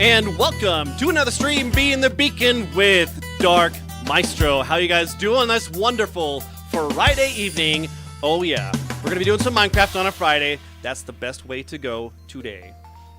And welcome to another stream, Being the Beacon with Dark Maestro. How you guys doing this wonderful Friday evening? Oh yeah, we're going to be doing some Minecraft on a Friday. That's the best way to go today.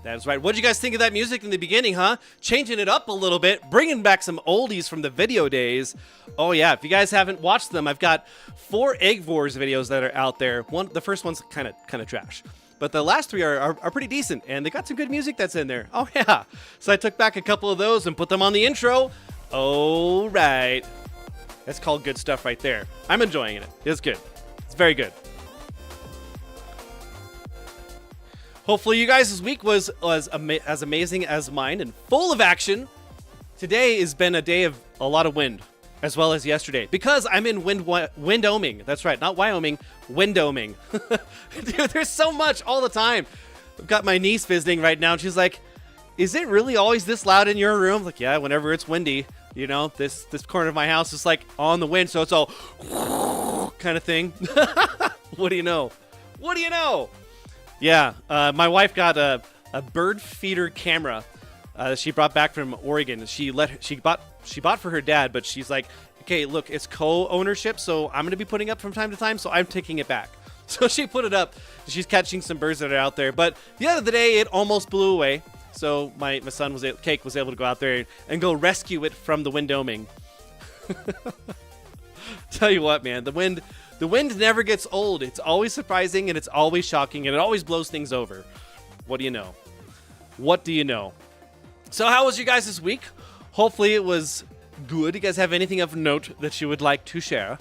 That is right. What did you guys think of that music in the beginning, huh? Changing it up a little bit, bringing back some oldies from the video days. Oh yeah, if you guys haven't watched them, I've got 4 Egg Wars videos that are out there. The first one's kind of trash. But the last 3 are pretty decent, and they got some good music that's in there. Oh, yeah. So I took back a couple of those and put them on the intro. Oh, right. That's called good stuff right there. I'm enjoying it. It's good. It's very good. Hopefully you guys' week was as amazing as mine and full of action. Today has been a day of a lot of wind, as well as yesterday, because I'm in Windомing. That's right, not Wyoming, Windoming. Dude, there's so much all the time. I've got my niece visiting right now, and she's like, is it really always this loud in your room? I'm like, yeah, whenever it's windy, you know, this corner of my house is like on the wind, so it's all kind of thing. What do you know? What do you know? Yeah, my wife got a bird feeder camera that she brought back from Oregon. She bought for her dad, but she's like, okay, look, it's co-ownership, so I'm going to be putting up from time to time, so I'm taking it back. So she put it up. She's catching some birds that are out there. But the other day, it almost blew away. So my son, Cake, was able to go out there and go rescue it from the Windoming. Tell you what, man, the wind never gets old. It's always surprising, and it's always shocking, and it always blows things over. What do you know? What do you know? So how was you guys this week? Hopefully it was good. You guys have anything of note that you would like to share?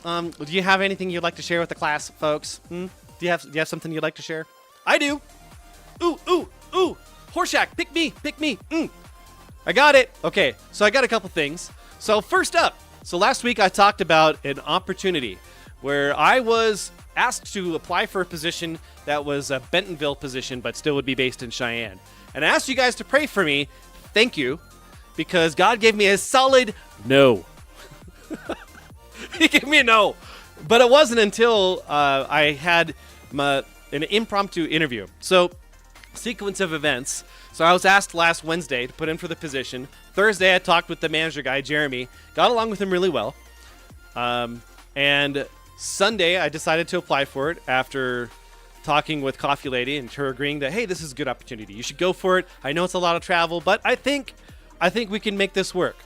Do you have anything you'd like to share with the class, folks? Do you have something you'd like to share? I do. Ooh. Horseshack, pick me. I got it. Okay, so I got a couple things. So first up, last week I talked about an opportunity where I was asked to apply for a position that was a Bentonville position, but still would be based in Cheyenne. And I asked you guys to pray for me. Thank you. Because God gave me a solid no. He gave me a no. But it wasn't until I had an impromptu interview. So, sequence of events. So I was asked last Wednesday to put in for the position. Thursday, I talked with the manager guy, Jeremy. Got along with him really well. And Sunday, I decided to apply for it after talking with Coffee Lady and her agreeing that, hey, this is a good opportunity. You should go for it. I know it's a lot of travel, but I think we can make this work.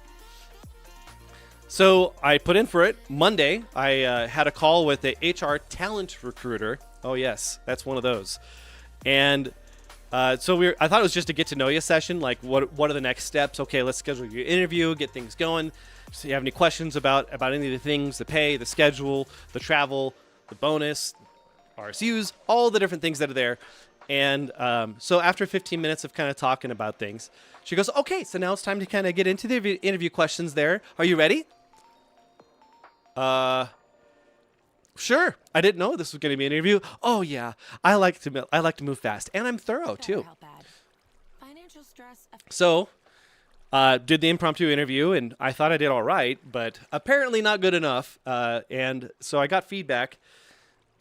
So I put in for it. Monday, I had a call with the HR talent recruiter. Oh, yes, that's one of those. And I thought it was just a get to know you session. Like, what are the next steps? Okay, let's schedule your interview, get things going. So you have any questions about any of the things, the pay, the schedule, the travel, the bonus, RSUs, all the different things that are there. And so after 15 minutes of kind of talking about things, she goes, okay, so now it's time to kind of get into the interview questions there. Are you ready? Sure. I didn't know this was going to be an interview. Oh yeah, I like to move fast, and I'm thorough too. So, did the impromptu interview, and I thought I did all right, but apparently not good enough. And so I got feedback.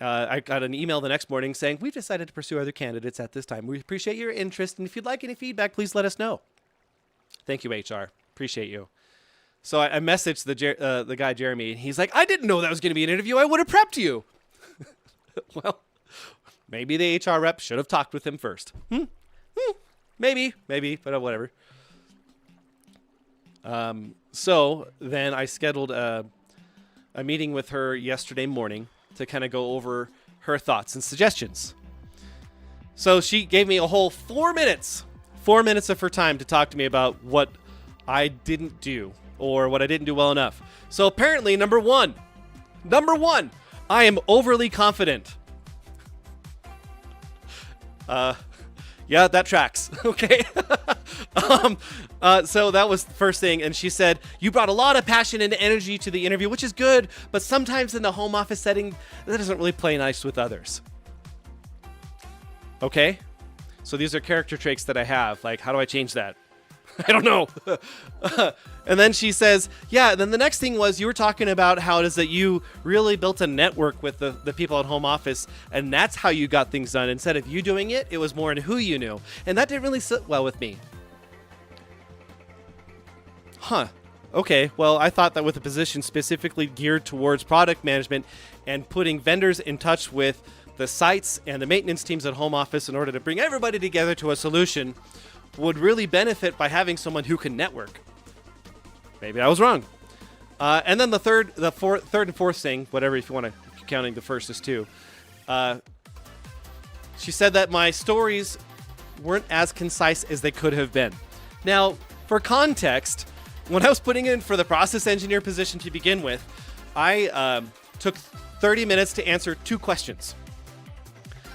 I got an email the next morning saying, we've decided to pursue other candidates at this time. We appreciate your interest, and if you'd like any feedback, please let us know. Thank you, HR. Appreciate you. So I messaged the guy, Jeremy, and he's like, I didn't know that was going to be an interview. I would have prepped you. Well, maybe the HR rep should have talked with him first. Maybe, but whatever. So then I scheduled a meeting with her yesterday morning to kind of go over her thoughts and suggestions. So she gave me a whole 4 minutes of her time to talk to me about what I didn't do or what I didn't do well enough. So apparently, number one, I am overly confident. Yeah, that tracks. Okay. So that was the first thing. And she said, you brought a lot of passion and energy to the interview, which is good, but sometimes in the home office setting, that doesn't really play nice with others. Okay. So these are character traits that I have. Like, how do I change that? I don't know. And then she says, yeah, then the next thing was you were talking about how it is that you really built a network with the people at home office, and that's how you got things done. Instead of you doing it, it was more in who you knew. And that didn't really sit well with me. Huh. Okay, well, I thought that with a position specifically geared towards product management and putting vendors in touch with the sites and the maintenance teams at home office in order to bring everybody together to a solution would really benefit by having someone who can network. Maybe I was wrong. And then the third and fourth thing, whatever, if you want to, counting the first as two. She said that my stories weren't as concise as they could have been. Now, for context, when I was putting in for the process engineer position to begin with, I took 30 minutes to answer 2 questions.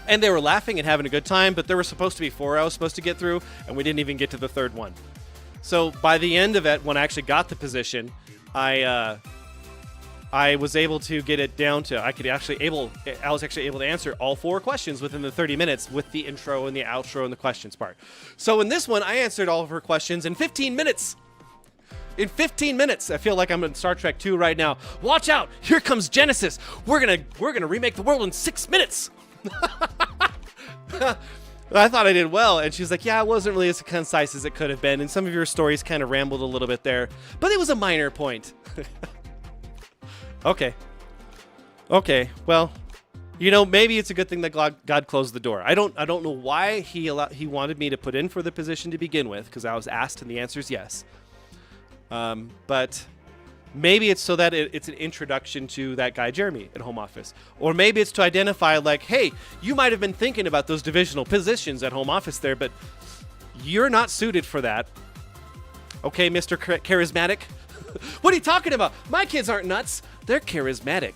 And they were laughing and having a good time, but there were supposed to be 4 I was supposed to get through, and we didn't even get to the third one. So by the end of it, when I actually got the position, I was able to get it down to I was actually able to answer all 4 questions within the 30 minutes with the intro and the outro and the questions part. So in this one, I answered all of her questions in 15 minutes. In 15 minutes, I feel like I'm in Star Trek 2 right now. Watch out! Here comes Genesis. We're gonna remake the world in 6 minutes. I thought I did well, and she's like, yeah, it wasn't really as concise as it could have been, and some of your stories kind of rambled a little bit there, but it was a minor point. Okay, well, you know, maybe it's a good thing that God closed the door. I don't know why he wanted me to put in for the position to begin with, because I was asked and the answer is yes. But maybe it's so that it's an introduction to that guy, Jeremy, at home office. Or maybe it's to identify, like, hey, you might have been thinking about those divisional positions at home office there, but you're not suited for that. Okay, Mr. Charismatic? What are you talking about? My kids aren't nuts. They're charismatic.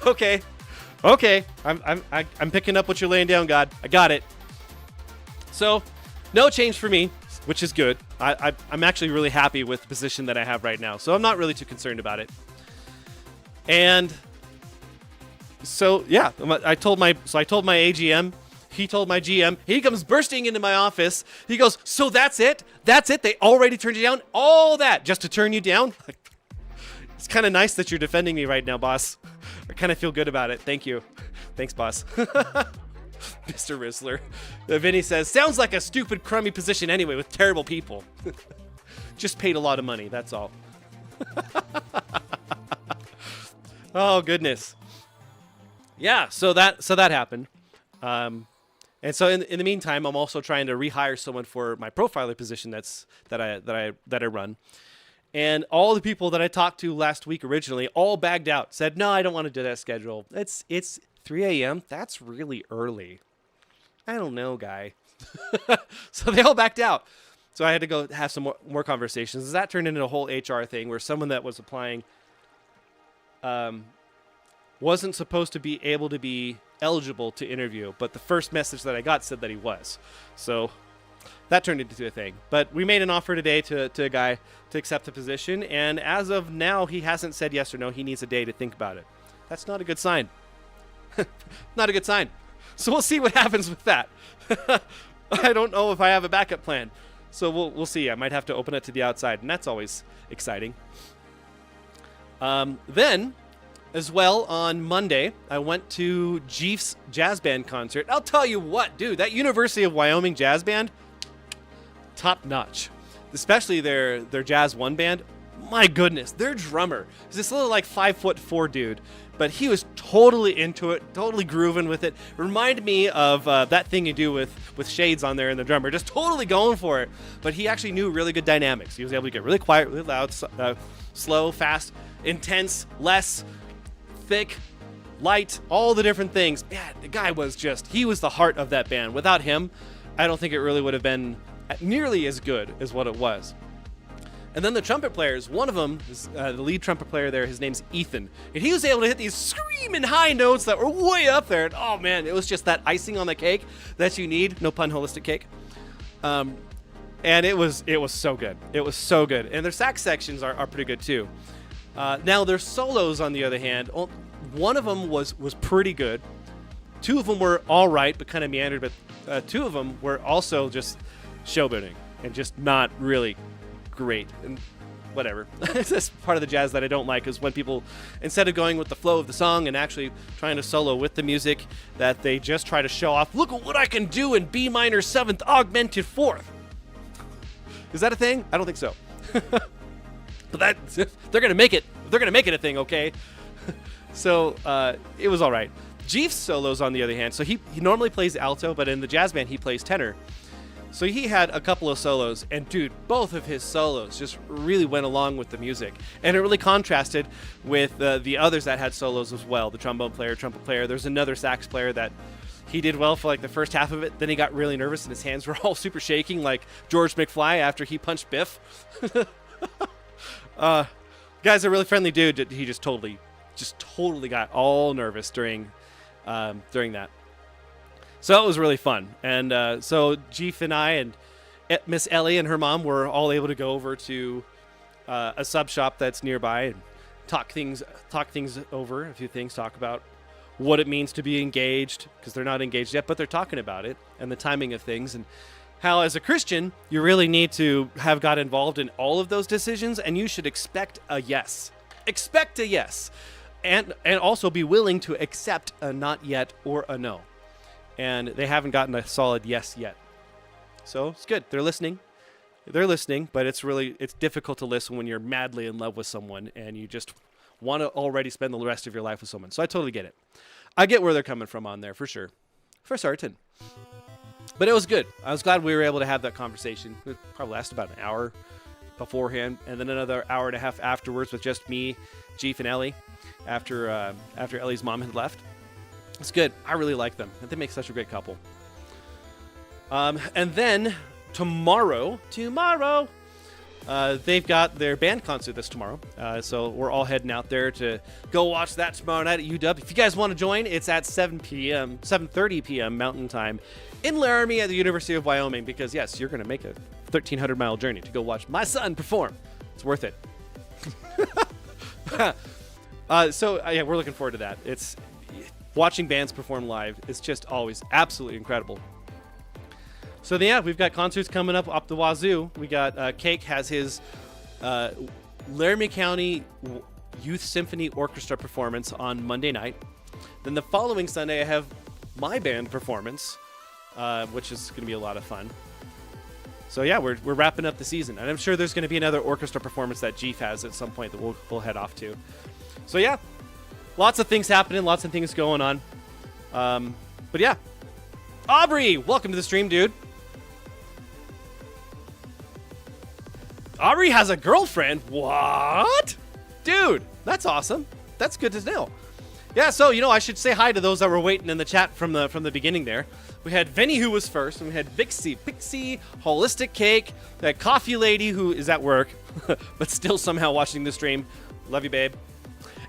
Okay. I'm picking up what you're laying down, God. I got it. So, no change for me, which is good. I'm actually really happy with the position that I have right now, so I'm not really too concerned about it. And so, yeah, I told my AGM. He told my GM. He comes bursting into my office. He goes, so that's it? That's it? They already turned you down? All that just to turn you down? It's kind of nice that you're defending me right now, boss. I kind of feel good about it. Thank you. Thanks, boss. Mr. Rizzler. Vinny says, sounds like a stupid, crummy position anyway with terrible people. Just paid a lot of money, that's all. Oh, goodness. Yeah, so that happened. And so in the meantime, I'm also trying to rehire someone for my profiler position that I run. And all the people that I talked to last week originally all bagged out, said, no, I don't want to do that schedule. It's 3 a.m. That's really early. I don't know, guy. So they all backed out. So I had to go have some more conversations. That turned into a whole HR thing where someone that was applying wasn't supposed to be able to be eligible to interview, but the first message that I got said that he was. So that turned into a thing. But we made an offer today to a guy to accept the position, and as of now, he hasn't said yes or no. He needs a day to think about it. That's not a good sign. Not a good sign. So we'll see what happens with that. I don't know if I have a backup plan. So we'll see. I might have to open it to the outside, and that's always exciting. Then, as well, on Monday, I went to Jeef's jazz band concert. I'll tell you what, dude, that University of Wyoming jazz band, top notch. Especially their jazz one band. My goodness, their drummer is this little like 5'4" dude, but he was totally into it, totally grooving with it. Reminded me of that thing you do with shades on there and the drummer, just totally going for it. But he actually knew really good dynamics. He was able to get really quiet, really loud, slow, fast, intense, less, thick, light, all the different things. Man, the guy was he was the heart of that band. Without him, I don't think it really would have been nearly as good as what it was. And then the trumpet players, one of them, is, the lead trumpet player there, his name's Ethan. And he was able to hit these screaming high notes that were way up there. And, oh, man, it was just that icing on the cake that you need. No pun, holistic cake. And it was so good. It was so good. And their sax sections are pretty good, too. Now, their solos, on the other hand, one of them was pretty good. Two of them were all right, but kind of meandered. But two of them were also just showboating. and just not really great. And whatever. That's part of the jazz that I don't like, is when people, instead of going with the flow of the song and actually trying to solo with the music, that they just try to show off, look at what I can do in B minor 7th augmented 4th. Is that a thing? I don't think so. But that, they're going to make it. They're going to make it a thing, okay? So it was all right. Jeef's solos, on the other hand, so he normally plays alto, but in the jazz band he plays tenor. So he had a couple of solos, and dude, both of his solos just really went along with the music. And it really contrasted with the others that had solos as well. The trombone player, trumpet player. There's another sax player that he did well for like the first half of it. Then he got really nervous and his hands were all super shaking like George McFly after he punched Biff. Guy's a really friendly dude. He just totally got all nervous during that. So it was really fun. And so Jeef and I and Miss Ellie and her mom were all able to go over to a sub shop that's nearby and talk things over, a few things, talk about what it means to be engaged, because they're not engaged yet, but they're talking about it, and the timing of things, and how as a Christian, you really need to have God involved in all of those decisions, and you should expect a yes. Expect a yes. And also be willing to accept a not yet or a no. And they haven't gotten a solid yes yet. So it's good. They're listening. But it's difficult to listen when you're madly in love with someone and you just want to already spend the rest of your life with someone. So I totally get it. I get where they're coming from on there, for sure. For certain. But it was good. I was glad we were able to have that conversation. It probably lasted about an hour beforehand, and then another hour and a half afterwards with just me, Jeef, and Ellie after Ellie's mom had left. It's good. I really like them. They make such a great couple. And then tomorrow, they've got their band concert this tomorrow. So we're all heading out there to go watch that tomorrow night at UW. If you guys want to join, it's at 7:30 p.m. Mountain Time in Laramie at the University of Wyoming, because yes, you're going to make a 1,300-mile journey to go watch my son perform. It's worth it. Yeah, we're looking forward to that. It's watching bands perform live is just always absolutely incredible. So yeah, we've got concerts coming up the wazoo. We got Cake has his Laramie County Youth Symphony Orchestra performance on Monday night. Then the following Sunday, I have my band performance, which is going to be a lot of fun. So yeah, we're wrapping up the season, and I'm sure there's going to be another orchestra performance that Jeef has at some point that we'll head off to. So yeah, lots of things happening, lots of things going on. But yeah, Aubrey, welcome to the stream, dude. Aubrey has a girlfriend. What? Dude, that's awesome. That's good to know. Yeah, so, I should say hi to those that were waiting in the chat from the beginning there. We had Vinny, who was first, and we had Pixie, Holistic Cake, that Coffee Lady, who is at work, but still somehow watching the stream. Love you, babe.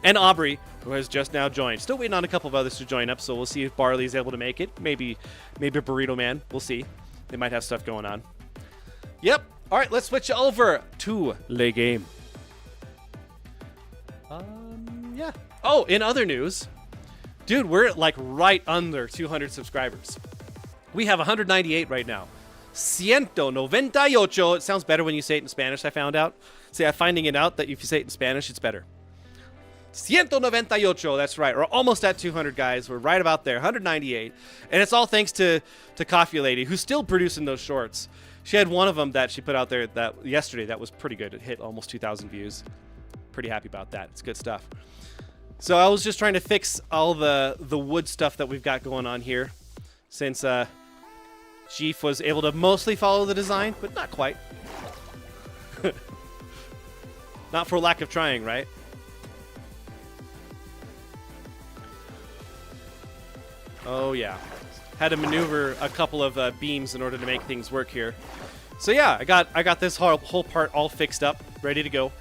And Aubrey, who has just now joined. Still waiting on a couple of others to join up, so we'll see if Barley's able to make it. Maybe Burrito Man. We'll see. They might have stuff going on. Yep. All right, let's switch over to Le Game. Yeah. Oh, in other news, dude, we're like right under 200 subscribers. We have 198 right now. 198. It sounds better when you say it in Spanish, I found out. See, I'm finding it out that if you say it in Spanish, it's better. 198, that's right. We're almost at 200, guys. We're right about there, 198. And it's all thanks to Coffee Lady, who's still producing those shorts. She had one of them that she put out there yesterday that was pretty good. It hit almost 2,000 views. Pretty happy about that. It's good stuff. So I was just trying to fix all the wood stuff that we've got going on here, since Jeef was able to mostly follow the design, but not quite. Not for lack of trying, right? Oh yeah, had to maneuver a couple of beams in order to make things work here. So yeah, I got this whole part all fixed up, ready to go.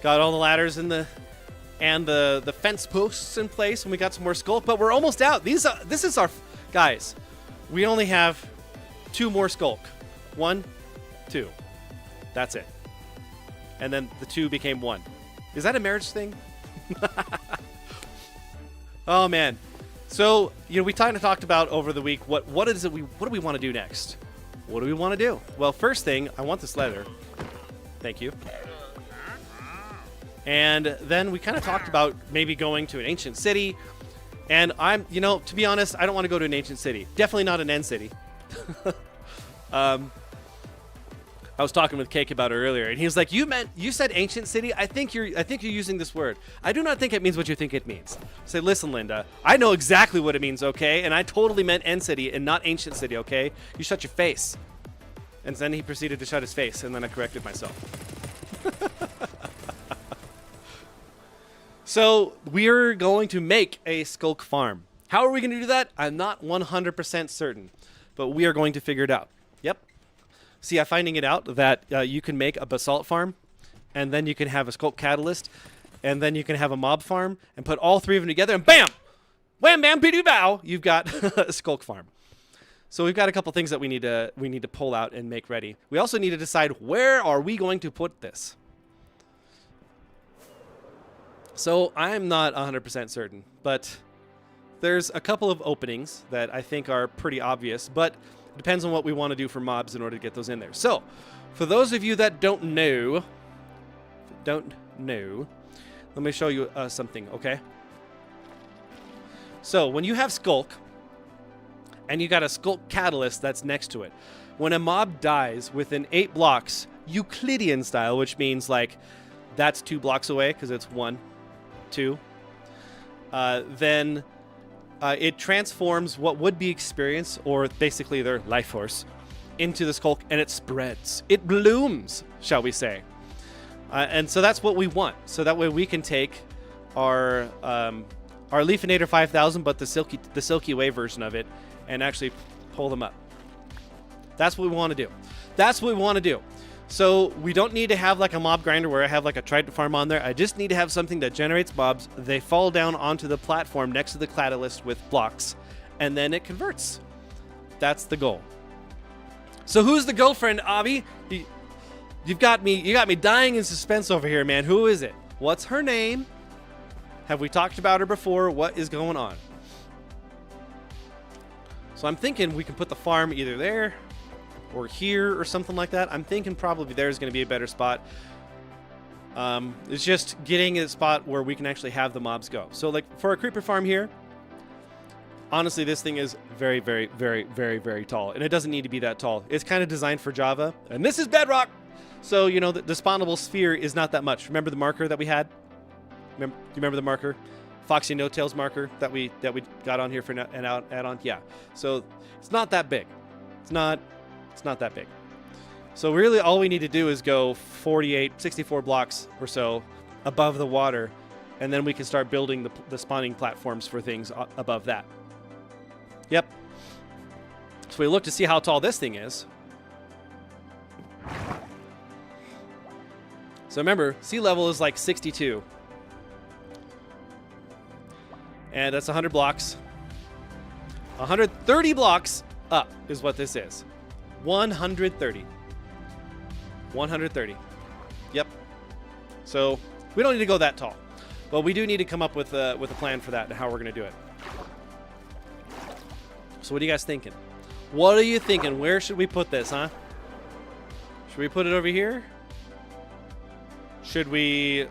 Got all the ladders and the fence posts in place, and we got some more Skulk, but we're almost out. This is our guys. We only have 2 more Skulk. 1, 2. That's it. And then the 2 became 1. Is that a marriage thing? Oh man. So, we kind of talked about over the week what do we want to do next? what do we want to do? Well, first thing, I want this leather. Thank you. And then we kind of talked about maybe going to an ancient city. And I'm, you know, to be honest, I don't want to go to an ancient city. Definitely not an end city. I was talking with Cake about it earlier, and he was like, "You said ancient city? I think you're using this word. I do not think it means what you think it means." I say, "Listen, Linda, I know exactly what it means, okay? And I totally meant end city and not ancient city, okay? You shut your face." And then he proceeded to shut his face, and then I corrected myself. So we're going to make a Skulk farm. How are we going to do that? I'm not 100% certain, but we are going to figure it out. Yep. See, I'm finding it out that you can make a basalt farm, and then you can have a Skulk catalyst, and then you can have a mob farm, and put all three of them together, and bam! Wham, bam, bidoo, bow! You've got a Skulk farm. So we've got a couple things that we need to pull out and make ready. We also need to decide where are we going to put this. So I'm not 100% certain, but there's a couple of openings that I think are pretty obvious, but it depends on what we want to do for mobs in order to get those in there. So, for those of you that don't know, let me show you something, okay? So, when you have Skulk, and you got a Skulk catalyst that's next to it, when a mob dies within 8 blocks, Euclidean style, which means like that's 2 blocks away because it's 1, 2, then it transforms what would be experience, or basically their life force, into the Skulk, and it spreads. It blooms, shall we say. And so that's what we want. So that way we can take our Leafinator 5000, but the Silky Way version of it, and actually pull them up. That's what we want to do. That's what we want to do. So we don't need to have like a mob grinder where I have like a trident farm on there. I just need to have something that generates mobs. They fall down onto the platform next to the catalyst with blocks, and then it converts. That's the goal. So who's the girlfriend, Abby? You got me dying in suspense over here, man. Who is it? What's her name? Have we talked about her before? What is going on? So I'm thinking we can put the farm either there or here or something like that. I'm thinking probably there's going to be a better spot. It's just getting a spot where we can actually have the mobs go. So like for a creeper farm here, honestly, this thing is very, very, very, very, very tall. And it doesn't need to be that tall. It's kind of designed for Java. And this is Bedrock. So, you know, the spawnable sphere is not that much. Remember the marker that we had? Do you remember the marker? Foxy No-Tails marker that we got on here for an add-on? Yeah. So it's not that big. It's not that big. So really all we need to do is go 64 blocks or so above the water, and then we can start building the spawning platforms for things above that. Yep. So we look to see how tall this thing is. So remember, sea level is like 62. And that's 100 blocks. 130 blocks up is what this is. 130. 130. Yep. So we don't need to go that tall, but we do need to come up with a plan for that and how we're going to do it. So what are you guys thinking? What are you thinking? Where should we put this, huh? Should we put it over here? Should we...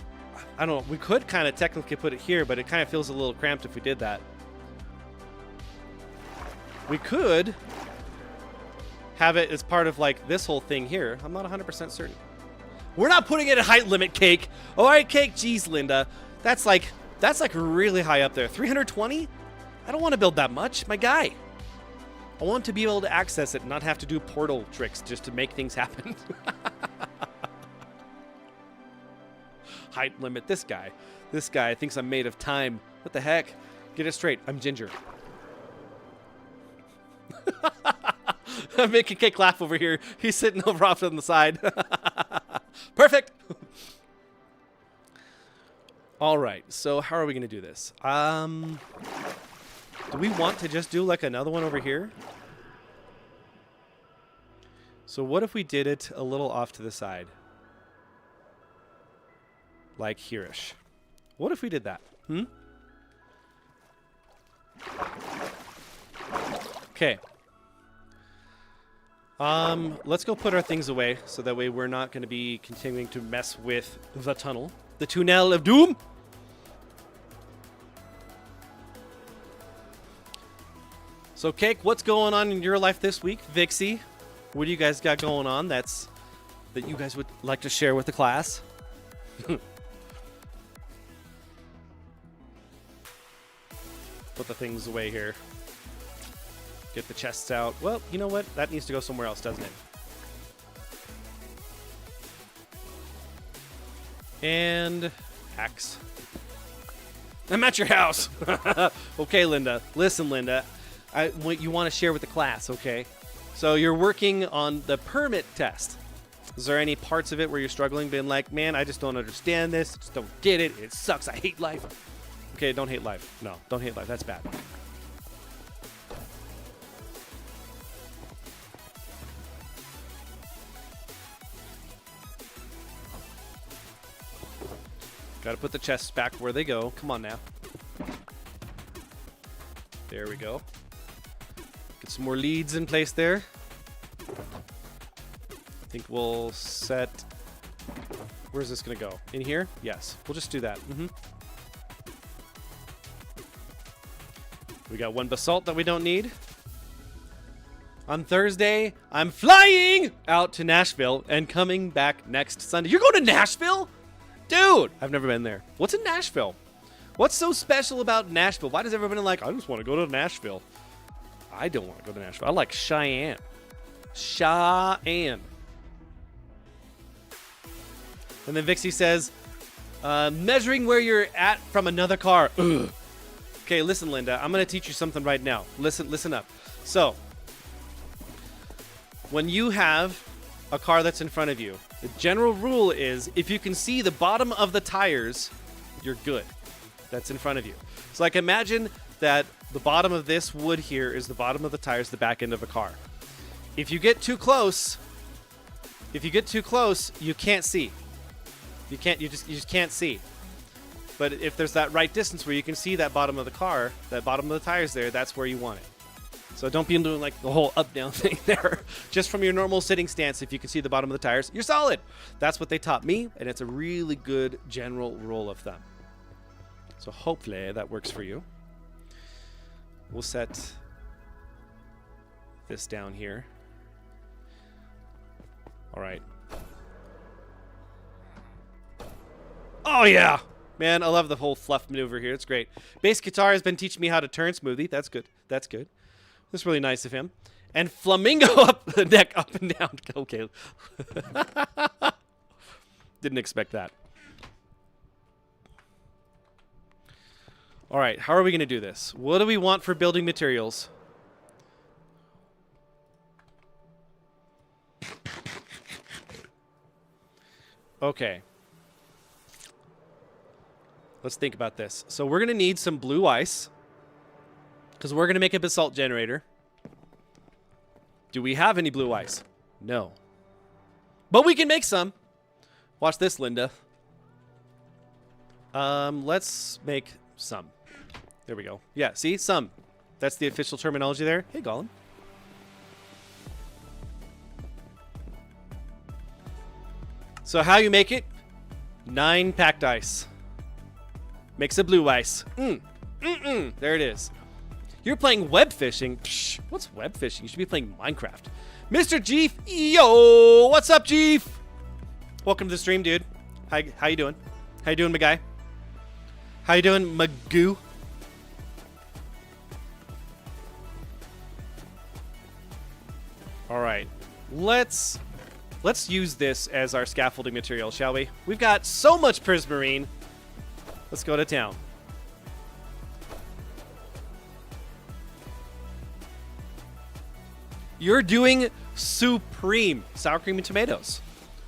I don't know. We could kind of technically put it here, but it kind of feels a little cramped if we did that. We could have it as part of like this whole thing here. I'm not 100% certain. We're not putting it at height limit, Cake. All right, Cake. Jeez, Linda. That's like really high up there. 320? I don't want to build that much, my guy. I want to be able to access it and not have to do portal tricks just to make things happen. Height limit. This guy thinks I'm made of time. What the heck? Get it straight. I'm ginger. I'm making Cake laugh over here. He's sitting over off on the side. Perfect. All right. So how are we going to do this? Do we want to just do like another one over here? So what if we did it a little off to the side? Like here-ish. What if we did that? Okay. Let's go put our things away so that way we're not going to be continuing to mess with the tunnel. The tunnel of doom. So, Cake, what's going on in your life this week? Vixie, what do you guys got going on that you guys would like to share with the class? Put the things away here. Get the chests out. Well, you know what? That needs to go somewhere else, doesn't it? And axe. I'm at your house. Okay, Linda. Listen, Linda. What you want to share with the class, okay? So you're working on the permit test. Is there any parts of it where you're struggling, being like, man, I just don't understand this. I just don't get it. It sucks. I hate life. Okay, don't hate life. No, don't hate life. That's bad. Gotta put the chests back where they go. Come on now. There we go. Get some more leads in place there. I think we'll set... Where's this gonna go? In here? Yes. We'll just do that. We got one basalt that we don't need. On Thursday, I'm flying out to Nashville and coming back next Sunday. You're going to Nashville? Dude, I've never been there. What's in Nashville? What's so special about Nashville? Why does everybody like, I just want to go to Nashville? I don't want to go to Nashville. I like Cheyenne. Cheyenne. And then Vixie says, measuring where you're at from another car. Ugh. Okay, listen, Linda. I'm going to teach you something right now. Listen up. So, when you have a car that's in front of you, the general rule is if you can see the bottom of the tires, you're good. That's in front of you. So like imagine that the bottom of this wood here is the bottom of the tires, the back end of a car. If you get too close, you can't see. You just can't see. But if there's that right distance where you can see that bottom of the car, that bottom of the tires there, that's where you want it. So don't be doing like the whole up-down thing there. Just from your normal sitting stance, if you can see the bottom of the tires, you're solid. That's what they taught me, and it's a really good general rule of thumb. So hopefully that works for you. We'll set this down here. All right. Oh, yeah. Man, I love the whole fluff maneuver here. It's great. Bass guitar has been teaching me how to turn smoothie. That's good. That's good. That's really nice of him. And flamingo up the neck, up and down. Okay. Didn't expect that. All right, how are we going to do this? What do we want for building materials? Okay. Let's think about this. So we're going to need some blue ice because we're going to make a basalt generator. Do we have any blue ice? No. But we can make some. Watch this, Linda. Let's make some. There we go. Yeah, see? Some. That's the official terminology there. Hey, Gollum. So how you make it? 9 packed ice. Makes a blue ice. There it is. You're playing web fishing. Psh, what's web fishing? You should be playing Minecraft. Mr. Jeef. Yo, what's up, Jeef? Welcome to the stream, dude. How you doing? How you doing, my guy? How you doing, Magoo? All right. Let's use this as our scaffolding material, shall we? We've got so much prismarine. Let's go to town. You're doing supreme sour cream and tomatoes.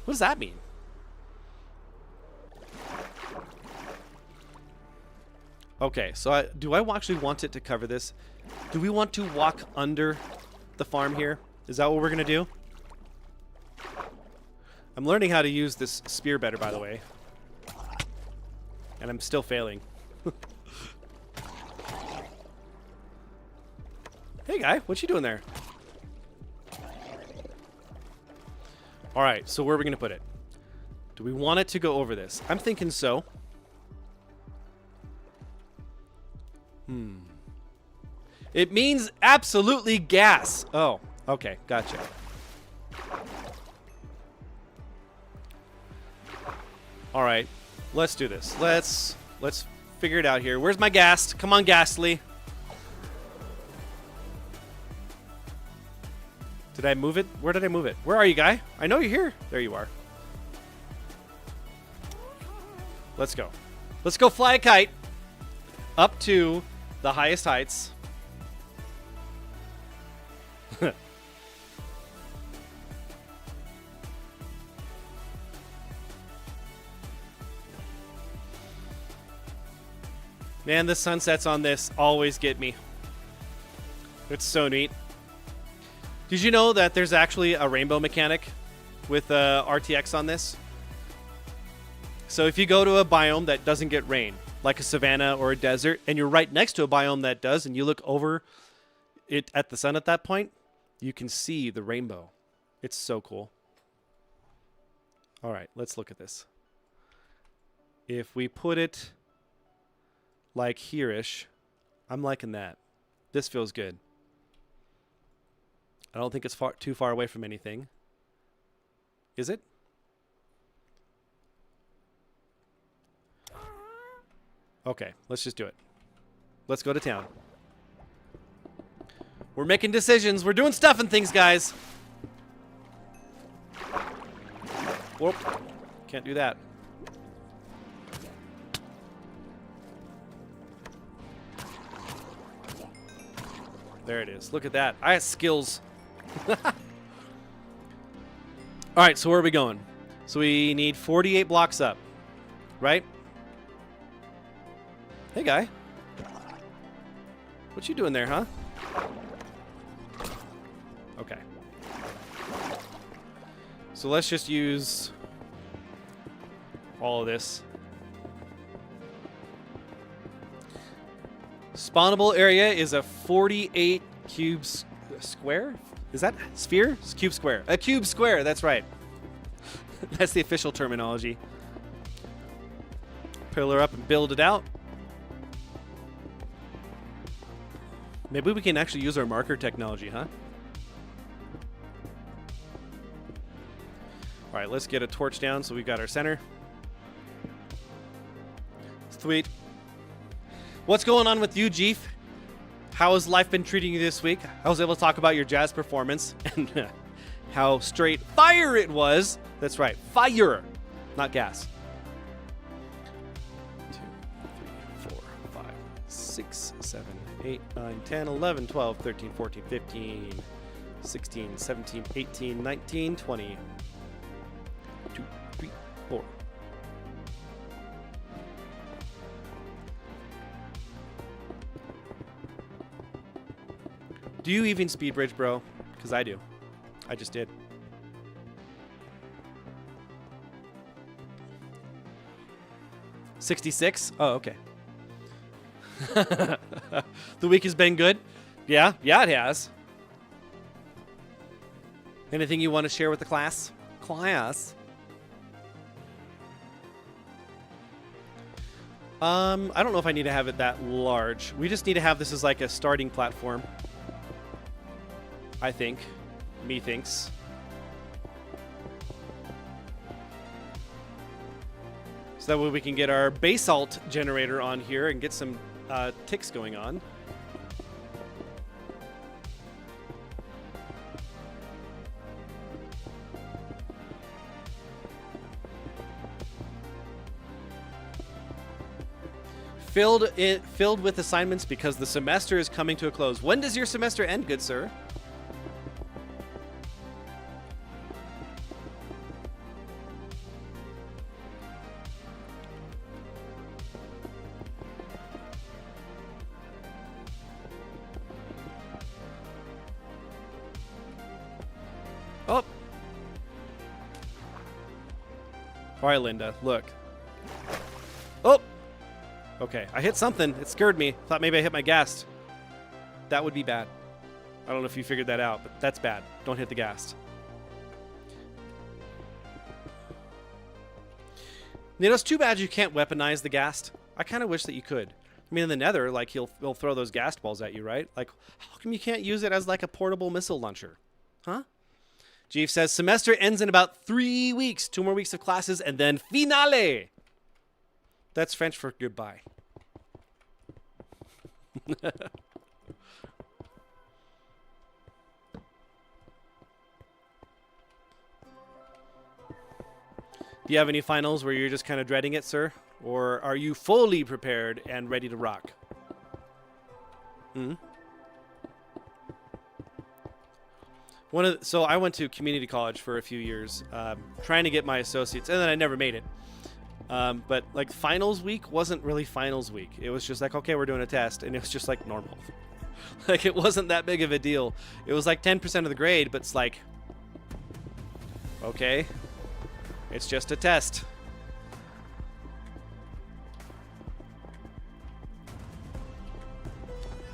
What does that mean? Okay, so do I actually want it to cover this? Do we want to walk under the farm here? Is that what we're going to do? I'm learning how to use this spear better, by the way. And I'm still failing. Hey, guy. What you doing there? All right, so where are we going to put it? Do we want it to go over this? I'm thinking so. It means absolutely gas. Oh, okay, gotcha. All right, let's do this. Let's figure it out here. Where's my ghast? Come on, Ghastly. Did I move it? Where did I move it? Where are you, guy? I know you're here. There you are. Let's go. Let's go fly a kite up to the highest heights. Man, the sunsets on this always get me. It's so neat. Did you know that there's actually a rainbow mechanic with RTX on this? So if you go to a biome that doesn't get rain, like a savanna or a desert, and you're right next to a biome that does, and you look over it at the sun at that point, you can see the rainbow. It's so cool. All right, let's look at this. If we put it like here-ish, I'm liking that. This feels good. I don't think it's too far away from anything. Is it? Okay, let's just do it. Let's go to town. We're making decisions. We're doing stuff and things, guys. Whoop. Can't do that. There it is. Look at that. I have skills. All right, so where are we going? So we need 48 blocks up, right? Hey, guy. What you doing there, huh? Okay. So let's just use all of this. Spawnable area is a 48 cubes square? Is that sphere? It's cube square. A cube square, that's right. That's the official terminology. Pillar up and build it out. Maybe we can actually use our marker technology, huh? All right, let's get a torch down so we've got our center. Sweet. What's going on with you, Jeef? How has life been treating you this week? I was able to talk about your jazz performance and how straight fire it was. That's right, fire, not gas. 2, 3, 4, 5, 6, 7, 8, 9, 10, 11, 12, 13, 14, 15, 16, 17, 18, 19, 20. 2, 3, 4. Do you even speed bridge, bro? Because I do. I just did. $66? Oh, okay. The week has been good? Yeah, it has. Anything you want to share with the class? Class? I don't know if I need to have it that large. We just need to have this as like a starting platform. I think. Methinks. So that way we can get our basalt generator on here and get some ticks going on. Filled with assignments because the semester is coming to a close. When does your semester end, good sir? Oh. All right, Linda, look. Oh. Okay, I hit something. It scared me. Thought maybe I hit my ghast. That would be bad. I don't know if you figured that out, but that's bad. Don't hit the ghast. You know, it's too bad you can't weaponize the ghast. I kind of wish that you could. I mean, in the Nether, like, he'll throw those ghast balls at you, right? Like, how come you can't use it as, like, a portable missile launcher? Huh? Jeef says, semester ends in about 3 weeks. 2 more weeks of classes, and then finale. That's French for goodbye. Do you have any finals where you're just kind of dreading it, sir? Or are you fully prepared and ready to rock? So I went to community college for a few years, trying to get my associates, and then I never made it. But like finals week wasn't really finals week. It was just like, okay, we're doing a test, and it was just like normal. Like it wasn't that big of a deal. It was like 10% of the grade, but it's like, okay, it's just a test.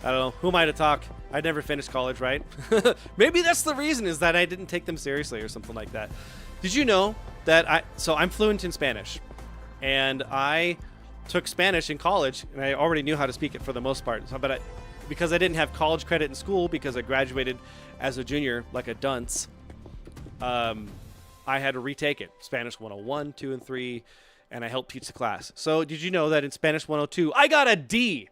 I don't know. Who am I to talk? I never finished college, right? Maybe that's the reason, is that I didn't take them seriously or something like that. Did you know that I'm fluent in Spanish, and I took Spanish in college, and I already knew how to speak it for the most part. So, but because I didn't have college credit in school, because I graduated as a junior like a dunce, I had to retake it. Spanish 101, 2, and 3, and I helped teach the class. So did you know that in Spanish 102, I got a D?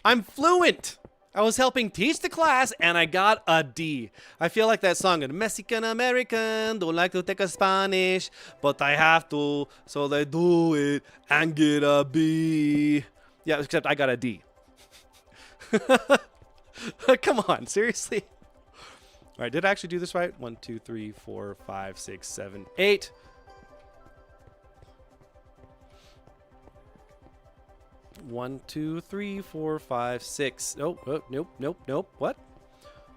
I'm fluent. I was helping teach the class, and I got a D. I feel like that song, Mexican American, don't like to take a Spanish, but I have to, so they do it and get a B. Yeah, except I got a D. Come on, seriously? All right, did I actually do this right? 1, 2, 3, 4, 5, 6, 7, 8. One, 2, 3, 4, 5, 6. Nope. What?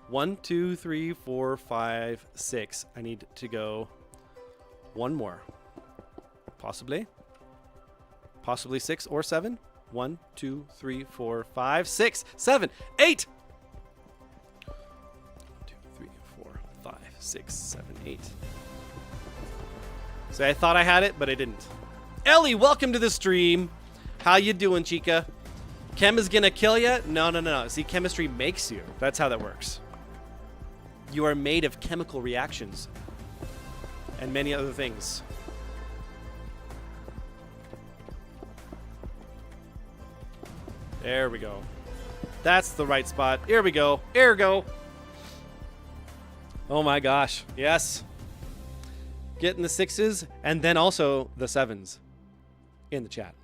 1, 2, 3, 4, 5, 6. I need to go one more. Possibly 6 or 7. 1, 2, 3, 4, 5, 6, 7, 8. 1, 2, 3, 4, 5, 6, 7, 8. So I thought I had it, but I didn't. Ellie, welcome to the stream. How you doing, chica? Chem is gonna kill you? No. See, chemistry makes you. That's how that works. You are made of chemical reactions and many other things. There we go. That's the right spot. Here we go. Here we go. Oh my gosh. Yes. Getting the 6s and then also the 7s in the chat.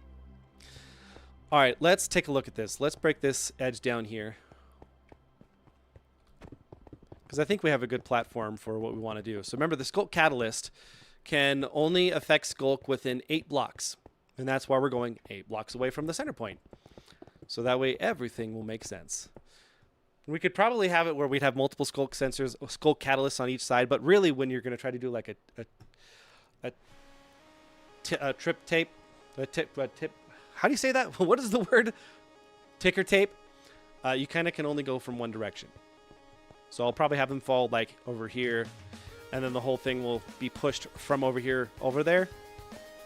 All right, let's take a look at this. Let's break this edge down here, because I think we have a good platform for what we want to do. So remember, the Skulk Catalyst can only affect Skulk within 8 blocks, and that's why we're going 8 blocks away from the center point. So that way everything will make sense. We could probably have it where we'd have multiple Skulk sensors, Skulk Catalysts on each side, but really when you're going to try to do like a trip tape, a tip. How do you say that? What is the word? Ticker tape. You kind of can only go from one direction. So I'll probably have them fall like over here, and then the whole thing will be pushed from over here over there,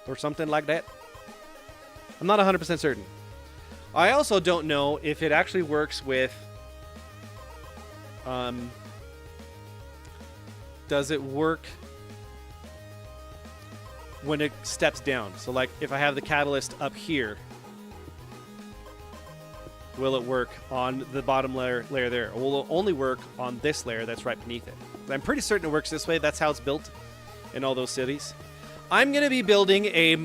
or something like that. I'm not 100% certain. I also don't know if it actually works with... does it work when it steps down? So like if I have the catalyst up here, will it work on the bottom layer there? Or will it only work on this layer that's right beneath it? I'm pretty certain it works this way. That's how it's built in all those cities. I'm going to be building a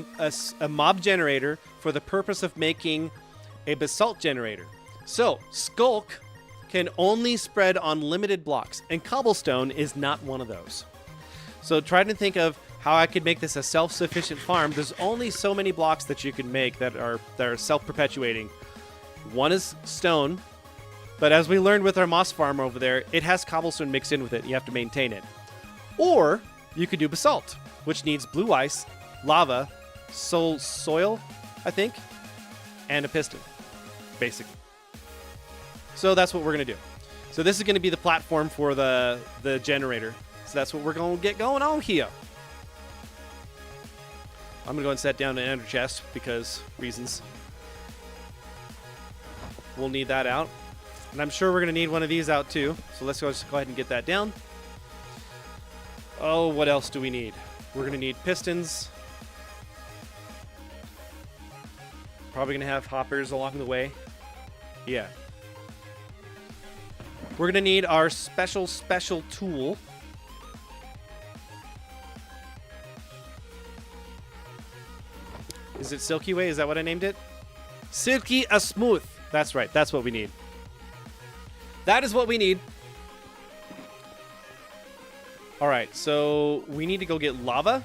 mob generator for the purpose of making a basalt generator. So Skulk can only spread on limited blocks, and cobblestone is not one of those. So try to think of how I could make this a self-sufficient farm. There's only so many blocks that you can make that are self-perpetuating. One is stone, but as we learned with our moss farm over there, it has cobblestone mixed in with it. You have to maintain it. Or you could do basalt, which needs blue ice, lava, soil, I think, and a piston, basically. So that's what we're going to do. So this is going to be the platform for the generator. So that's what we're going to get going on here. I'm gonna go and set down an ender chest because reasons. We'll need that out. And I'm sure we're gonna need one of these out too. So let's just go ahead and get that down. Oh, what else do we need? We're gonna need pistons. Probably gonna have hoppers along the way. Yeah. We're gonna need our special tool. Is it Silky Way? Is that what I named it? Silky a Smooth. That's right. That's what we need. That is what we need. All right. So we need to go get lava.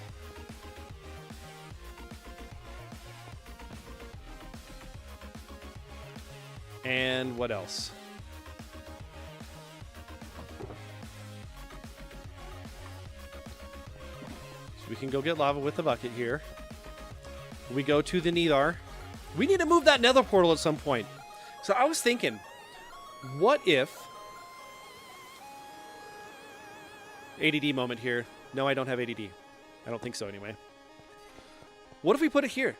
And what else? So we can go get lava with the bucket here. We go to the Nidar. We need to move that nether portal at some point. So I was thinking, what if... ADD moment here. No, I don't have ADD. I don't think so anyway. What if we put it here?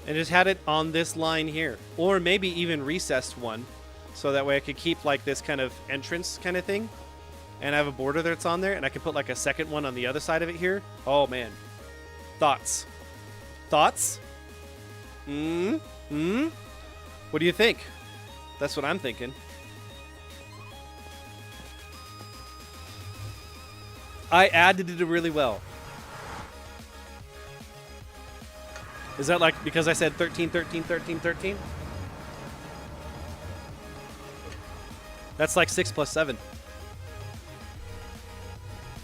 And just had it on this line here. Or maybe even recessed one. So that way I could keep like this kind of entrance kind of thing. And I have a border that's on there. And I can put like a second one on the other side of it here. Oh, man. Thoughts? Thoughts? What do you think? That's what I'm thinking. I added it really well. Is that like because I said 13, 13, 13, 13? That's like 6 plus 7.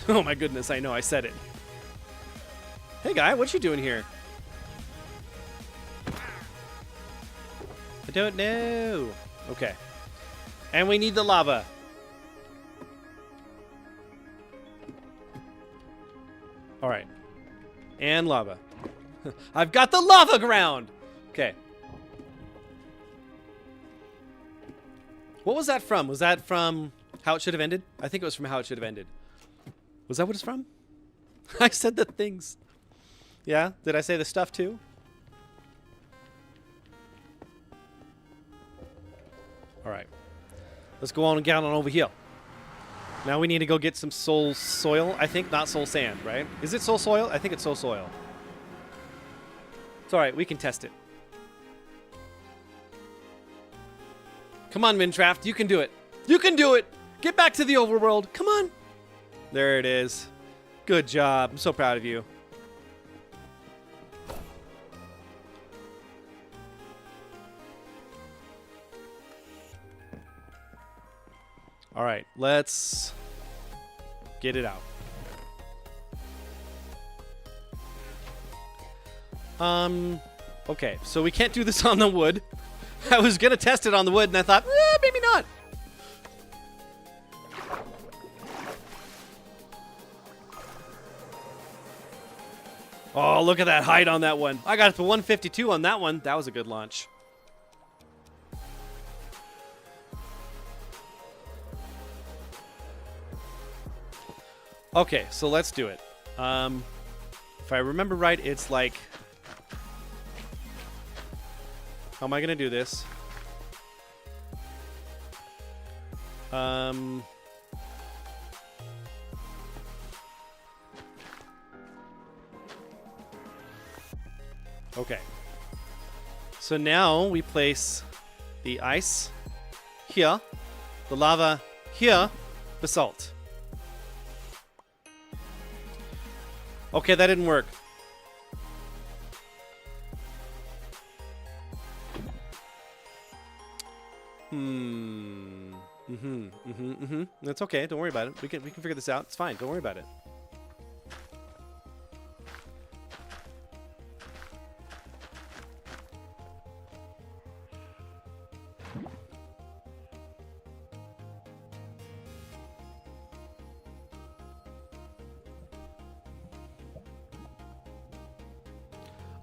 Oh my goodness, I know, I said it. Hey guy, what you doing here? I don't know. Okay. And we need the lava. All right. And lava. I've got the lava ground. Okay. What was that from? Was that from How It Should Have Ended? I think it was from How It Should Have Ended. Was that what it's from? I said the things. Yeah? Did I say the stuff too? All right. Let's go on and get on over here. Now we need to go get some soul soil. I think not soul sand, right? Is it soul soil? I think it's soul soil. It's all right. We can test it. Come on, Mintraft. You can do it. You can do it. Get back to the overworld. Come on. There it is. Good job. I'm so proud of you. All right, let's get it out. Okay, so we can't do this on the wood. I was gonna test it on the wood, and I thought, maybe not. Oh, look at that height on that one. I got it to 152 on that one. That was a good launch. Okay, so let's do it. If I remember right, it's like... How am I going to do this? Okay. So now we place the ice here, the lava here, basalt. Okay, that didn't work. That's okay. Don't worry about it. We can figure this out. It's fine. Don't worry about it.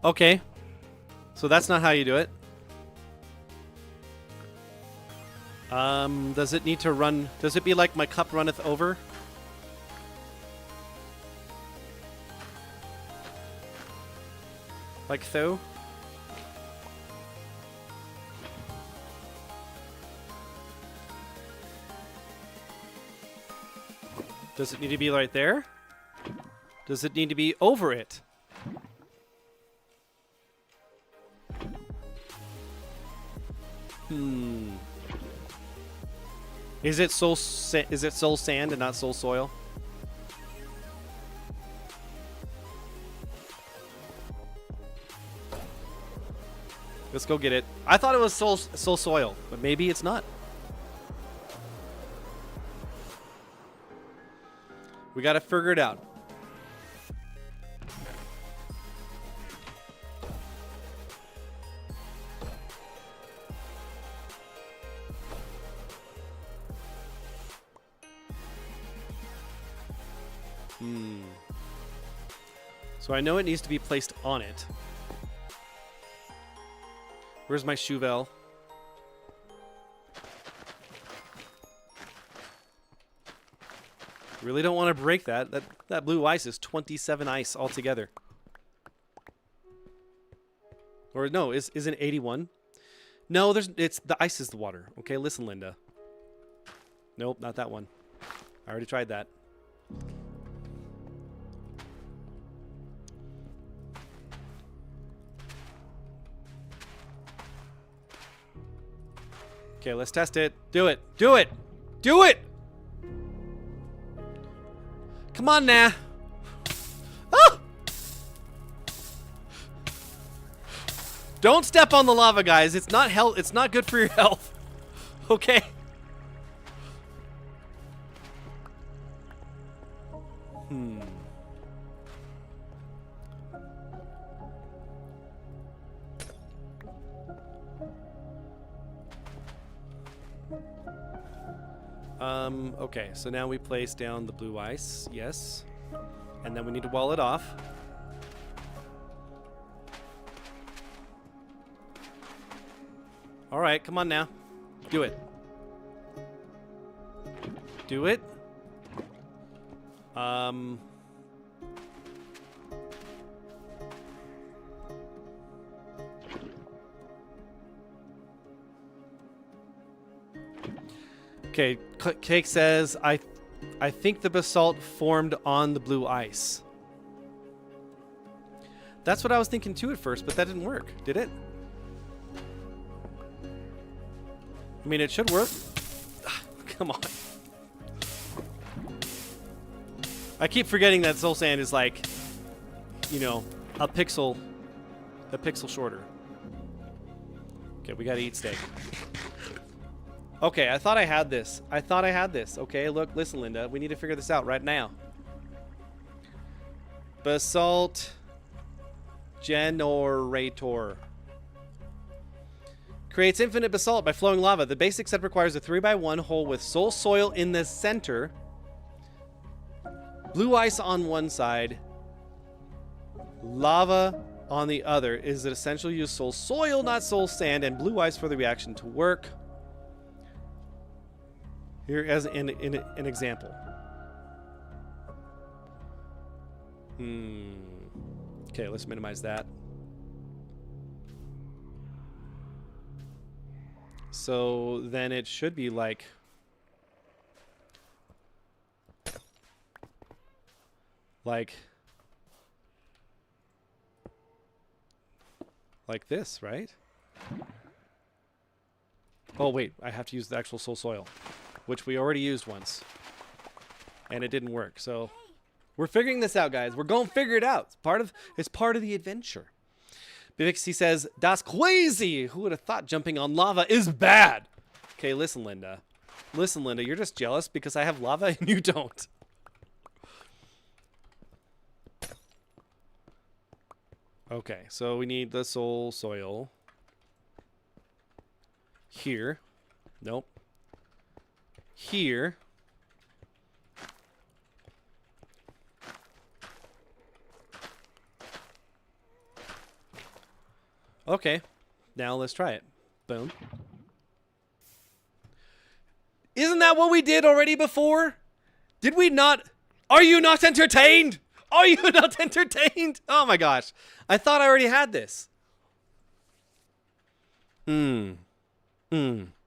Okay. So that's not how you do it. Does it need to run? Does it be like my cup runneth over? Like so. Does it need to be right there? Does it need to be over it? Is it soul sand and not soul soil? Let's go get it. I thought it was soul soil, but maybe it's not. We gotta figure it out. So I know it needs to be placed on it. Where's my Chauvel? Really don't want to break that. That blue ice is 27 ice altogether. Or no, isn't it 81? No, it's the ice is the water. Okay, listen, Linda. Nope, not that one. I already tried that. Okay, let's test it. Do it. Do it. Do it. Come on now. Ah! Don't step on the lava, guys. It's not it's not good for your health. Okay. Okay, so now we place down the blue ice, yes. And then we need to wall it off. Alright, come on now. Do it. Do it. Okay, Cake says, I think the basalt formed on the blue ice. That's what I was thinking too at first, but that didn't work, did it? I mean, it should work. Come on. I keep forgetting that soul sand is like, you know, a pixel shorter. Okay, we gotta eat steak. Okay, I thought I had this. Okay, look, listen, Linda. We need to figure this out right now. Basalt generator. Creates infinite basalt by flowing lava. The basic set requires a 3x1 hole with soul soil in the center. Blue ice on one side. Lava on the other. Is it essential to use soul soil, not soul sand, and blue ice for the reaction to work? Here as an example. Okay, let's minimize that. So then it should be like this, right? Oh wait, I have to use the actual soul soil, which we already used once, and it didn't work. So we're figuring this out, guys. We're going to figure it out. It's part of the adventure. Bivixie says, "Das crazy. Who would have thought jumping on lava is bad?" Okay, listen, Linda. Listen, Linda. You're just jealous because I have lava and you don't. Okay, so we need the soul soil here. Nope. Here. Okay, now let's try it. Boom. Isn't that what we did already before? Did we not? Are you not entertained? Oh, you're not entertained? Oh my gosh. I thought I already had this.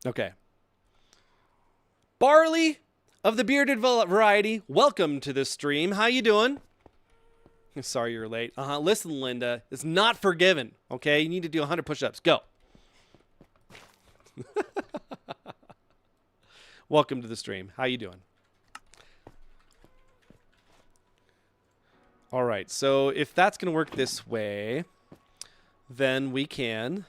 Okay. Barley of the bearded variety, welcome to this stream. How you doing? Sorry you're late. Listen, Linda, it's not forgiven. Okay, you need to do 100 push-ups. Go. Welcome to the stream. How you doing? All right, so if that's going to work this way, then we can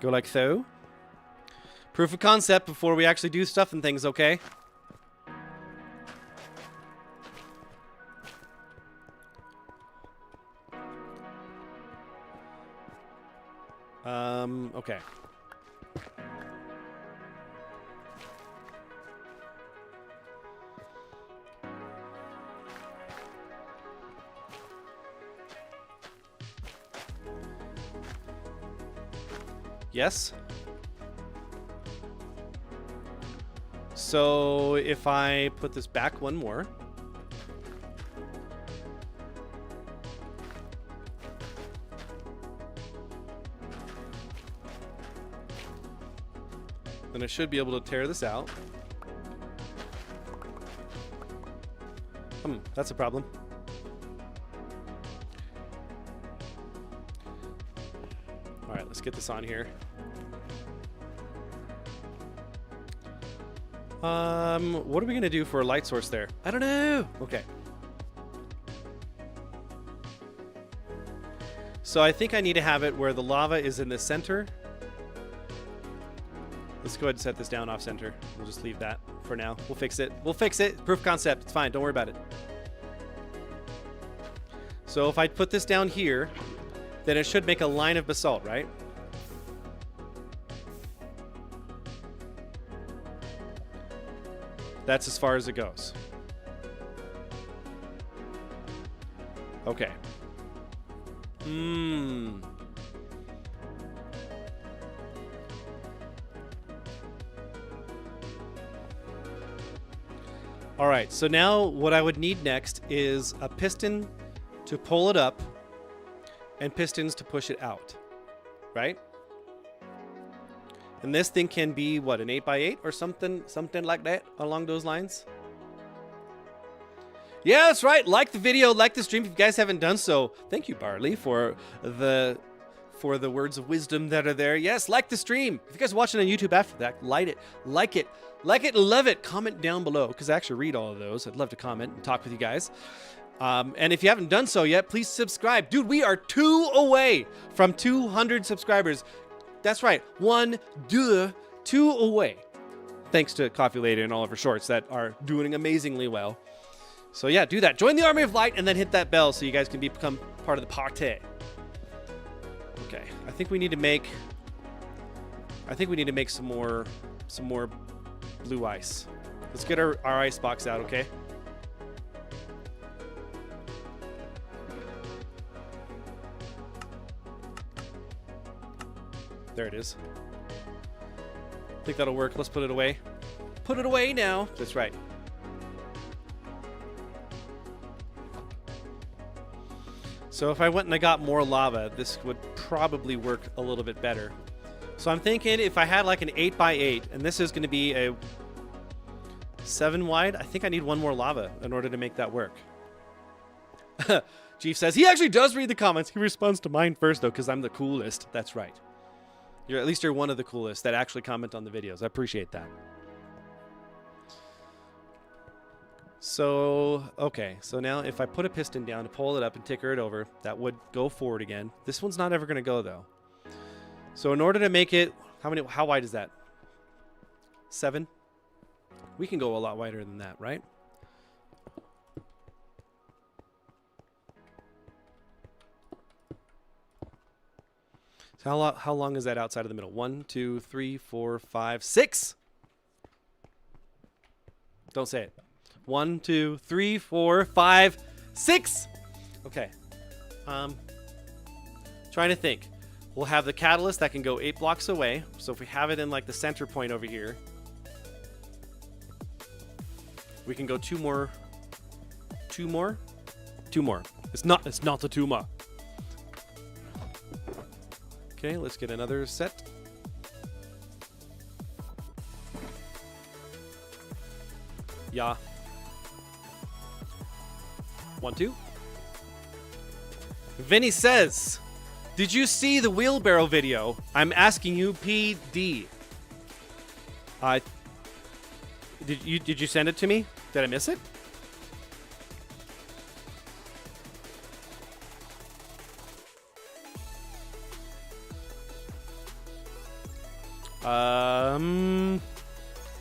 go like so. Proof of concept before we actually do stuff and things, okay? Okay. Yes. So if I put this back one more. Then I should be able to tear this out. That's a problem. All right, let's get this on here. What are we gonna do for a light source there? I don't know. Okay. So I think I need to have it where the lava is in the center. Let's go ahead and set this down off center. We'll just leave that for now. We'll fix it. We'll fix it. Proof of concept. It's fine. Don't worry about it. So if I put this down here, then it should make a line of basalt, right? That's as far as it goes. Okay. All right, so now what I would need next is a piston to pull it up and pistons to push it out, right? And this thing can be, what, an 8x8 or something like that along those lines? Yeah, that's right. Like the video, like the stream if you guys haven't done so. Thank you, Barley, for the words of wisdom that are there. Yes, like the stream. If you guys are watching on YouTube after that, like it, love it. Comment down below, because I actually read all of those. I'd love to comment and talk with you guys. And if you haven't done so yet, please subscribe. Dude, we are 2 away from 200 subscribers. That's right. 2 away. Thanks to Coffee Lady and all of her shorts that are doing amazingly well. So yeah, do that. Join the Army of Light and then hit that bell so you guys can become part of the party. Okay, I think we need to make some more blue ice. Let's get our ice box out, okay? There it is. I think that'll work. Let's put it away. Put it away now. That's right. So if I went and I got more lava, this would probably work a little bit better. So I'm thinking if I had like an 8x8, and this is going to be a 7 wide, I think I need one more lava in order to make that work. Chief says, he actually does read the comments. He responds to mine first, though, because I'm the coolest. That's right. At least you're one of the coolest that actually comment on the videos. I appreciate that. So, okay. So now if I put a piston down to pull it up and ticker it over, that would go forward again. This one's not ever going to go, though. So in order to make it, how wide is that? 7? We can go a lot wider than that, right? So how long is that outside of the middle? 1, 2, 3, 4, 5, 6. Don't say it. 1, 2, 3, 4, 5, 6. Okay. Trying to think. We'll have the catalyst that can go 8 blocks away. So if we have it in like the center point over here, We can go two more. Two more. Two more. It's not a tumor. Okay, let's get another set. Yeah. 1, 2. Vinny says, "Did you see the wheelbarrow video? I'm asking you, PD." Did you send it to me? Did I miss it?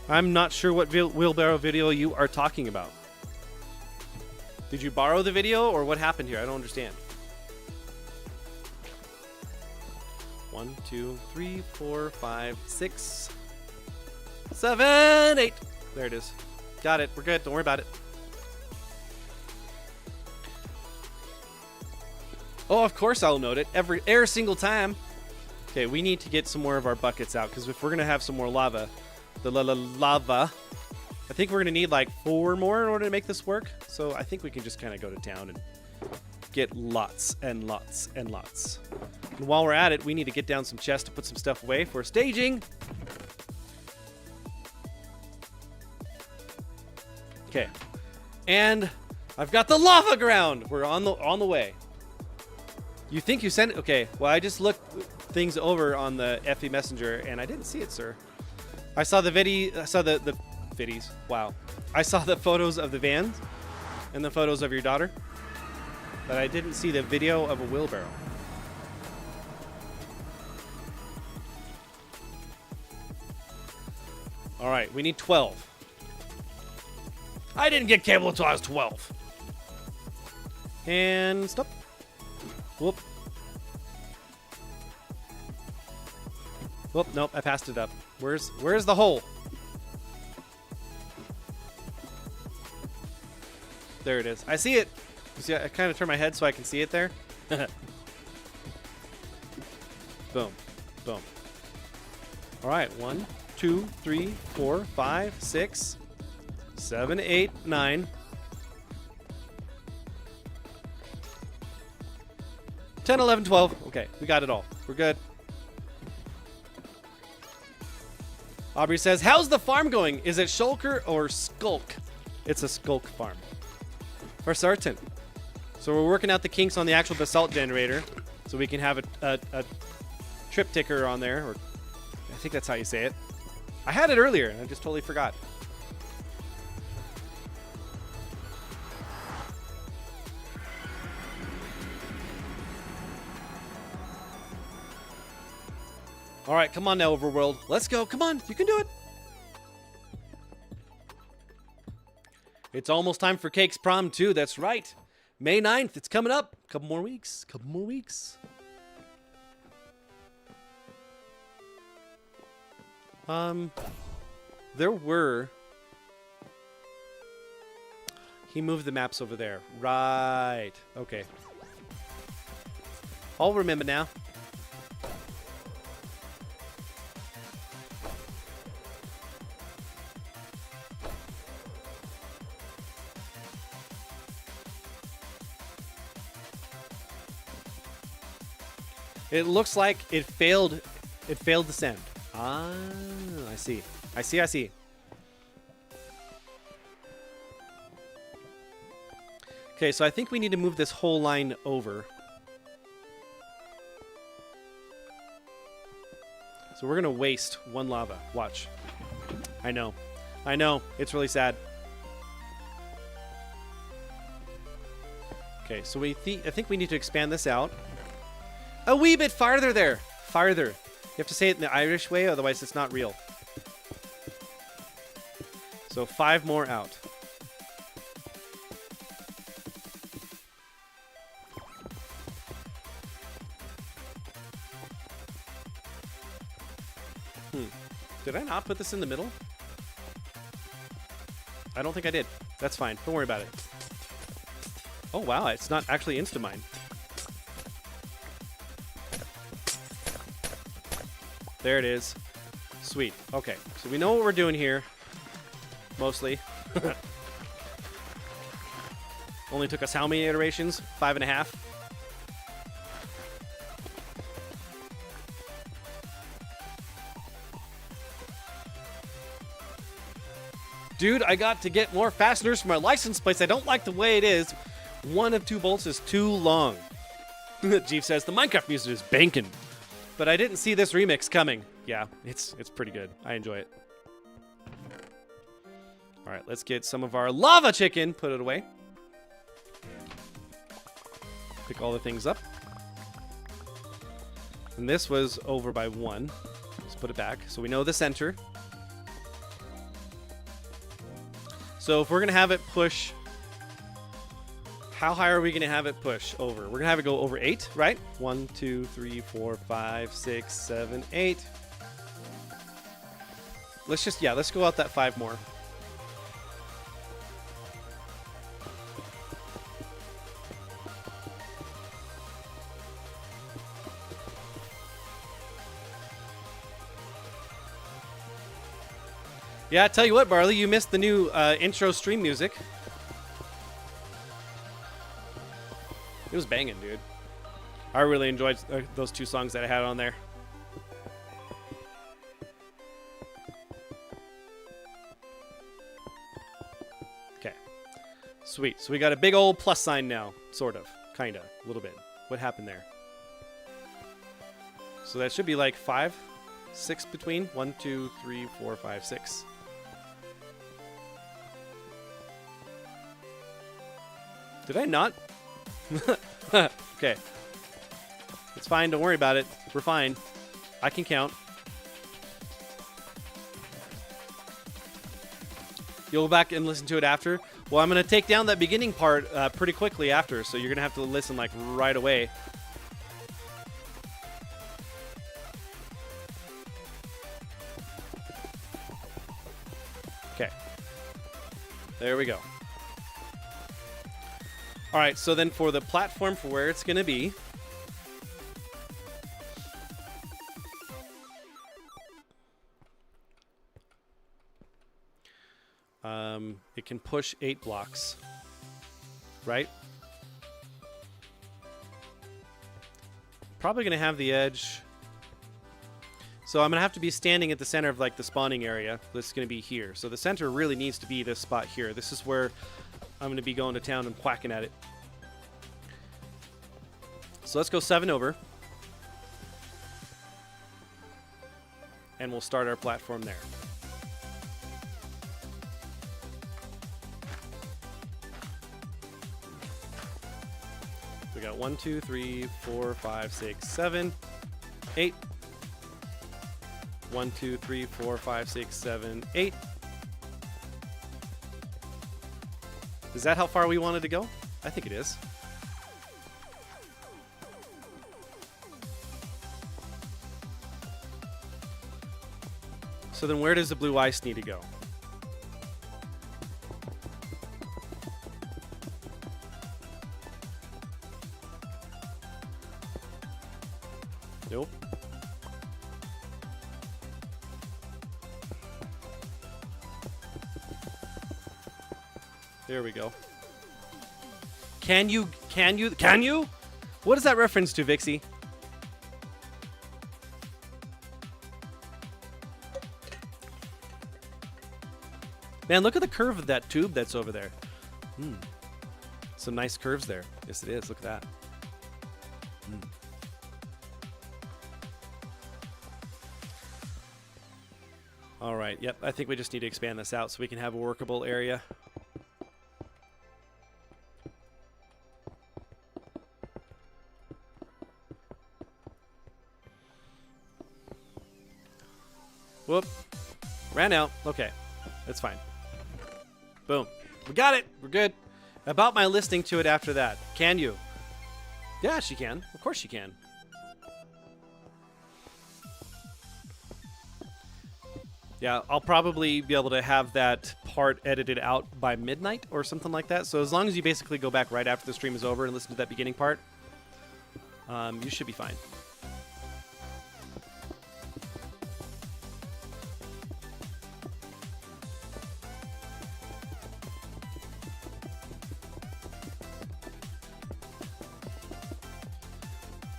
I'm not sure what wheelbarrow video you are talking about. Did you borrow the video or what happened here? I don't understand. 1, 2, 3, 4, 5, 6, 7, 8. There it is. Got it. We're good. Don't worry about it. Oh, of course I'll note it. Every single time. Okay, we need to get some more of our buckets out because if we're going to have some more lava, lava, I think we're going to need like 4 more in order to make this work. So I think we can just kind of go to town and get lots and lots and lots. And while we're at it, we need to get down some chests to put some stuff away for staging. Okay. And I've got the lava ground. We're on the way. You think you sent it? Okay. Well, I just looked things over on the FE Messenger and I didn't see it, sir. I saw the video. I saw the viddies. Wow. I saw the photos of the vans and the photos of your daughter, but I didn't see the video of a wheelbarrow. All right, we need 12. I didn't get cable until I was 12. And stop. Whoop. Whoop, nope, I passed it up. Where's the hole? There it is. I see it. You see, I kind of turn my head so I can see it there. Boom. Boom. All right, 1, 2, 3, 4, 5, 6, 7, 8, 9. 10, 11, 12. Okay, we got it all. We're good. Aubrey says, "How's the farm going? Is it Shulker or Skulk?" It's a Skulk farm. For certain. So we're working out the kinks on the actual basalt generator so we can have a trip ticker on there. Or I think that's how you say it. I had it earlier and I just totally forgot. All right, come on now, Overworld. Let's go. Come on, you can do it. It's almost time for Cake's prom, too. That's right. May 9th. It's coming up. Couple more weeks. Couple more weeks. There were... He moved the maps over there. Right. Okay. I'll remember now. It looks like it failed. It failed to send. Ah, I see. I see. I see. Okay, so I think we need to move this whole line over. So we're gonna waste 1 lava. Watch. I know. I know. It's really sad. Okay, so I think we need to expand this out. A wee bit farther there. Farther. You have to say it in the Irish way, otherwise it's not real. So 5 more out. Did I not put this in the middle? I don't think I did. That's fine. Don't worry about it. Oh, wow. It's not actually Instamine. There it is. Sweet. Okay. So we know what we're doing here. Mostly. Only took us how many iterations? 5.5. Dude, I got to get more fasteners for my license plates. I don't like the way it is. One of 2 bolts is too long. Jeef says, the Minecraft music is banking. But I didn't see this remix coming. Yeah, it's pretty good. I enjoy it. All right, let's get some of our lava chicken. Put it away. Pick all the things up. And this was over by 1. Let's put it back so we know the center. So if we're going to have it push, how high are we going to have it push over? We're going to have it go over 8, right? 1, 2, 3, 4, 5, 6, 7, 8. Let's go out that 5 more. Yeah, I tell you what, Barley, you missed the new intro stream music. It was banging, dude. I really enjoyed those 2 songs that I had on there. Okay. Sweet. So we got a big old plus sign now. Sort of. Kind of. A little bit. What happened there? So that should be like 5, 6 between. 1, 2, 3, 4, 5, 6. Did I not? Okay. It's fine. Don't worry about it. We're fine. I can count. You'll go back and listen to it after. Well, I'm going to take down that beginning part pretty quickly after, so you're going to have to listen like right away. Okay. There we go. All right, so then for the platform for where it's going to be, it can push 8 blocks, right? Probably going to have the edge. So I'm going to have to be standing at the center of like the spawning area. This is going to be here. So the center really needs to be this spot here. This is where I'm going to be going to town and whacking at it. So let's go 7 over. And we'll start our platform there. We got 1, 2, 3, 4, 5, 6, 7, 8. 1, 2, 3, 4, 5, 6, 7, 8. Is that how far we wanted to go? I think it is. So then where does the blue ice need to go? Nope. There we go. Can you? What is that reference to, Vixie? Man, look at the curve of that tube that's over there. Some nice curves there. Yes, it is. Look at that. All right. Yep. I think we just need to expand this out so we can have a workable area. Whoop. Ran out. Okay. That's fine. Boom. We got it. We're good. About my listening to it after that. Can you? Yeah, she can. Of course she can. Yeah, I'll probably be able to have that part edited out by midnight or something like that. So as long as you basically go back right after the stream is over and listen to that beginning part, you should be fine.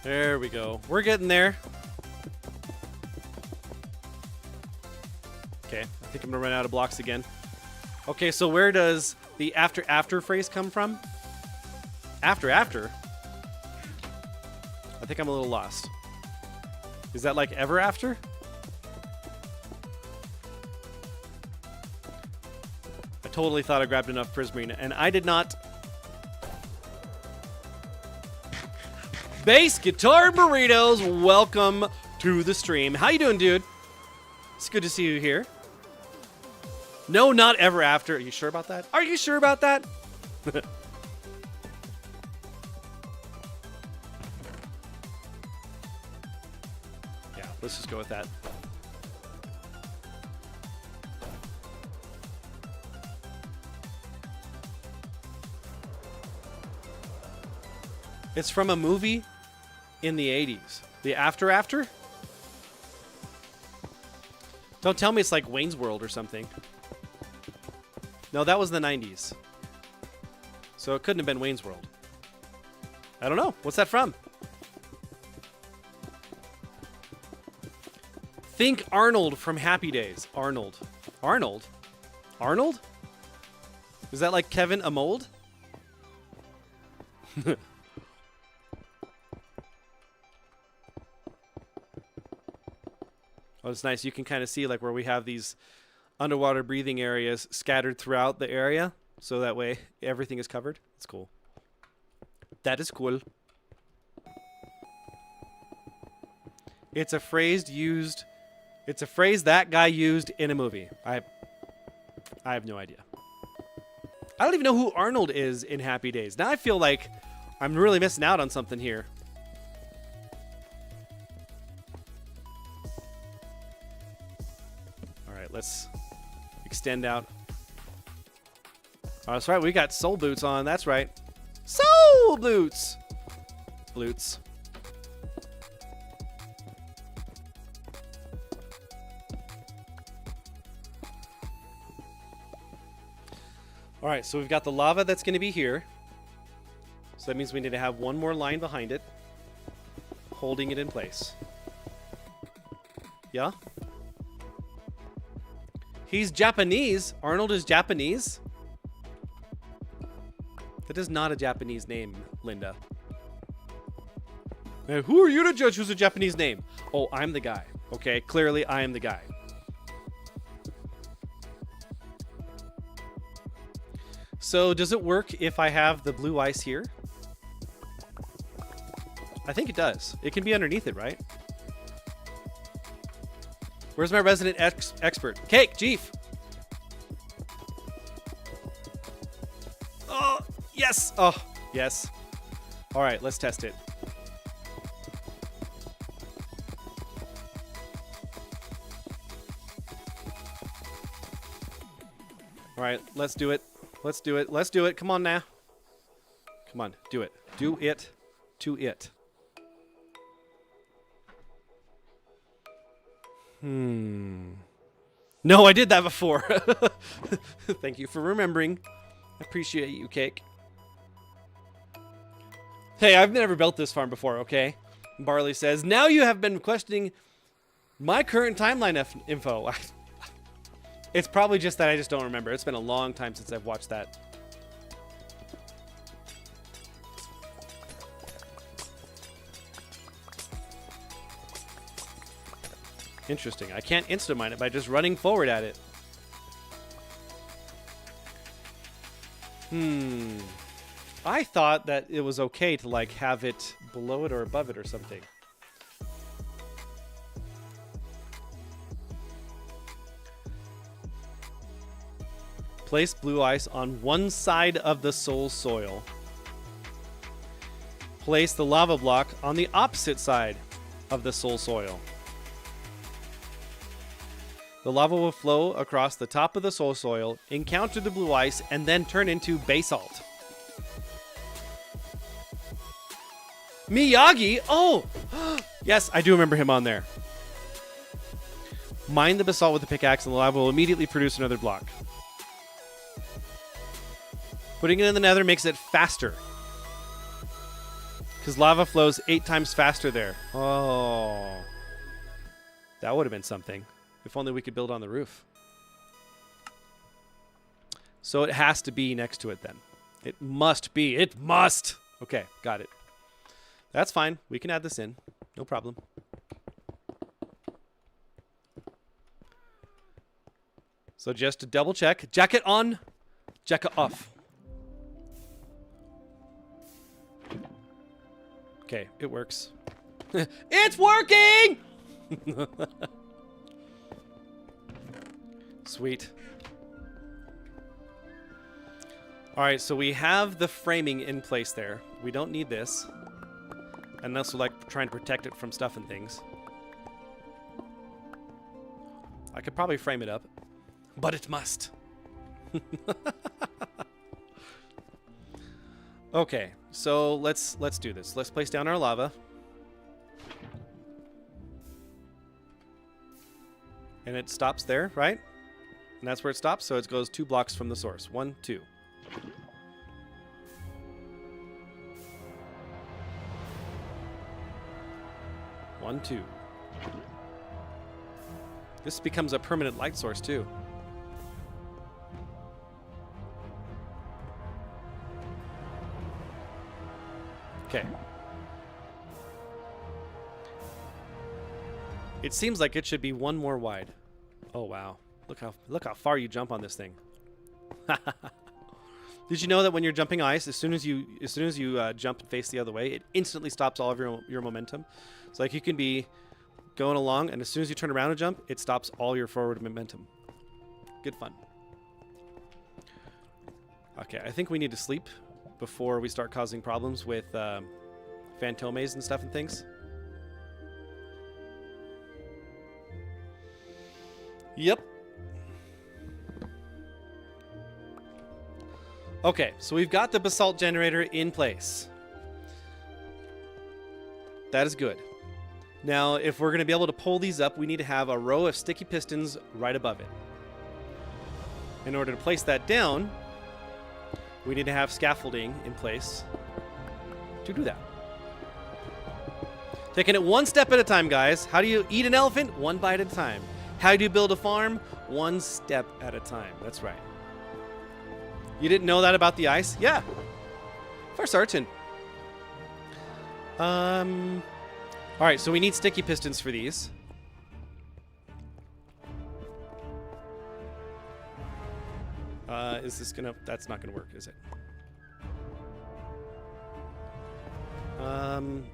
There we go. We're getting there. Okay, I think I'm gonna run out of blocks again. Okay, so where does the after phrase come from? After? I think I'm a little lost. Is that like ever after? I totally thought I grabbed enough Prismarine, and I did not. Bass Guitar Burritos, welcome to the stream. How you doing, dude? It's good to see you here. No, not ever after. Are you sure about that? Are you sure about that? Yeah, let's just go with that. It's from a movie in the 80s. The After? Don't tell me it's like Wayne's World or something. No, that was the 90s. So it couldn't have been Wayne's World. I don't know. What's that from? Think Arnold from Happy Days. Arnold? Is that like Kevin a mold? Oh, it's nice. You can kind of see like where we have these underwater breathing areas scattered throughout the area. So that way everything is covered. It's cool. That is cool. It's a phrase used. It's a phrase that guy used in a movie. I have no idea. I don't even know who Arnold is in Happy Days. Now I feel like I'm really missing out on something here. Let's extend out. Oh, that's right. We got soul boots on. That's right. Soul boots. Bloots. All right. So we've got the lava that's going to be here. So that means we need to have one more line behind it, holding it in place. Yeah. He's Japanese. Arnold is Japanese. That is not a Japanese name, Linda. Now, who are you to judge who's a Japanese name? Oh, I'm the guy. Okay, clearly I am the guy. So does it work if I have the blue ice here? I think it does. It can be underneath it, right? Where's my resident expert? Cake, Jeef. Oh, yes. Oh, yes. All right, let's test it. All right, let's do it. Let's do it. Let's do it. Come on now. Come on, do it. Do it to it. No, I did that before. Thank you for remembering. I appreciate you, Cake. Hey, I've never built this farm before, okay? Barley says, now you have been questioning my current timeline info. It's probably just that I just don't remember. It's been a long time since I've watched that. Interesting. I can't insta-mine it by just running forward at it. I thought that it was okay to like have it below it or above it or something. Place blue ice on one side of the soul soil. Place the lava block on the opposite side of the soul soil. The lava will flow across the top of the soul soil, encounter the blue ice, and then turn into basalt. Miyagi? Oh! Yes, I do remember him on there. Mine the basalt with the pickaxe, and the lava will immediately produce another block. Putting it in the nether makes it faster. Because lava flows 8 times faster there. Oh. That would have been something. If only we could build on the roof. So it has to be next to it then. It must be. It must. Okay, got it. That's fine. We can add this in. No problem. So just to double check. Jacket on. Jacket off. Okay, it works. It's working! Sweet. Alright, so we have the framing in place there. We don't need this. Unless we're like trying to protect it from stuff and things. I could probably frame it up. But it must. Okay, so let's do this. Let's place down our lava. And it stops there, right? And that's where it stops, so it goes 2 blocks from the source. 1, 2. One, 2. This becomes a permanent light source too. Okay. It seems like it should be 1 more wide. Oh wow. Look how far you jump on this thing. Did you know that when you're jumping ice, as soon as you jump and face the other way, it instantly stops all of your momentum? So like you can be going along, and as soon as you turn around and jump, it stops all your forward momentum. Good fun. Okay, I think we need to sleep before we start causing problems with phantomes and stuff and things. Yep. Okay, so we've got the basalt generator in place. That is good. Now, if we're going to be able to pull these up, we need to have a row of sticky pistons right above it. In order to place that down, we need to have scaffolding in place to do that. Taking it 1 step at a time, guys. How do you eat an elephant? 1 bite at a time. How do you build a farm? 1 step at a time. That's right. You didn't know that about the ice? Yeah. For certain. Alright, so we need sticky pistons for these. Is this gonna... That's not gonna work, is it?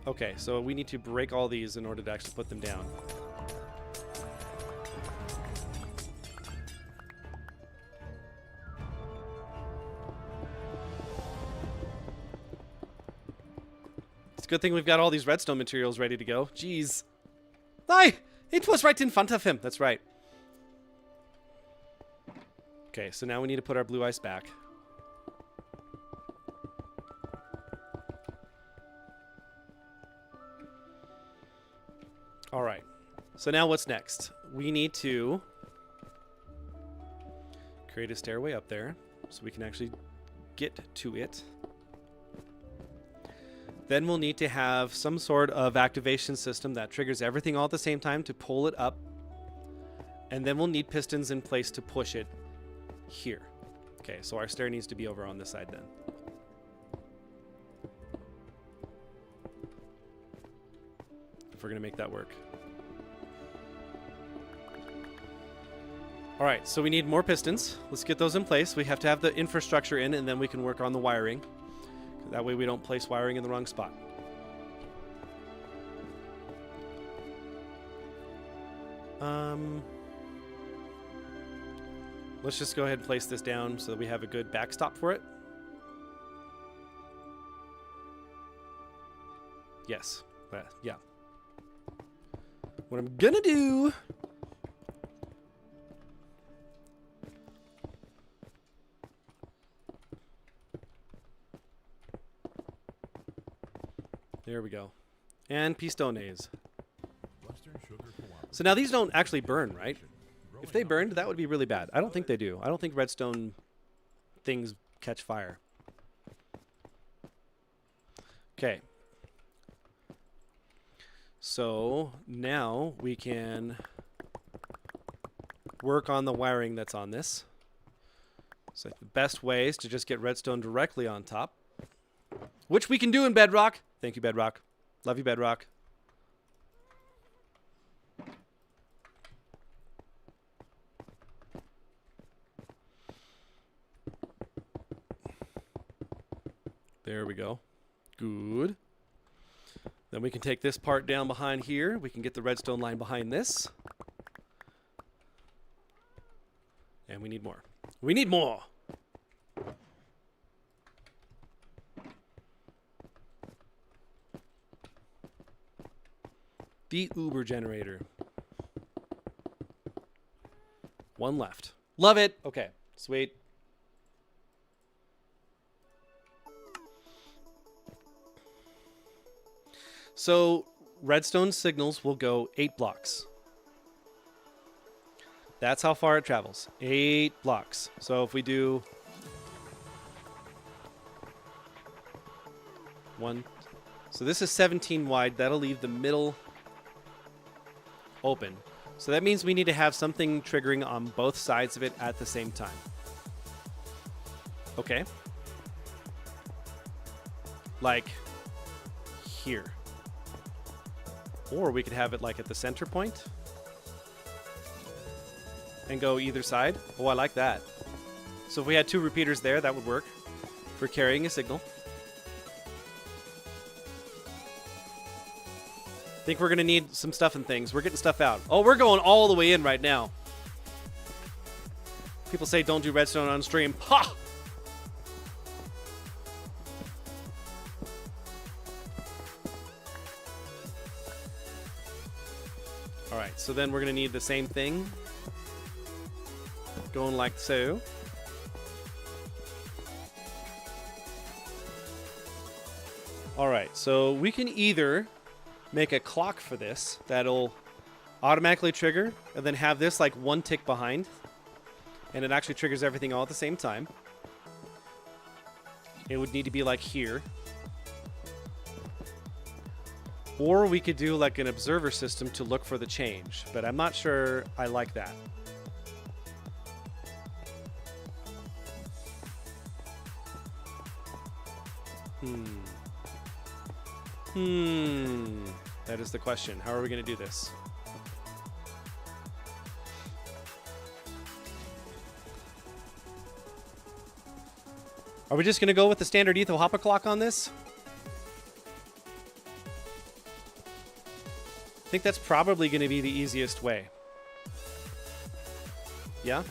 Okay, so we need to break all these in order to actually put them down. It's a good thing we've got all these redstone materials ready to go. Jeez. Aye! It was right in front of him. That's right. Okay, so now we need to put our blue ice back. All right. So now what's next? We need to create a stairway up there so we can actually get to it. Then we'll need to have some sort of activation system that triggers everything all at the same time to pull it up. And then we'll need pistons in place to push it here. Okay, so our stair needs to be over on this side then. If we're going to make that work. All right, so we need more pistons. Let's get those in place. We have to have the infrastructure in, and then we can work on the wiring. That way we don't place wiring in the wrong spot. Let's just go ahead and place this down so that we have a good backstop for it. Yes. Yeah. What I'm gonna do... There we go. And pistones. So now these don't actually burn, right? If they burned, that would be really bad. I don't think they do. I don't think redstone things catch fire. Okay. So now we can work on the wiring that's on this. So the best way is to just get redstone directly on top, which we can do in Bedrock. Thank you, Bedrock. Love you, Bedrock. There we go. Good. Then we can take this part down behind here. We can get the redstone line behind this. And we need more. We need more! The Uber generator. One left. Love it! Okay, sweet. So, redstone signals will go 8 blocks. That's how far it travels. 8 blocks. So if we do 1, so this is 17 wide. That'll leave the middle open. So that means we need to have something triggering on both sides of it at the same time. Okay. Like here. Or we could have it like at the center point and go either side. Oh, I like that. So if we had 2 repeaters there, that would work for carrying a signal. I think we're going to need some stuff and things. We're getting stuff out. Oh, we're going all the way in right now. People say don't do redstone on stream. Ha! All right, so then we're going to need the same thing. Going like so. All right, so we can either make a clock for this that'll automatically trigger and then have this like 1 tick behind, and it actually triggers everything all at the same time. It would need to be like here. Or we could do like an observer system to look for the change, but I'm not sure I like that. That is the question. How are we going to do this? Are we just going to go with the standard Etho Hopper clock on this? I think that's probably going to be the easiest way. Yeah?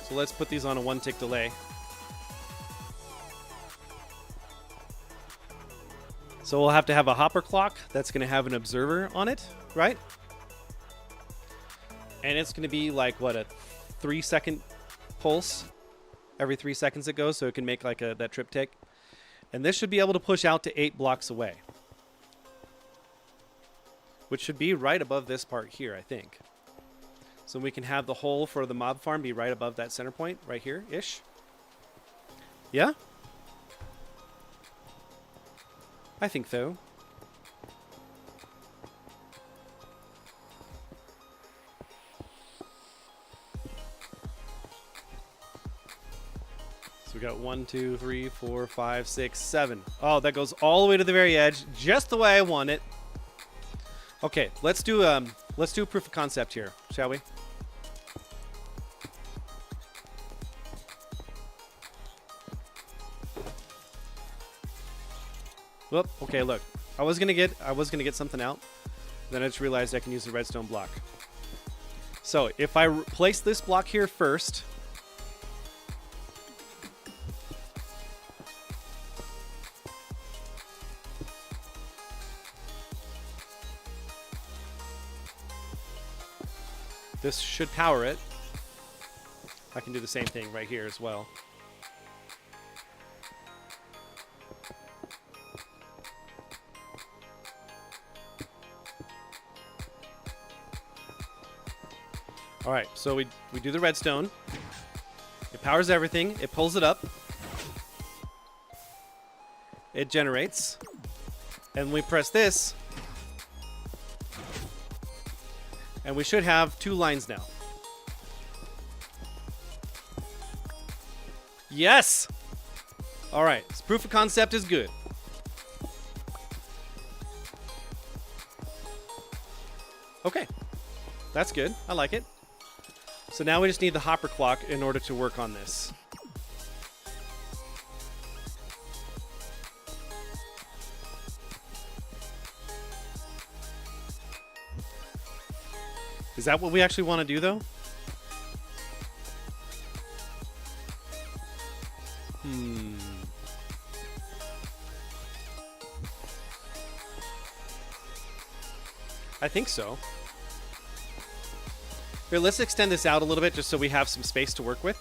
So let's put these on a 1 tick delay. So we'll have to have a hopper clock that's going to have an observer on it, right? And it's going to be like, what, a 3-second pulse? Every 3 seconds it goes, so it can make like that triptych. And this should be able to push out to 8 blocks away. Which should be right above this part here, I think. So we can have the hole for the mob farm be right above that center point, right here-ish. Yeah? I think so. So we got 1, 2, 3, 4, 5, 6, 7. Oh, that goes all the way to the very edge, just the way I want it. Okay, let's do a proof of concept here, shall we? Whoop, okay, look. I was gonna get something out. Then I just realized I can use the redstone block. So if I place this block here first, this should power it. I can do the same thing right here as well. All right, so we do the redstone. It powers everything. It pulls it up. It generates. And we press this. And we should have 2 lines now. Yes! All right, so proof of concept is good. Okay, that's good. I like it. So now we just need the hopper clock in order to work on this. Is that what we actually want to do, though? I think so. Here, let's extend this out a little bit just so we have some space to work with.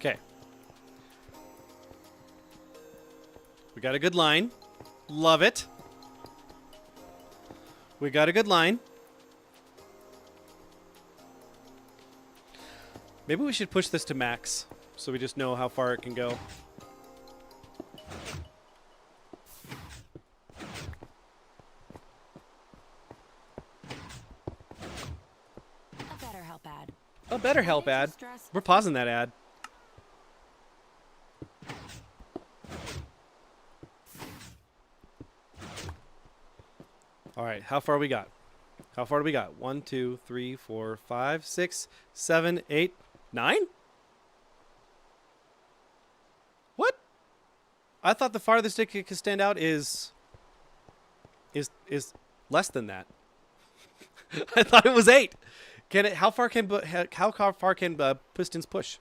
Okay. We got a good line. Love it. We got a good line. Maybe we should push this to max so we just know how far it can go. A better help ad. A better help ad. We're pausing that ad. All right, how far we got? How far do we got? 1, 2, 3, 4, 5, 6, 7, 8, 9? What? I thought the farthest it could stand out is less than that. I thought it was 8. Can it? How far can pistons push?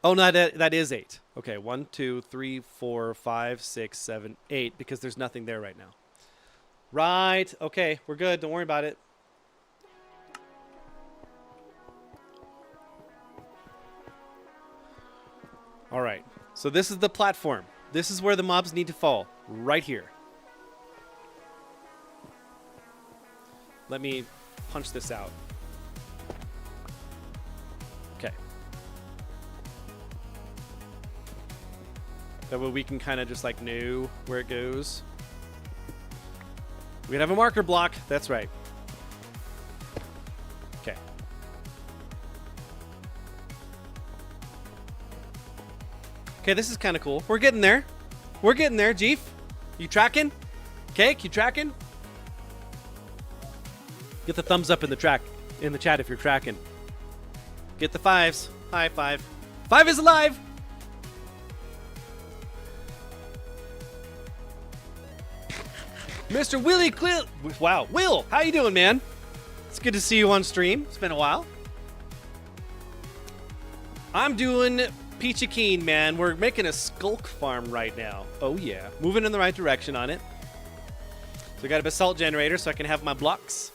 Oh no, that is 8. Okay, 1, 2, 3, 4, 5, 6, 7, 8. Because there's nothing there right now. Right. Okay, we're good. Don't worry about it. All right. So this is the platform. This is where the mobs need to fall. Right here. Let me punch this out. Okay. That way we can kind of just like know where it goes. We can have a marker block. That's right. Okay. Okay, this is kind of cool. We're getting there. We're getting there, Jeef. You tracking? Cake, you tracking? Get the thumbs up in the chat if you're tracking. Get the 5s. High 5. 5 is alive. Mr. Willie Quill. Wow, Will, how you doing, man? It's good to see you on stream. It's been a while. I'm doing peachy keen, man. We're making a Skulk farm right now. Oh yeah, moving in the right direction on it. So I got a basalt generator so I can have my blocks.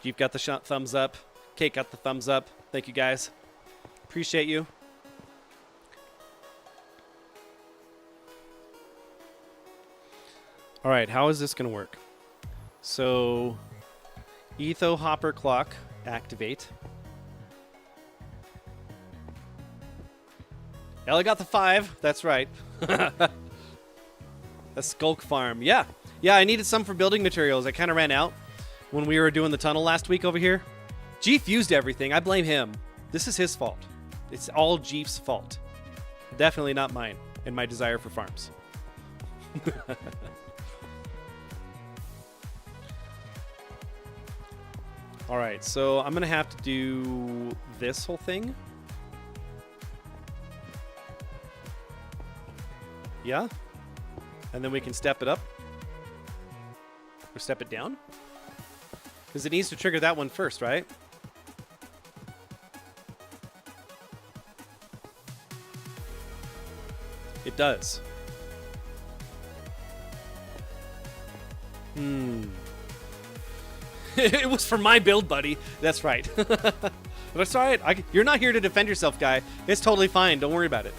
You've got the thumbs up. Kate got the thumbs up. Thank you guys. Appreciate you. All right, how is this going to work? So, Etho Hopper Clock, activate. Elliot got the 5. That's right. A Skulk farm. Yeah. Yeah, I needed some for building materials. I kind of ran out when we were doing the tunnel last week over here. Jeef used everything. I blame him. This is his fault. It's all Jeef's fault. Definitely not mine and my desire for farms. All right, so I'm going to have to do this whole thing. Yeah. And then we can step it up. Or step it down. Because it needs to trigger that one first, right? does. It was for my build, buddy. That's right. But it's all right. You're not here to defend yourself, guy. It's totally fine. Don't worry about it.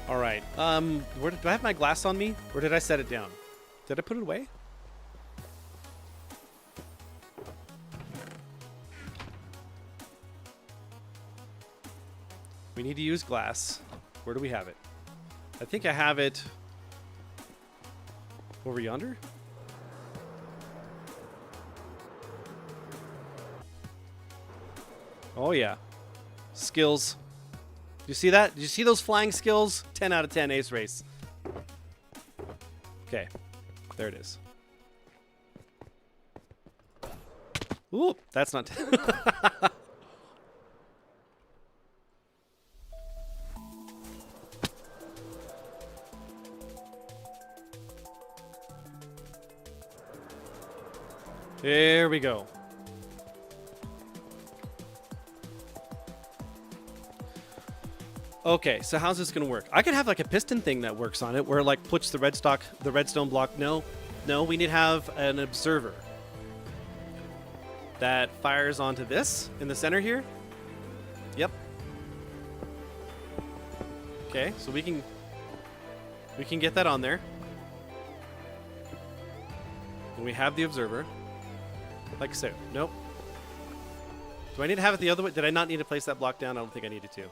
All right. Do I have my glass on me, or did I set it down? Did I put it away? We need to use glass. Where do we have it? I think I have it over yonder. Oh yeah. Skills. You see that? Did you see those flying skills? 10 out of 10 ace race. Okay. There it is. Ooh, that's not... There we go. Okay, so how's this gonna work? I could have like a piston thing that works on it, where it like puts the redstone block. No, we need to have an observer that fires onto this in the center here. Yep. Okay, so we can get that on there, and we have the observer. Like so. Nope. Do I need to have it the other way? Did I not need to place that block down? I don't think I needed to.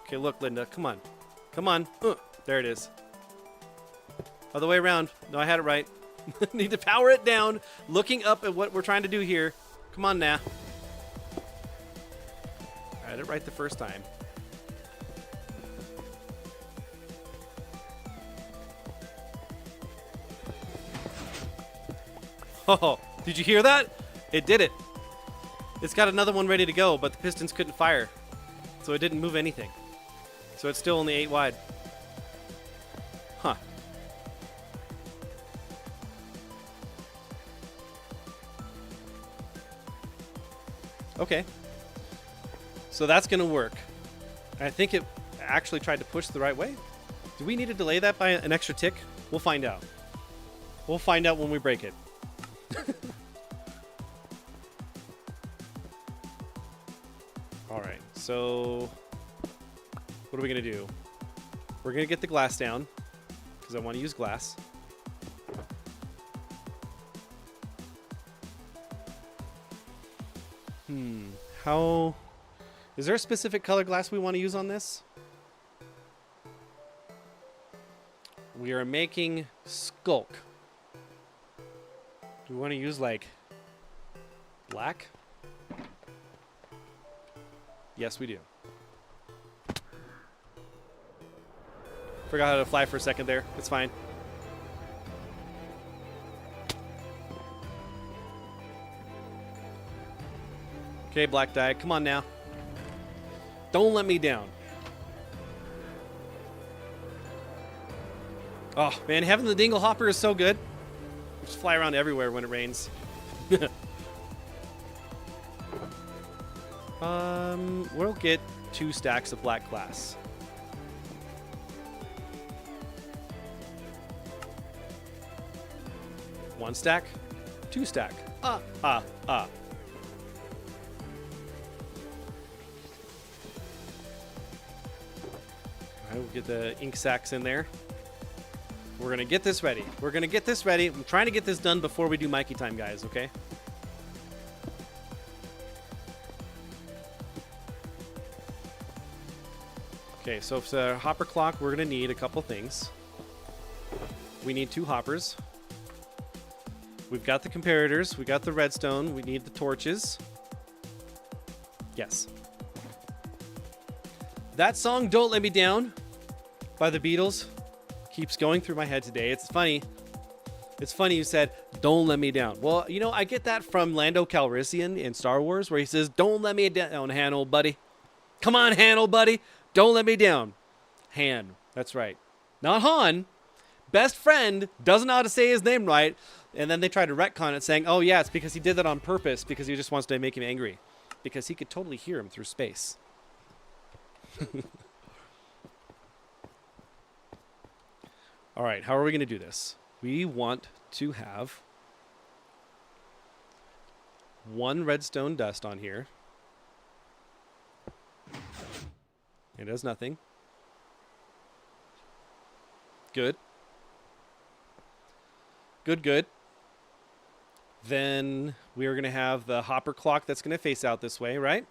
Okay, look, Linda. Come on. Come on. There it is. Other way around. No, I had it right. Need to power it down. Looking up at what we're trying to do here. Come on now. I had it right the first time. Oh, did you hear that? It did it. It's got another one ready to go, but the pistons couldn't fire. So it didn't move anything. So it's still only 8 wide. Huh. Okay. So that's going to work. I think it actually tried to push the right way. Do we need to delay that by an extra tick? We'll find out. We'll find out when we break it. Alright, so what are we going to do? We're going to get the glass down because I want to use glass. How... Is there a specific color glass we want to use on this? We are making Skulk. Do we want to use like black? Yes, we do. Forgot how to fly for a second there. It's fine. Okay, black dye. Come on now. Don't let me down. Oh, man, having the dingle hopper is so good. Just fly around everywhere when it rains. We'll get 2 stacks of black glass. One stack, 2 stack. I will get the ink sacks in there. We're going to get this ready. We're going to get this ready. I'm trying to get this done before we do Mikey time, guys, okay? Okay, so for the hopper clock, we're going to need a couple things. We need 2 hoppers. We've got the comparators. We got the redstone. We need the torches. Yes. That song, Don't Let Me Down, by the Beatles, keeps going through my head today. It's funny. It's funny you said, don't let me down. Well, you know, I get that from Lando Calrissian in Star Wars, where he says, don't let me down, Han, old buddy. Come on, Han, old buddy. Don't let me down. Han. That's right. Not Han. Best friend doesn't know how to say his name right. And then they try to retcon it saying, oh yeah, it's because he did that on purpose because he just wants to make him angry. Because he could totally hear him through space. All right, how are we going to do this? We want to have one redstone dust on here. It does nothing. Good. Good, good. Then we are going to have the hopper clock that's going to face out this way, right?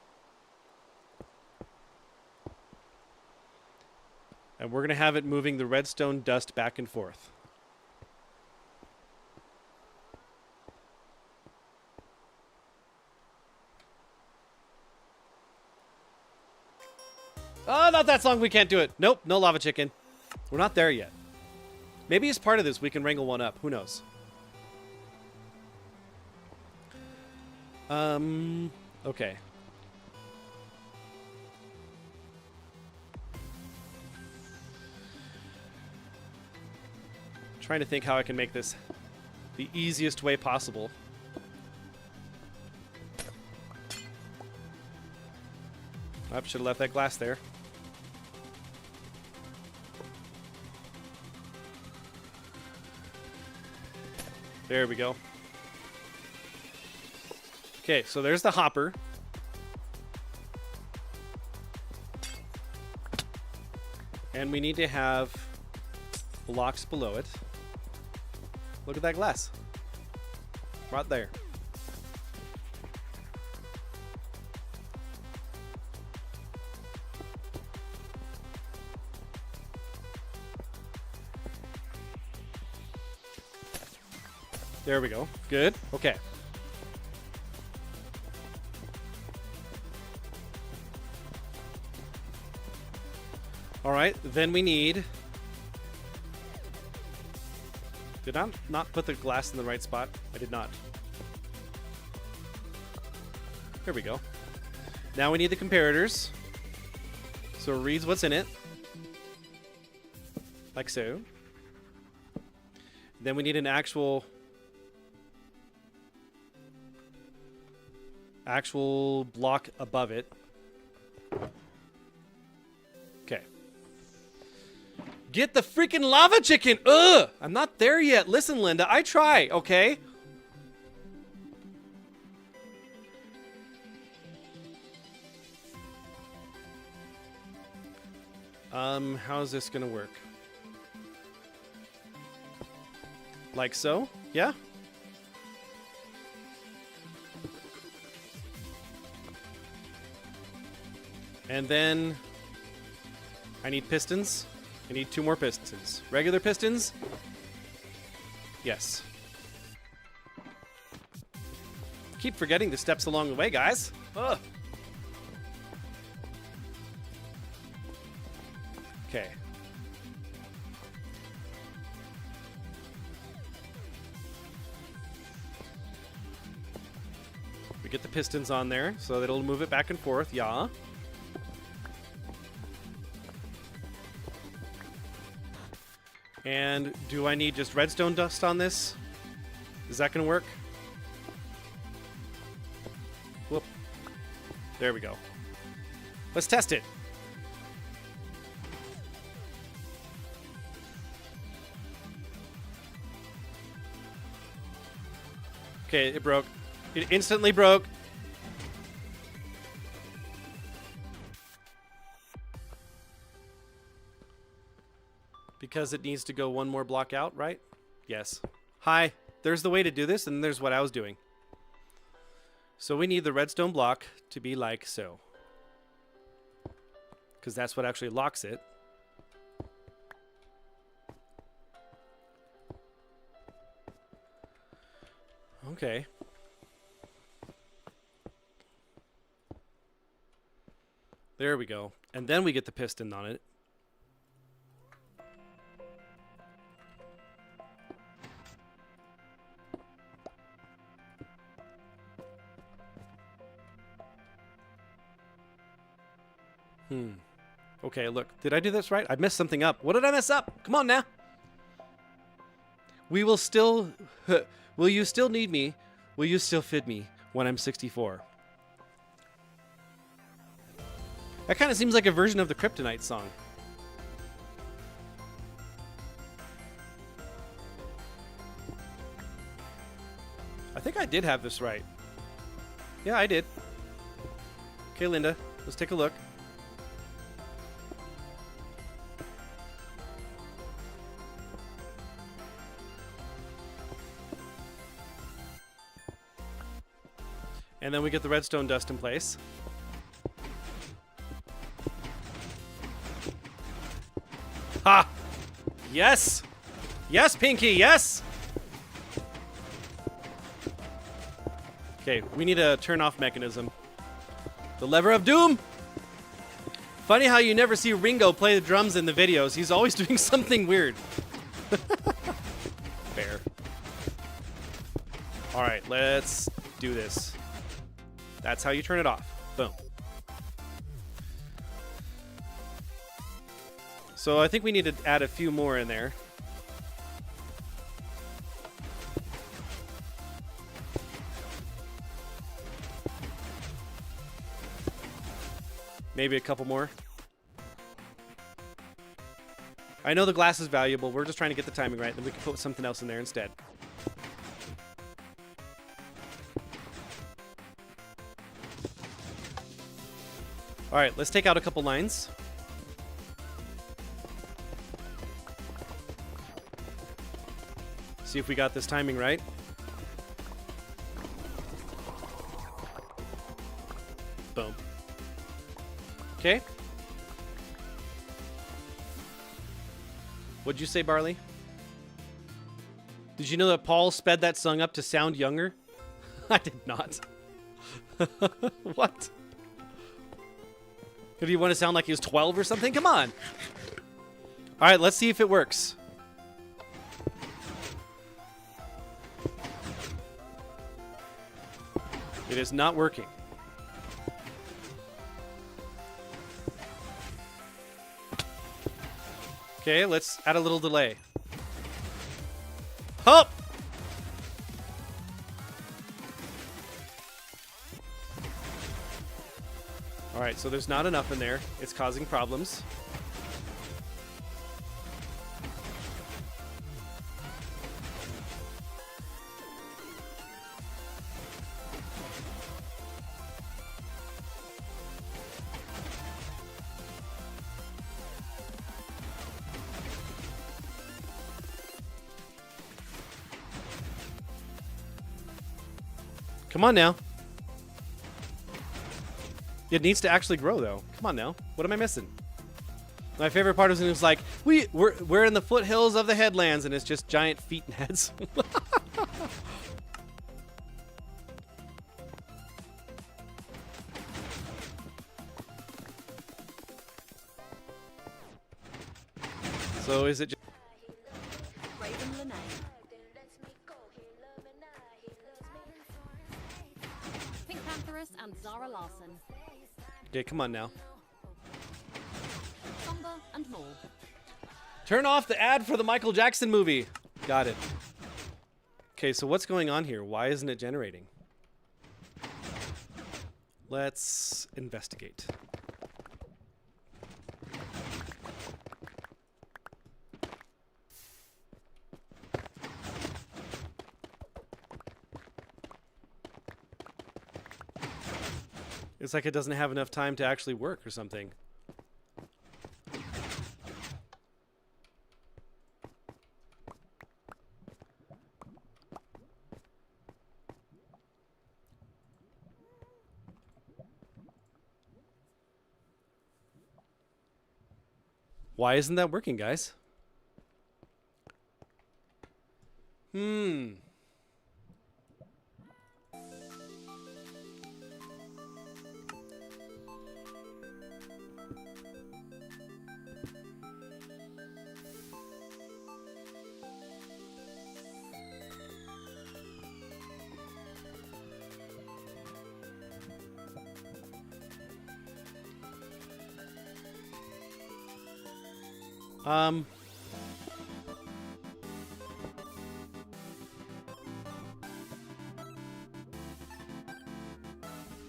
And we're going to have it moving the redstone dust back and forth. Oh, not that song. We can't do it. Nope, no lava chicken. We're not there yet. Maybe as part of this, we can wrangle one up. Who knows? Okay. Trying to think how I can make this the easiest way possible. I should have left that glass there. There we go. Okay, so there's the hopper. And we need to have blocks below it. Look at that glass. Right there. There we go. Good. Okay. All right. Then we need... Did I not put the glass in the right spot? I did not. There we go. Now we need the comparators. So it reads what's in it. Like so. Then we need an actual block above it. Okay. Get the freaking lava chicken! Ugh! I'm not there yet. Listen, Linda, I try, okay? How's this gonna work? Like so? Yeah? And then I need pistons. I need 2 more pistons. Regular pistons? Yes. Keep forgetting the steps along the way, guys. Ugh. Okay. We get the pistons on there so that it'll move it back and forth. Yeah. And do I need just redstone dust on this? Is that going to work? Whoop. There we go. Let's test it. Okay, it broke. It instantly broke. Because it needs to go one more block out, right? Yes. Hi, there's the way to do this, and there's what I was doing. So we need the redstone block to be like so. Because that's what actually locks it. Okay. There we go. And then we get the piston on it. Okay, look. Did I do this right? I messed something up. What did I mess up? Come on now. We will still... will you still need me? Will you still fit me when I'm 64? That kind of seems like a version of the Kryptonite song. I think I did have this right. Yeah, I did. Okay, Linda, let's take a look. And then we get the redstone dust in place. Ha! Yes! Yes, Pinky, yes! Okay, we need a turn-off mechanism. The lever of doom! Funny how you never see Ringo play the drums in the videos. He's always doing something weird. Fair. Alright, let's do this. That's how you turn it off. Boom. So I think we need to add a few more in there. Maybe a couple more. I know the glass is valuable. We're just trying to get the timing right. Then we can put something else in there instead. All right, let's take out a couple lines. See if we got this timing right. Boom. Okay. What'd you say, Barley? Did you know that Paul sped that song up to sound younger? I did not. What? Did he want to sound like he was 12 or something? Come on. All right, let's see if it works. It is not working. Okay, let's add a little delay. Hop! All right, so there's not enough in there. It's causing problems. Come on now. It needs to actually grow, though. Come on now. What am I missing? My favorite part is when it was like, we're in the foothills of the headlands, and it's just giant feet and heads. So is it just... And Zara Larson. Okay, come on now. Somber and more. Turn off the ad for the Michael Jackson movie. Got it. Okay, so what's going on here? Why isn't it generating? Let's investigate. It's like it doesn't have enough time to actually work or something. Why isn't that working, guys?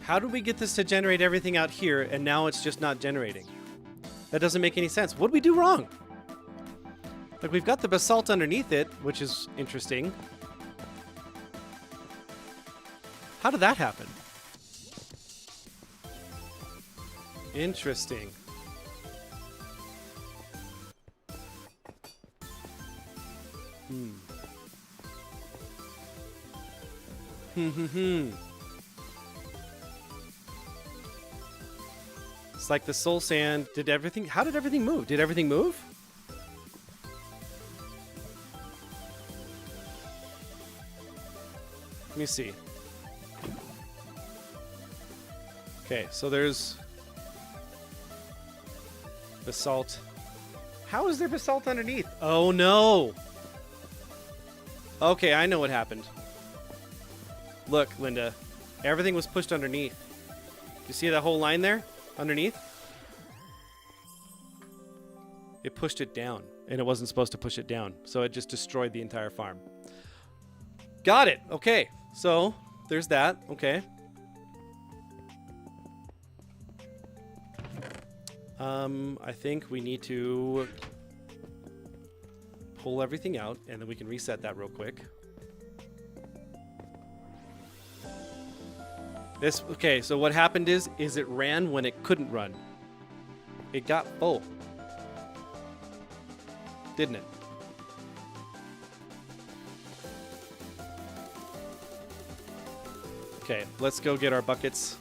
How did we get this to generate everything out here, and now it's just not generating? That doesn't make any sense. What did we do wrong? Like, we've got the basalt underneath it, which is interesting. How did that happen? Interesting. It's like the soul sand did everything. How did everything move? Did everything move? Let me see. Okay, so there's basalt. How is there basalt underneath? Oh no! Okay, I know what happened. Look, Linda. Everything was pushed underneath. You see that whole line there? Underneath? It pushed it down, and it wasn't supposed to push it down, so it just destroyed the entire farm. Got it! Okay, so there's that. Okay. I think we need to pull everything out, and then we can reset that real quick. Okay, so what happened is it ran when it couldn't run. It got full. Didn't it? Okay, let's go get our buckets.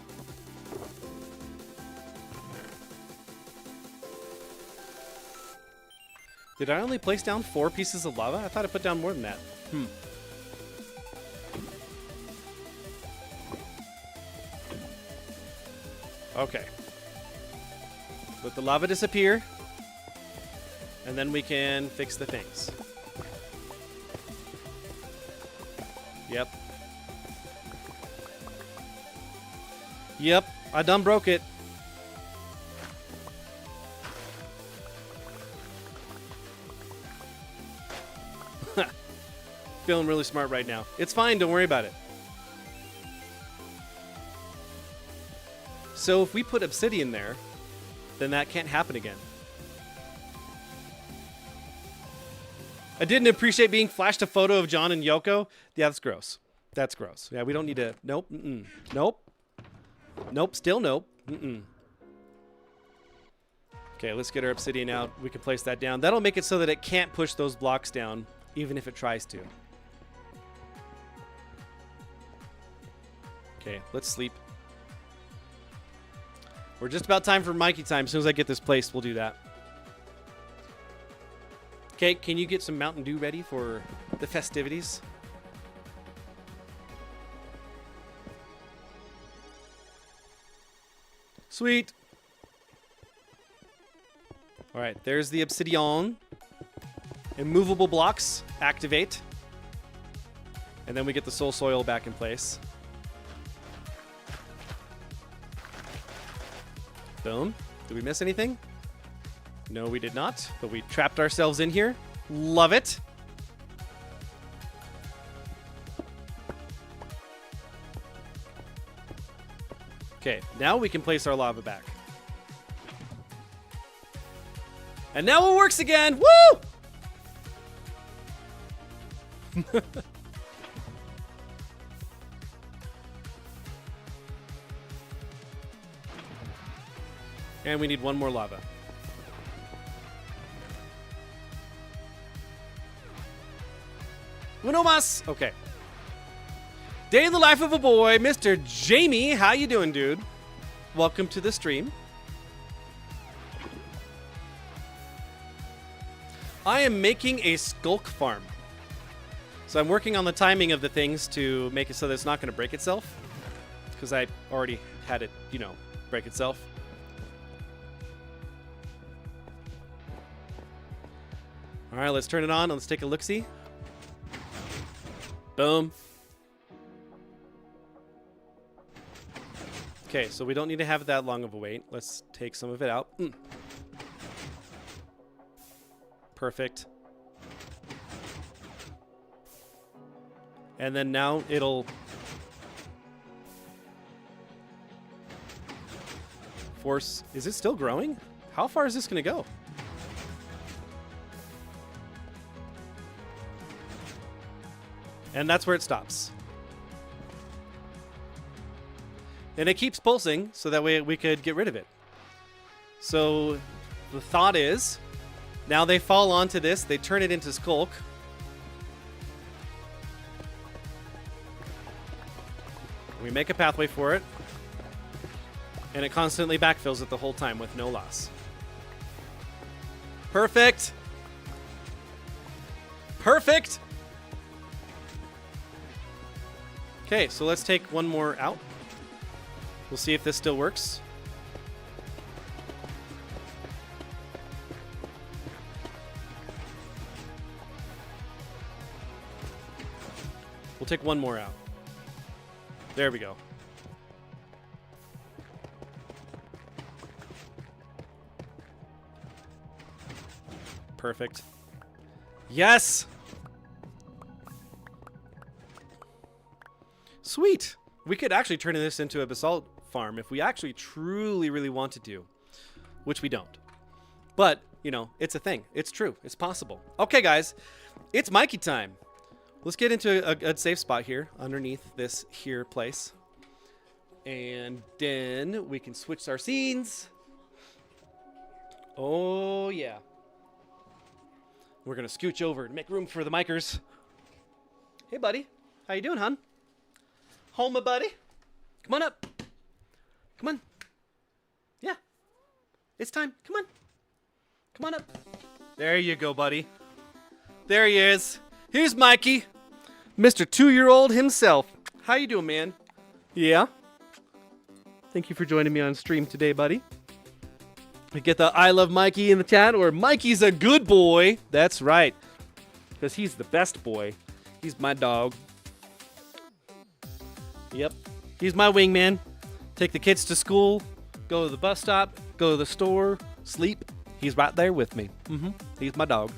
Did I only place down 4 pieces of lava? I thought I put down more than that. Okay. Let the lava disappear, and then we can fix the things. Yep. Yep, I done broke it. Feeling really smart right now. It's fine, don't worry about it. So if we put obsidian there, then that can't happen again. I didn't appreciate being flashed a photo of John and Yoko. Yeah, that's gross. That's gross. Yeah, we don't need to... Nope. Nope. Nope. Still nope. Okay, let's get our obsidian out. We can place that down. That'll make it so that it can't push those blocks down, even if it tries to. Okay, let's sleep. We're just about time for Mikey time. As soon as I get this placed, we'll do that. Okay, can you get some Mountain Dew ready for the festivities? Sweet. All right, there's the obsidian. Immovable blocks activate. And then we get the soul soil back in place. Boom. Did we miss anything? No, we did not, but we trapped ourselves in here. Love it. Okay, now we can place our lava back. And now it works again. Woo! And we need one more lava. Uno mas. Okay. Day in the life of a boy, Mr. Jamie. How you doing, dude? Welcome to the stream. I am making a Skulk farm. So I'm working on the timing of the things to make it so that it's not going to break itself. Because I already had it, break itself. All right, let's turn it on. Let's take a look-see. Boom. Okay, so we don't need to have that long of a wait. Let's take some of it out. Perfect. And then now it'll force. Is it still growing? How far is this going to go? And that's where it stops. And it keeps pulsing, so that way we could get rid of it. So the thought is, now they fall onto this, they turn it into Skulk. We make a pathway for it. And it constantly backfills it the whole time with no loss. Perfect! Perfect! Okay, so let's take one more out. We'll see if this still works. We'll take one more out. There we go. Perfect. Yes! Sweet! We could actually turn this into a basalt farm if we actually truly really wanted to, which we don't. But, you know, it's a thing. It's true. It's possible. Okay, guys. It's Mikey time. Let's get into a safe spot here underneath this here place. And then we can switch our scenes. Oh, yeah. We're going to scooch over and make room for the micers. Hey, buddy. How you doing, hon? Home, buddy. Come on up. Come on. Yeah. It's time. Come on. Come on up. There you go, buddy. There he is. Here's Mikey. Mr. 2-year-old himself. How you doing, man? Yeah? Thank you for joining me on stream today, buddy. We get the I love Mikey in the chat, or Mikey's a good boy. That's right. Because he's the best boy. He's my dog. Yep. He's my wingman. Take the kids to school, go to the bus stop, go to the store, sleep. He's right there with me. He's my dog.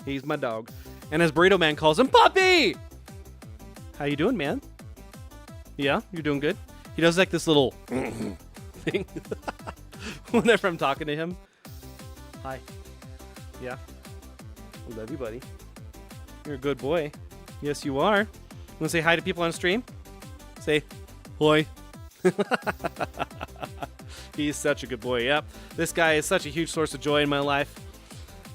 He's my dog. And as Burrito Man calls him, Puppy! How you doing, man? Yeah? You're doing good? He does like this little thing whenever I'm talking to him. Hi. Yeah? I love you, buddy. You're a good boy. Yes, you are. Want to say hi to people on stream? Say, hoi. He's such a good boy. Yep. This guy is such a huge source of joy in my life.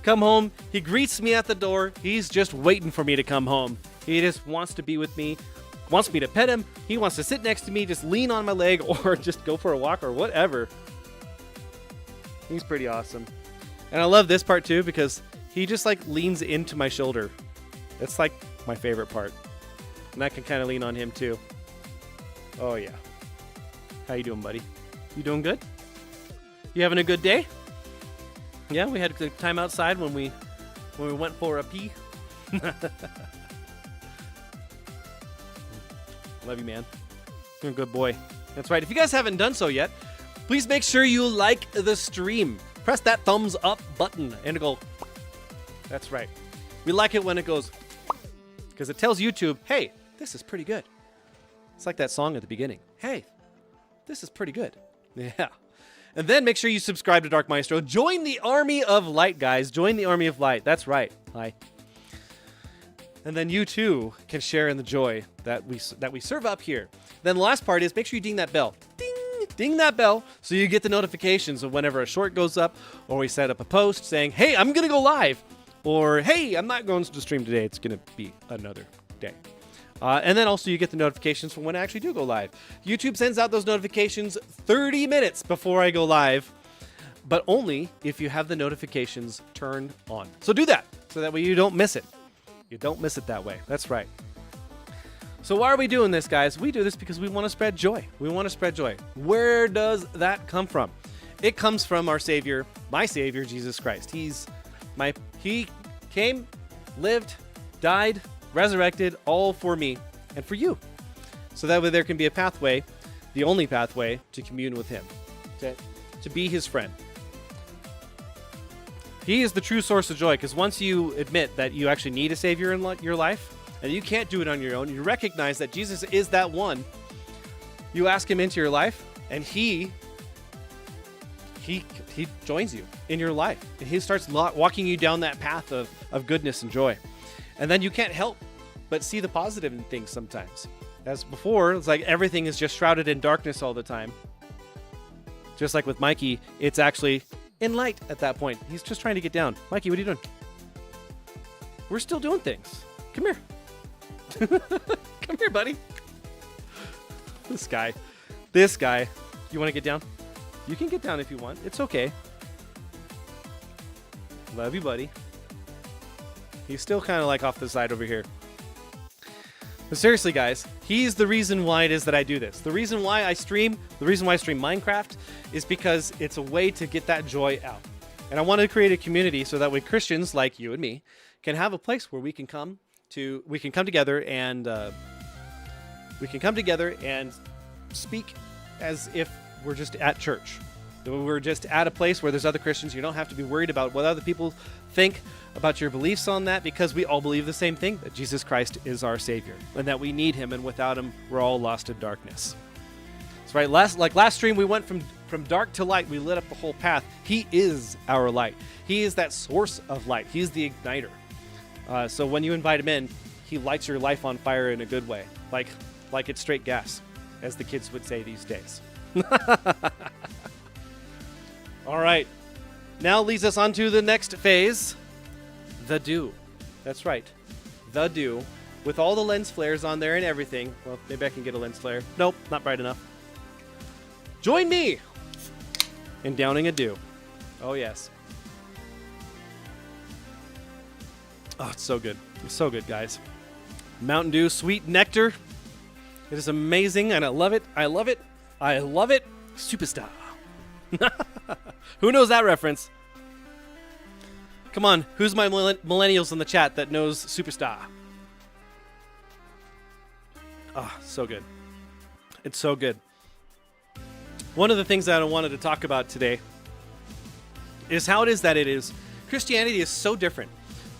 Come home. He greets me at the door. He's just waiting for me to come home. He just wants to be with me. Wants me to pet him. He wants to sit next to me, just lean on my leg, or just go for a walk or whatever. He's pretty awesome. And I love this part too because he just like leans into my shoulder. It's like my favorite part. And I can kind of lean on him too. Oh yeah. How you doing, buddy? You doing good? You having a good day? Yeah, we had a good time outside when we went for a pee. Love you, man. You're a good boy. That's right. If you guys haven't done so yet, please make sure you like the stream. Press that thumbs up button and go. That's right. We like it when it goes because it tells YouTube, hey, this is pretty good. It's like that song at the beginning. Hey, this is pretty good. Yeah. And then make sure you subscribe to Dark Maestro. Join the Army of Light, guys. Join the Army of Light. That's right. Hi. And then you too can share in the joy that we serve up here. Then the last part is make sure you ding that bell. Ding! Ding that bell so you get the notifications of whenever a short goes up, or we set up a post saying, hey, I'm going to go live. Or, hey, I'm not going to stream today. It's going to be another day. And then also you get the notifications from when I actually do go live. YouTube sends out those notifications 30 minutes before I go live, but only if you have the notifications turned on. So do that, so that way you don't miss it. You don't miss it that way. That's right. So why are we doing this, guys? We do this because we want to spread joy. We want to spread joy. Where does that come from? It comes from our Savior, my Savior, Jesus Christ. He came, lived, died, resurrected, all for me and for you. So that way there can be a pathway, the only pathway, to commune with him, to be his friend. He is the true source of joy, because once you admit that you actually need a Savior in your life, and you can't do it on your own, you recognize that Jesus is that one, you ask him into your life, and he he joins you in your life, and he starts walking you down that path of goodness and joy. And then you can't help but see the positive in things sometimes. As before, it's like everything is just shrouded in darkness all the time. Just like with Mikey, it's actually in light at that point. He's just trying to get down. Mikey, what are you doing? We're still doing things. Come here. Come here, buddy. This guy. You want to get down? You can get down if you want. It's okay. Love you, buddy. He's still kind of like off the side over here. But seriously, guys, he's the reason why it is that I do this. The reason why I stream Minecraft is because it's a way to get that joy out. And I want to create a community so that way Christians like you and me can have a place where we can come together and speak as if we're just at church. We're just at a place where there's other Christians. You don't have to be worried about what other people think about your beliefs on that, because we all believe the same thing, that Jesus Christ is our Savior and that we need him, and without him, we're all lost in darkness. That's right. Last stream, we went from dark to light. We lit up the whole path. He is our light. He is that source of light. He's the igniter. So when you invite him in, he lights your life on fire in a good way, like it's straight gas, as the kids would say these days. All right. Now leads us on to the next phase, the dew. That's right, the dew, with all the lens flares on there and everything. Well, maybe I can get a lens flare. Nope, not bright enough. Join me in downing a dew. Oh, yes. Oh, it's so good. It's so good, guys. Mountain Dew Sweet Nectar. It is amazing, and I love it. I love it. I love it. Superstar. Who knows that reference? Come on, who's my millennials in the chat that knows Superstar? Ah, so good. It's so good. One of the things that I wanted to talk about today is how it is Christianity is so different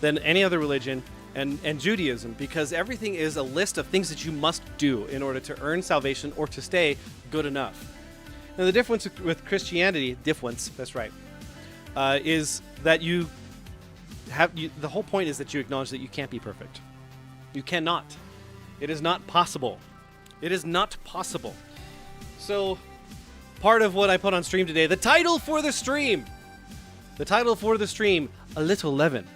than any other religion and Judaism, because everything is a list of things that you must do in order to earn salvation or to stay good enough. Now, the difference with Christianity, that's right, is that the whole point is that you acknowledge that you can't be perfect. You cannot. It is not possible. It is not possible. So, part of what I put on stream today, the title for the stream, A Little Leaven.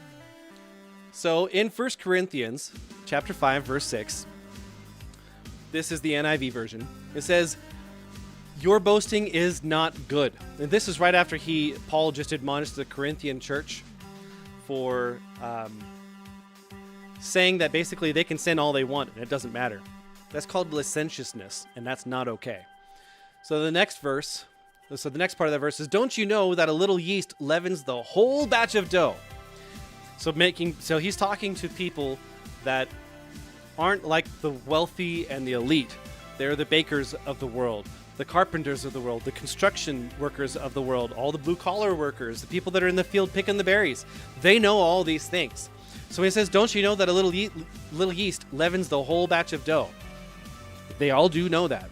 So, in 1 Corinthians chapter 5, verse 6, this is the NIV version. It says, your boasting is not good. And this is right after Paul just admonished the Corinthian church for saying that basically they can sin all they want and it doesn't matter. That's called licentiousness, and that's not okay. So the next part of that verse is, don't you know that a little yeast leavens the whole batch of dough? So he's talking to people that aren't like the wealthy and the elite. They're the bakers of the world, the carpenters of the world, the construction workers of the world, all the blue-collar workers, the people that are in the field picking the berries. They know all these things. So he says, don't you know that a little yeast leavens the whole batch of dough? They all do know that.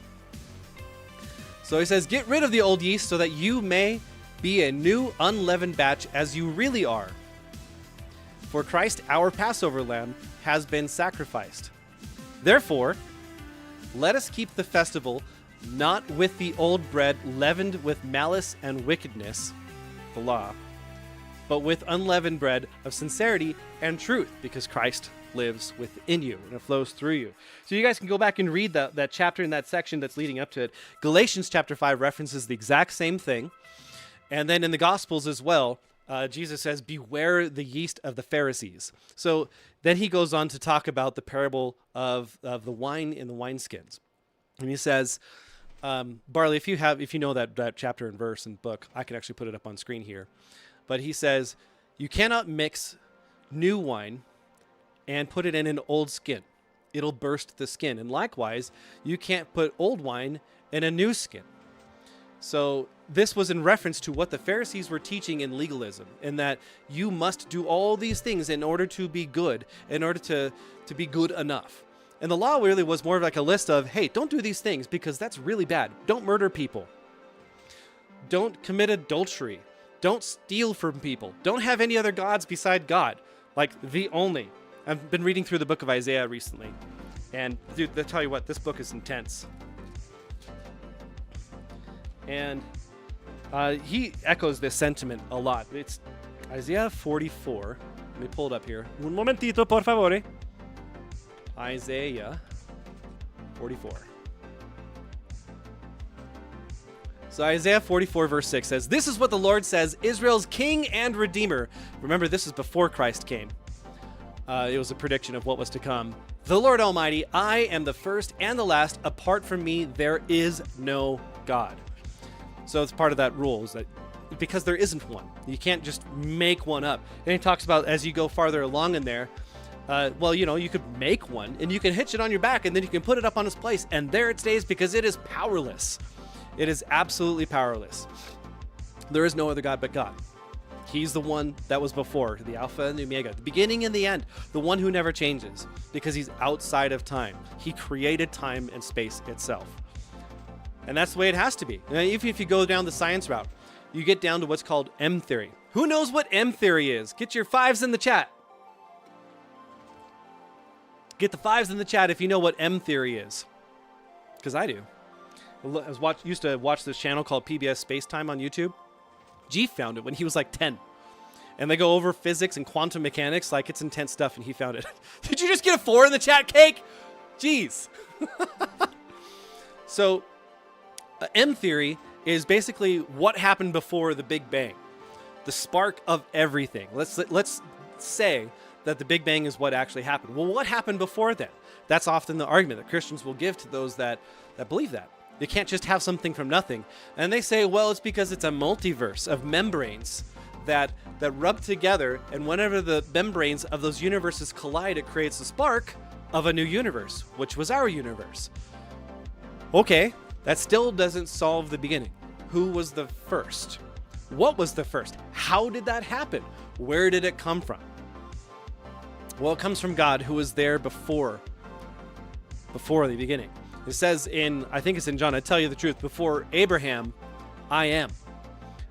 So he says, get rid of the old yeast so that you may be a new unleavened batch as you really are. For Christ, our Passover lamb, has been sacrificed. Therefore, let us keep the festival not with the old bread leavened with malice and wickedness, the law, but with unleavened bread of sincerity and truth, because Christ lives within you and it flows through you. So you guys can go back and read that chapter in that section that's leading up to it. Galatians chapter 5 references the exact same thing. And then in the Gospels as well, Jesus says, beware the yeast of the Pharisees. So then he goes on to talk about the parable of the wine in the wineskins. And he says, Barley, if you know that chapter and verse and book, I can actually put it up on screen here. But he says, you cannot mix new wine and put it in an old skin. It'll burst the skin. And likewise, you can't put old wine in a new skin. So this was in reference to what the Pharisees were teaching in legalism, in that you must do all these things in order to be good, in order to be good enough. And the law really was more of like a list of, hey, don't do these things because that's really bad. Don't murder people. Don't commit adultery. Don't steal from people. Don't have any other gods beside God. Like the only. I've been reading through the book of Isaiah recently. And dude, I'll tell you what, this book is intense. And he echoes this sentiment a lot. It's Isaiah 44. Let me pull it up here. Un momentito, por favor. Isaiah 44. So Isaiah 44 verse 6 says, "This is what the Lord says, Israel's king and redeemer." Remember, this is before Christ came. It was a prediction of what was to come. "The Lord Almighty, I am the first and the last. Apart from me, there is no God." So it's part of that rule is that because there isn't one, you can't just make one up. And he talks about as you go farther along in there, well, you know, you could make one and you can hitch it on your back and then you can put it up on its place and there it stays because it is powerless. It is absolutely powerless. There is no other God but God. He's the one that was before, the Alpha and the Omega, the beginning and the end, the one who never changes because he's outside of time. He created time and space itself. And that's the way it has to be. Now, if you go down the science route, you get down to what's called M theory. Who knows what M theory is? Get your fives in the chat. Get the fives in the chat if you know what M theory is. Because I do. I used to watch this channel called PBS Spacetime on YouTube. G found it when he was like 10. And they go over physics and quantum mechanics like it's intense stuff, and he found it. Did you just get a 4 in the chat, Cake? Jeez. So, M theory is basically what happened before the Big Bang. The spark of everything. Let's say that the Big Bang is what actually happened. Well, what happened before then? That's often the argument that Christians will give to those that believe that. You can't just have something from nothing. And they say, well, it's because it's a multiverse of membranes that rub together, and whenever the membranes of those universes collide, it creates a spark of a new universe, which was our universe. Okay, that still doesn't solve the beginning. Who was the first? What was the first? How did that happen? Where did it come from? Well, it comes from God, who was there before the beginning. It says I think it's in John, I tell you the truth, before Abraham, I am.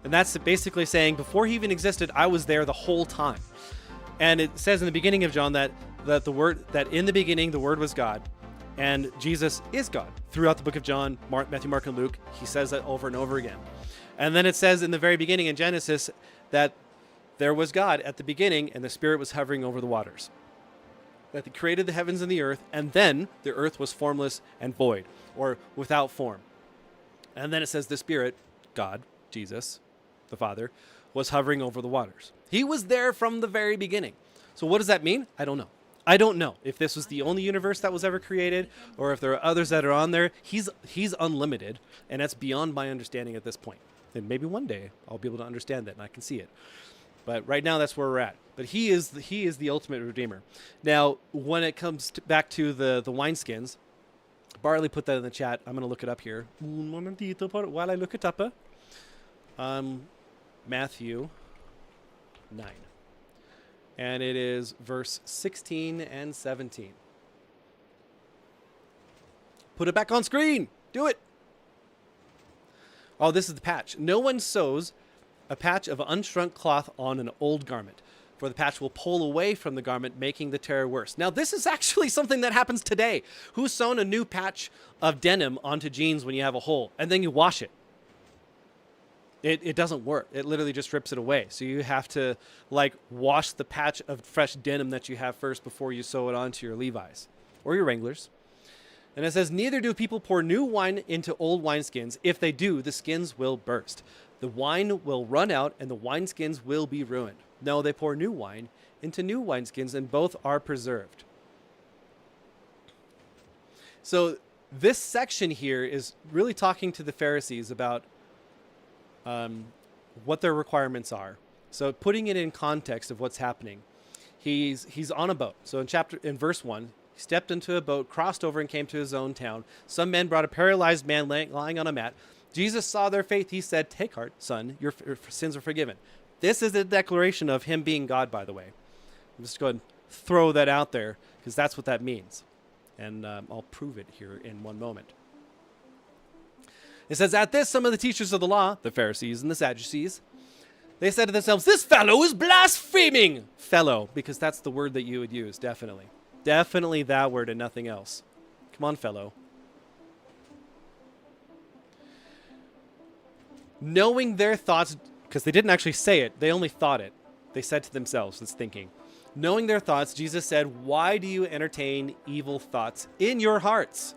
And that's basically saying before he even existed, I was there the whole time. And it says in the beginning of John that in the beginning the Word was God, and Jesus is God. Throughout the book of John, Matthew, Mark, and Luke, he says that over and over again. And then it says in the very beginning in Genesis that there was God at the beginning, and the Spirit was hovering over the waters. That he created the heavens and the earth, and then the earth was formless and void, or without form. And then it says the Spirit, God, Jesus, the Father, was hovering over the waters. He was there from the very beginning. So what does that mean? I don't know. I don't know if this was the only universe that was ever created, or if there are others that are on there. He's unlimited, and that's beyond my understanding at this point. And maybe one day I'll be able to understand that and I can see it. But right now, that's where we're at. But he is the ultimate redeemer. Now, when it comes back to the wineskins, Barley put that in the chat. I'm going to look it up here. Un momentito while I look it up. Matthew 9. And it is verse 16 and 17. Put it back on screen. Do it. Oh, this is the patch. No one sews a patch of unshrunk cloth on an old garment, for the patch will pull away from the garment, making the tear worse. Now, this is actually something that happens today. Who's sewn a new patch of denim onto jeans when you have a hole, and then you wash it? It doesn't work. It literally just rips it away. So you have to, wash the patch of fresh denim that you have first before you sew it onto your Levi's or your Wranglers. And it says, neither do people pour new wine into old wineskins. If they do, the skins will burst. The wine will run out and the wineskins will be ruined. No, they pour new wine into new wineskins, and both are preserved. So this section here is really talking to the Pharisees about what their requirements are. So putting it in context of what's happening. He's on a boat. So in verse 1, he stepped into a boat, crossed over, and came to his own town. Some men brought a paralyzed man lying on a mat. Jesus saw their faith. He said, "Take heart, son, your sins are forgiven." This is a declaration of him being God, by the way. I'm just going to throw that out there because that's what that means. And I'll prove it here in one moment. It says, at this, some of the teachers of the law, the Pharisees and the Sadducees, they said to themselves, this fellow is blaspheming. Fellow, because that's the word that you would use, definitely. Definitely that word and nothing else. Come on, fellow. Knowing their thoughts, because they didn't actually say it, they only thought it. They said to themselves, this thinking. Knowing their thoughts, Jesus said, why do you entertain evil thoughts in your hearts?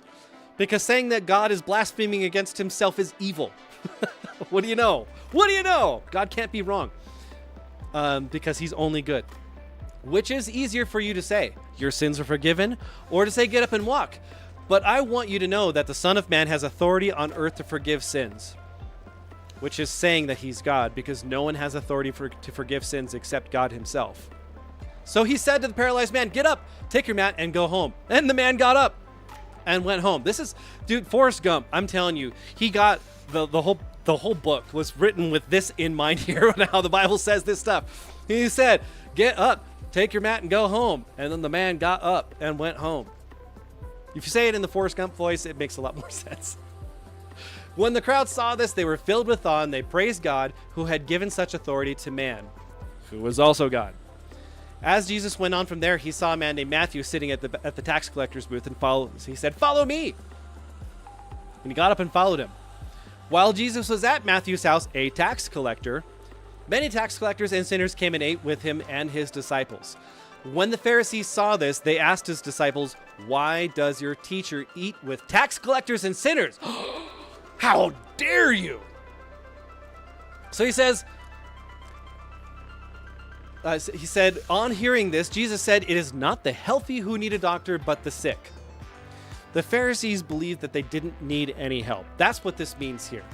Because saying that God is blaspheming against himself is evil. What do you know? What do you know? God can't be wrong. Because he's only good. Which is easier for you to say, your sins are forgiven, or to say, get up and walk. But I want you to know that the Son of Man has authority on earth to forgive sins. Which is saying that he's God, because no one has authority to forgive sins except God himself. So he said to the paralyzed man, get up, take your mat, and go home. And the man got up and went home. This is, dude, Forrest Gump, I'm telling you, he got the whole book was written with this in mind here, and how the Bible says this stuff. He said, get up, take your mat, and go home. And then the man got up and went home. If you say it in the Forrest Gump voice, it makes a lot more sense. When the crowd saw this, they were filled with awe, and they praised God, who had given such authority to man, who was also God. As Jesus went on from there, he saw a man named Matthew sitting at the tax collector's booth and followed. He said, follow me. And he got up and followed him. While Jesus was at Matthew's house, a tax collector, many tax collectors and sinners came and ate with him and his disciples. When the Pharisees saw this, they asked his disciples, why does your teacher eat with tax collectors and sinners? How dare you? So he says, on hearing this, Jesus said, it is not the healthy who need a doctor, but the sick. The Pharisees believed that they didn't need any help. That's what this means here.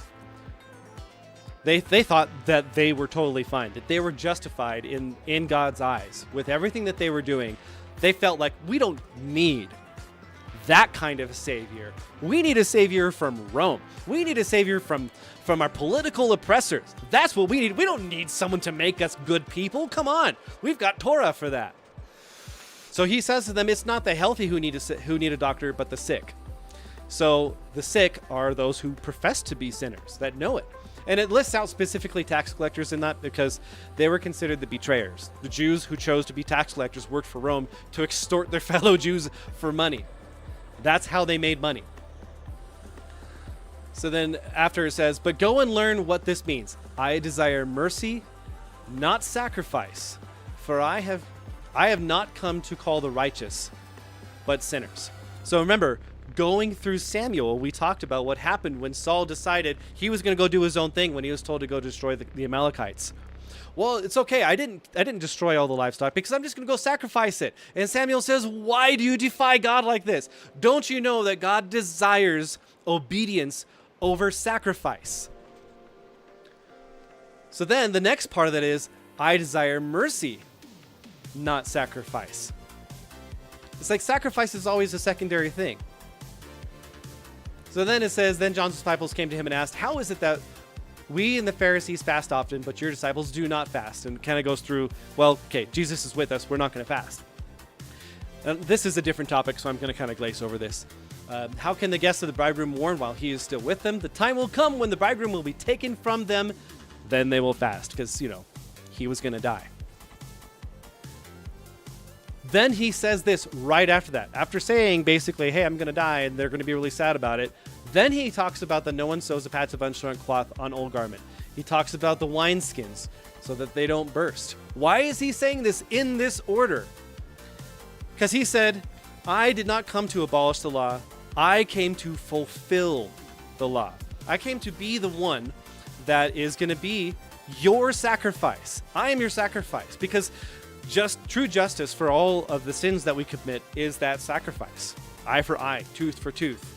They thought that they were totally fine, that they were justified in God's eyes with everything that they were doing. They felt like, we don't need that kind of a savior. We need a savior from Rome. We need a savior from our political oppressors. That's what we need. We don't need someone to make us good people. Come on. We've got Torah for that. So he says to them, it's not the healthy who need a doctor, but the sick. So the sick are those who profess to be sinners, that know it. And it lists out specifically tax collectors in that because they were considered the betrayers. The Jews who chose to be tax collectors worked for Rome to extort their fellow Jews for money. That's how they made money. So then after it says, but go and learn what this means. I desire mercy, not sacrifice, for I have not come to call the righteous, but sinners. So remember, going through Samuel, we talked about what happened when Saul decided he was going to go do his own thing when he was told to go destroy the Amalekites. Well, it's okay. I didn't destroy all the livestock because I'm just going to go sacrifice it. And Samuel says, why do you defy God like this? Don't you know that God desires obedience over sacrifice? So then the next part of that is, I desire mercy, not sacrifice. It's like sacrifice is always a secondary thing. So then it says, then John's disciples came to him and asked, how is it that we and the Pharisees fast often, but your disciples do not fast? And kind of goes through, well, okay, Jesus is with us. We're not going to fast. And this is a different topic, so I'm going to kind of glaze over this. How can the guests of the bridegroom mourn while he is still with them? The time will come when the bridegroom will be taken from them. Then they will fast because, he was going to die. Then he says this right after that. After saying basically, hey, I'm going to die, and they're going to be really sad about it. Then he talks about that no one sews a patch of unshrunk cloth on old garment. He talks about the wineskins so that they don't burst. Why is he saying this in this order? Because he said, I did not come to abolish the law. I came to fulfill the law. I came to be the one that is going to be your sacrifice. I am your sacrifice, because true justice for all of the sins that we commit is that sacrifice. Eye for eye, tooth for tooth.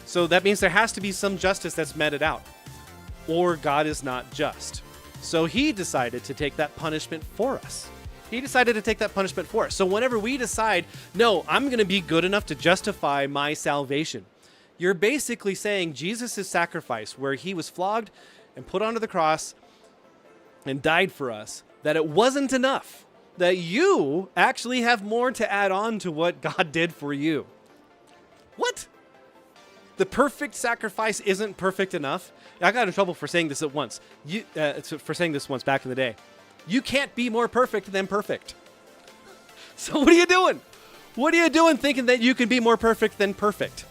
So that means there has to be some justice that's meted out, or God is not just. So he decided to take that punishment for us. So whenever we decide, no, I'm going to be good enough to justify my salvation, you're basically saying Jesus' sacrifice, where he was flogged and put onto the cross and died for us, that it wasn't enough, that you actually have more to add on to what God did for you. What? The perfect sacrifice isn't perfect enough. I got in trouble for saying this once back in the day. You can't be more perfect than perfect. So what are you doing? What are you doing thinking that you can be more perfect than perfect?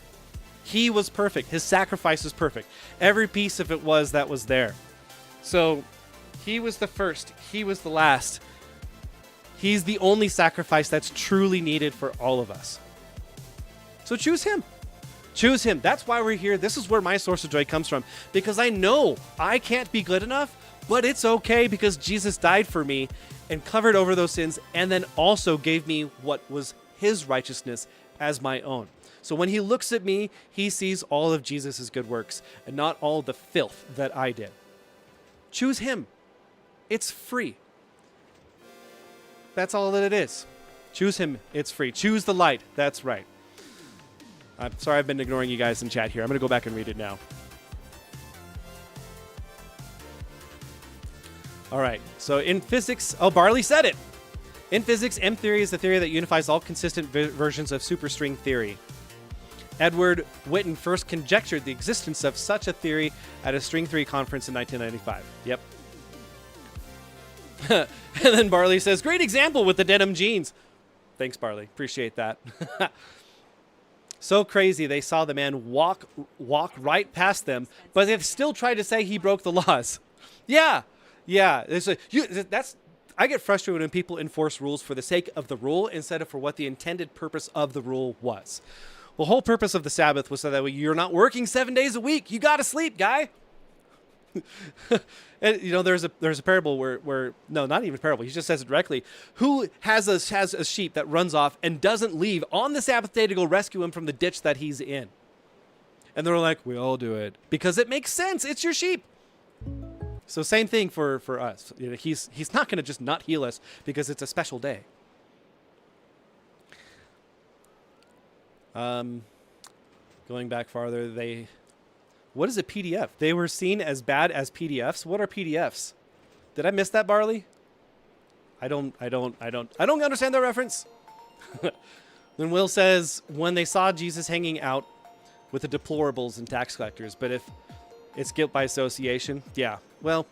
He was perfect. His sacrifice was perfect. Every piece of it was that was there. So he was the first. He was the last. He's the only sacrifice that's truly needed for all of us. So choose him. Choose him. That's why we're here. This is where my source of joy comes from. Because I know I can't be good enough, but it's okay because Jesus died for me and covered over those sins and then also gave me what was his righteousness as my own. So when he looks at me, he sees all of Jesus' good works and not all the filth that I did. Choose him. It's free. That's all that it is. Choose him. It's free. Choose the light. That's right. I'm sorry I've been ignoring you guys in chat here. I'm going to go back and read it now. All right. So in physics, Barley said it. In physics, M theory is the theory that unifies all consistent versions of superstring theory. Edward Witten first conjectured the existence of such a theory at a string theory conference in 1995. Yep. And then Barley says, great example with the denim jeans. Thanks, Barley. Appreciate that. So crazy they saw the man walk right past them, but they still tried to say he broke the laws. Yeah. I get frustrated when people enforce rules for the sake of the rule instead of for what the intended purpose of the rule was. The whole purpose of the Sabbath was so that you're not working 7 days a week. You got to sleep, guy. And there's a parable where no, not even a parable. He just says it directly. Who has a sheep that runs off and doesn't leave on the Sabbath day to go rescue him from the ditch that he's in? And they're like, we all do it because it makes sense. It's your sheep. So same thing for us. He's not going to just not heal us because it's a special day. Going back farther, what is a PDF? They were seen as bad as PDFs. What are PDFs? Did I miss that, Barley? I don't understand that reference. Then Will says, when they saw Jesus hanging out with the deplorables and tax collectors, but if it's guilt by association, yeah. Well,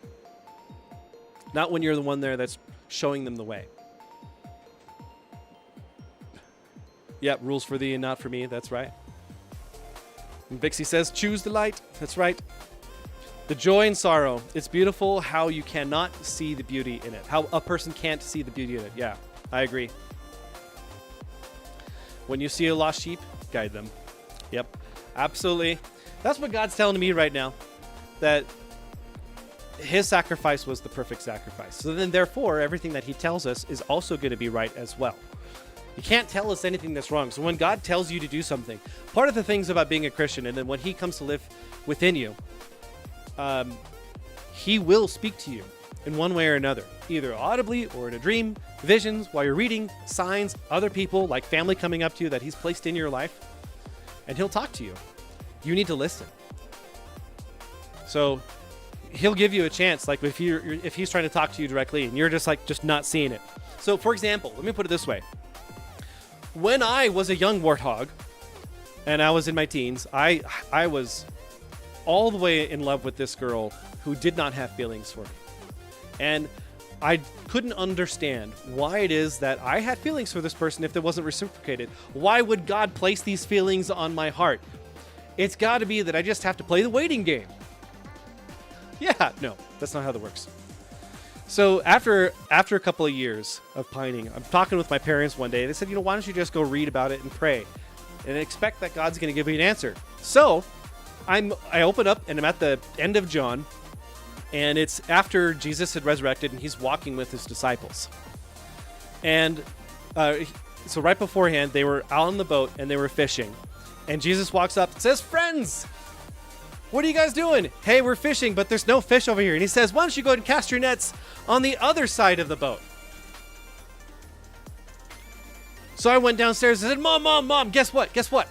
not when you're the one there that's showing them the way. Yeah, rules for thee and not for me. That's right. And Bixie says, choose the light. That's right. The joy and sorrow. It's beautiful how you cannot see the beauty in it. How a person can't see the beauty in it. Yeah, I agree. When you see a lost sheep, guide them. Yep, absolutely. That's what God's telling me right now. That his sacrifice was the perfect sacrifice. So then, therefore, everything that he tells us is also going to be right as well. He can't tell us anything that's wrong. So when God tells you to do something, part of the things about being a Christian, and then when he comes to live within you, he will speak to you in one way or another, either audibly or in a dream, visions, while you're reading, signs, other people, like family coming up to you that he's placed in your life, and he'll talk to you. You need to listen. So he'll give you a chance, like if he's trying to talk to you directly and you're just not seeing it. So for example, let me put it this way. When I was a young warthog and I was in my teens, I was all the way in love with this girl who did not have feelings for me. And I couldn't understand why it is that I had feelings for this person if it wasn't reciprocated. Why would God place these feelings on my heart? It's got to be that I just have to play the waiting game. Yeah, no, that's not how that works. So after a couple of years of pining, I'm talking with my parents one day. They said, why don't you just go read about it and pray and expect that God's going to give you an answer. So I open up and I'm at the end of John, and it's after Jesus had resurrected and he's walking with his disciples. And so right beforehand, they were out on the boat and they were fishing. And Jesus walks up and says, friends, what are you guys doing? Hey, we're fishing, but there's no fish over here. And he says, why don't you go and cast your nets on the other side of the boat? So I went downstairs and said, Mom, guess what?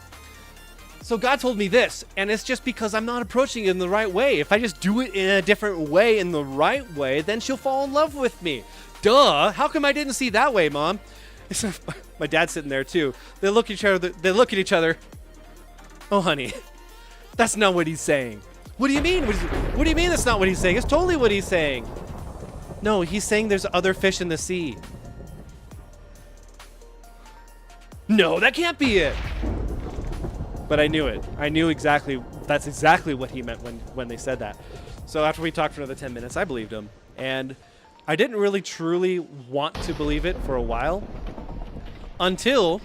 So God told me this, and it's just because I'm not approaching it in the right way. If I just do it in a different way, in the right way, then she'll fall in love with me. Duh, how come I didn't see that way, Mom? My dad's sitting there too. They look at each other. Oh, honey. That's not what he's saying. What do you mean? What do you mean that's not what he's saying? It's totally what he's saying. No, he's saying there's other fish in the sea. No, that can't be it. But I knew it. I knew exactly. That's exactly what he meant when they said that. So after we talked for another 10 minutes, I believed him. And I didn't really truly want to believe it for a while until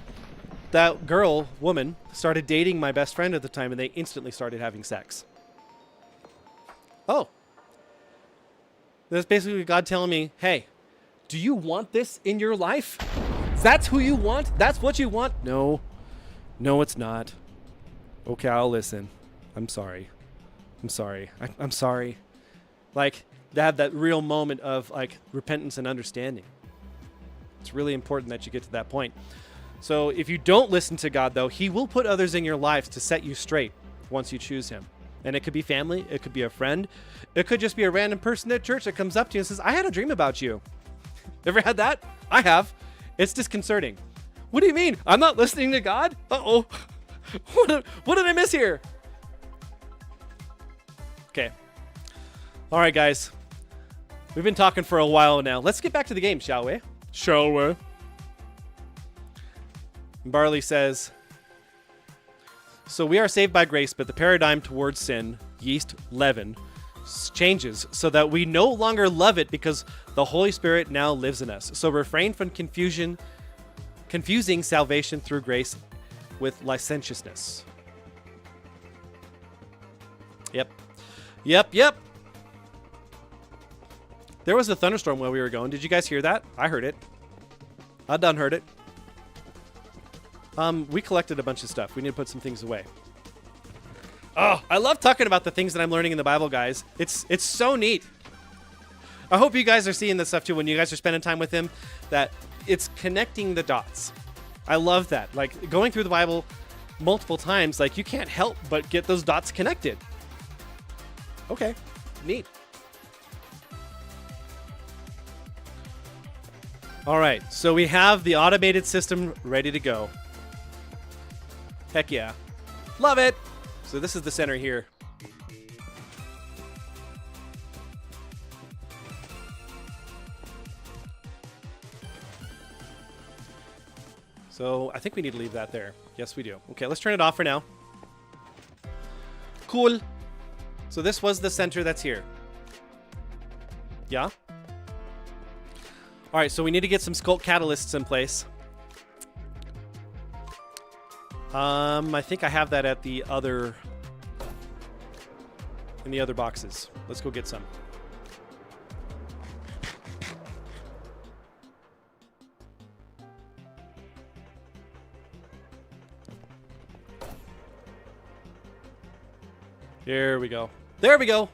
that woman, started dating my best friend at the time, and they instantly started having sex. Oh. That's basically God telling me, hey, do you want this in your life? That's who you want? That's what you want? No. No, it's not. Okay, I'll listen. I'm sorry. I'm sorry. I'm sorry. Like, to have that real moment of, like, repentance and understanding. It's really important that you get to that point. So if you don't listen to God, though, he will put others in your lives to set you straight once you choose him. And it could be family. It could be a friend. It could just be a random person at church that comes up to you and says, I had a dream about you. Ever had that? I have. It's disconcerting. What do you mean? I'm not listening to God? Uh-oh. What did I miss here? Okay. All right, guys. We've been talking for a while now. Let's get back to the game, shall we? Shall we? Barley says, so we are saved by grace, but the paradigm towards sin, yeast, leaven, changes so that we no longer love it because the Holy Spirit now lives in us. So refrain from confusing salvation through grace with licentiousness. Yep. There was a thunderstorm while we were going. Did you guys hear that? I heard it. I done heard it. We collected a bunch of stuff. We need to put some things away. Oh, I love talking about the things that I'm learning in the Bible, guys. It's so neat. I hope you guys are seeing this stuff too when you guys are spending time with him, that it's connecting the dots. I love that. Like, going through the Bible multiple times, like, you can't help but get those dots connected. Okay, neat. All right, so we have the automated system ready to go. Heck yeah. Love it. So this is the center here. So I think we need to leave that there. Yes, we do. Okay, let's turn it off for now. Cool. So this was the center that's here. Yeah? All right, so we need to get some Skulk catalysts in place. I think I have that at the other... in the other boxes. Let's go get some. There we go. There we go.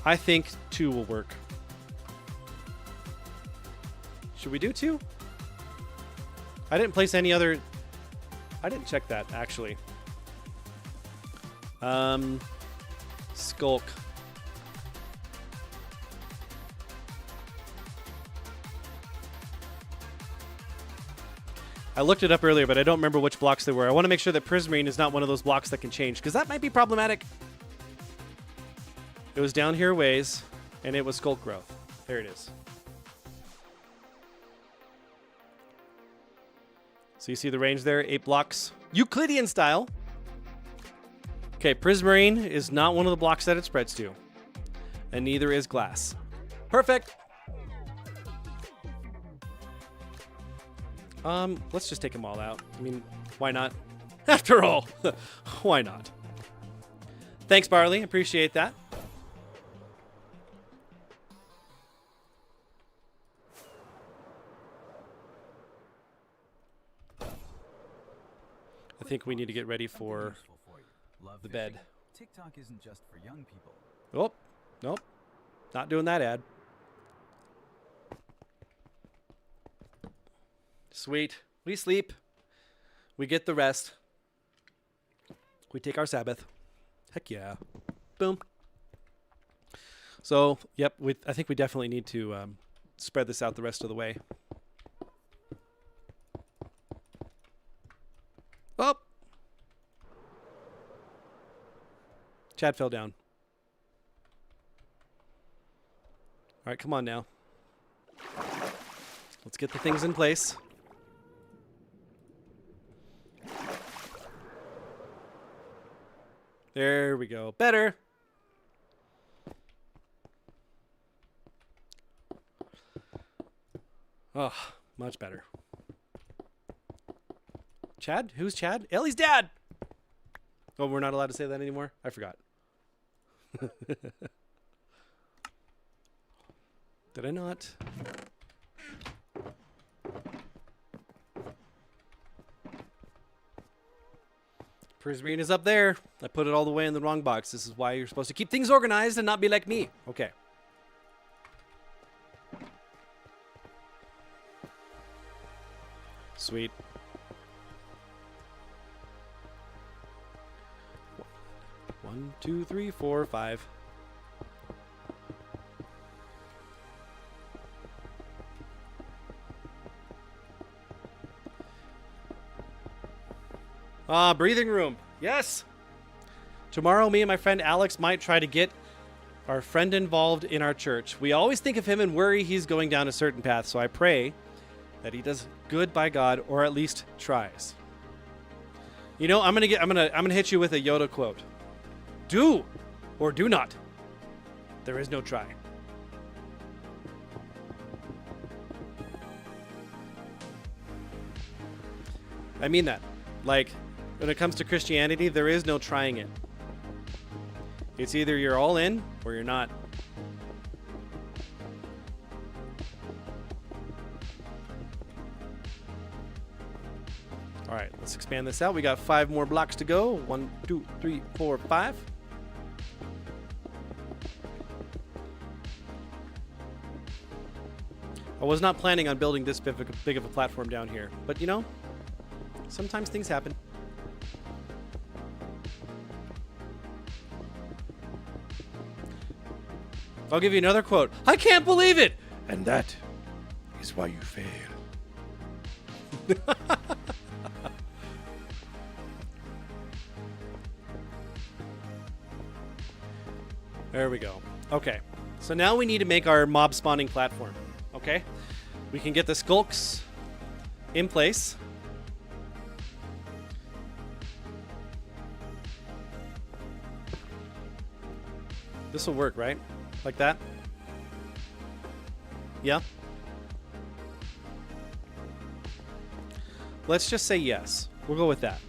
I think 2 will work. Should we do 2? I didn't place any other... I didn't check that, actually. Skulk. I looked it up earlier, but I don't remember which blocks they were. I want to make sure that Prismarine is not one of those blocks that can change, because that might be problematic. It was down here a ways, and it was Skulk growth. There it is. So you see the range there, 8 blocks. Euclidean style. Okay, Prismarine is not one of the blocks that it spreads to. And neither is glass. Perfect. Let's just take them all out. I mean, why not? After all, why not? Thanks, Barley. Appreciate that. I think we need to get ready for the bed. TikTok isn't just for young people. Oh, nope. Not doing that ad. Sweet. We sleep. We get the rest. We take our Sabbath. Heck yeah. Boom. So, yep, I think we definitely need to spread this out the rest of the way. Chad fell down. All right, come on now. Let's get the things in place. There we go. Better. Oh, much better. Chad? Who's Chad? Ellie's dad! Oh, we're not allowed to say that anymore? I forgot. Did I not? Prismarine is up there. I put it all the way in the wrong box. This is why you're supposed to keep things organized and not be like me. Okay. Sweet. 1, 2, 3, 4, 5. Breathing room. Yes. Tomorrow, me and my friend Alex might try to get our friend involved in our church. We always think of him and worry he's going down a certain path, so I pray that he does good by God, or at least tries. You know, I'm gonna hit you with a Yoda quote. Do or do not. There is no try. I mean that. Like, when it comes to Christianity, there is no trying it. It's either you're all in or you're not. All right, let's expand this out. We got 5 more blocks to go. 1, 2, 3, 4, 5. I was not planning on building this big of a platform down here, but you know, sometimes things happen. I'll give you another quote. I can't believe it! And that is why you fail. There we go. Okay. So now we need to make our mob spawning platform. Okay? We can get the skulks in place. This will work, right? Like that? Yeah? Let's just say yes. We'll go with that.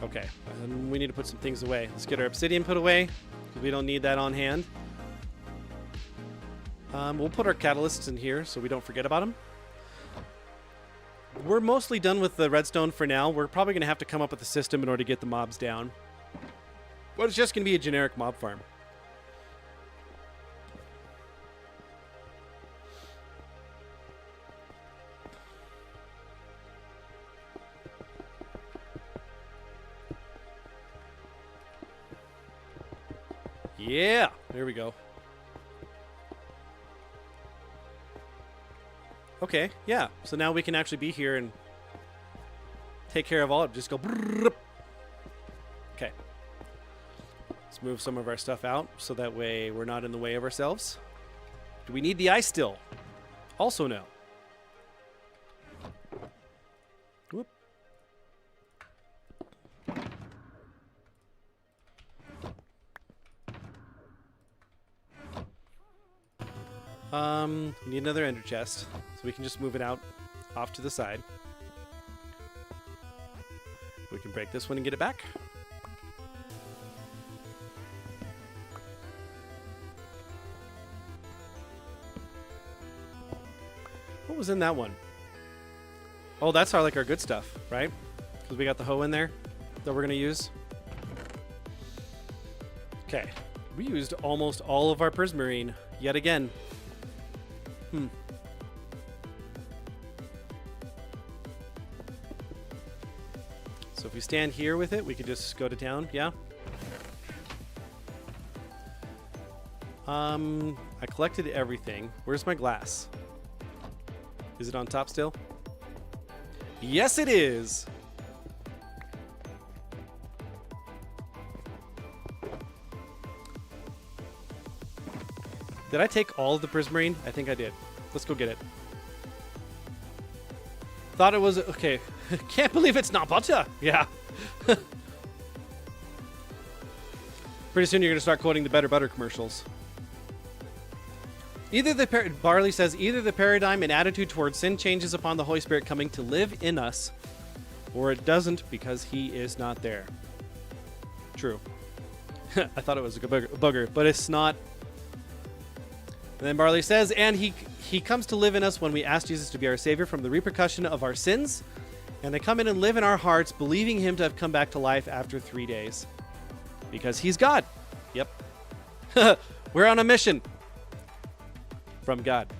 Okay, and we need to put some things away. Let's get our obsidian put away, because we don't need that on hand. We'll put our catalysts in here so we don't forget about them. We're mostly done with the redstone for now. We're probably going to have to come up with a system in order to get the mobs down. But it's just going to be a generic mob farm. Yeah, there we go. Okay, yeah. So now we can actually be here and take care of all of it. Just go. Okay. Let's move some of our stuff out so that way we're not in the way of ourselves. Do we need the ice still? Also no. Whoop. We need another ender chest, so we can just move it out off to the side. We can break this one and get it back. What was in that one? Oh, that's our good stuff, right? Because we got the hoe in there that we're gonna use. Okay, we used almost all of our prismarine yet again. So if we stand here with it, we could just go to town. Yeah. I collected everything. Where's my glass? Is it on top still? Yes, it is. Did I take all of the prismarine? I think I did. Let's go get it. Thought it was... Okay. Can't believe it's not butter. Yeah. Pretty soon you're going to start quoting the Better Butter commercials. Barley says, either the paradigm and attitude towards sin changes upon the Holy Spirit coming to live in us, or it doesn't because he is not there. True. I thought it was a booger, but it's not. And then Barley says, and he comes to live in us when we ask Jesus to be our Savior from the repercussion of our sins, and they come in and live in our hearts, believing him to have come back to life after 3 days. Because he's God. Yep. We're on a mission from God.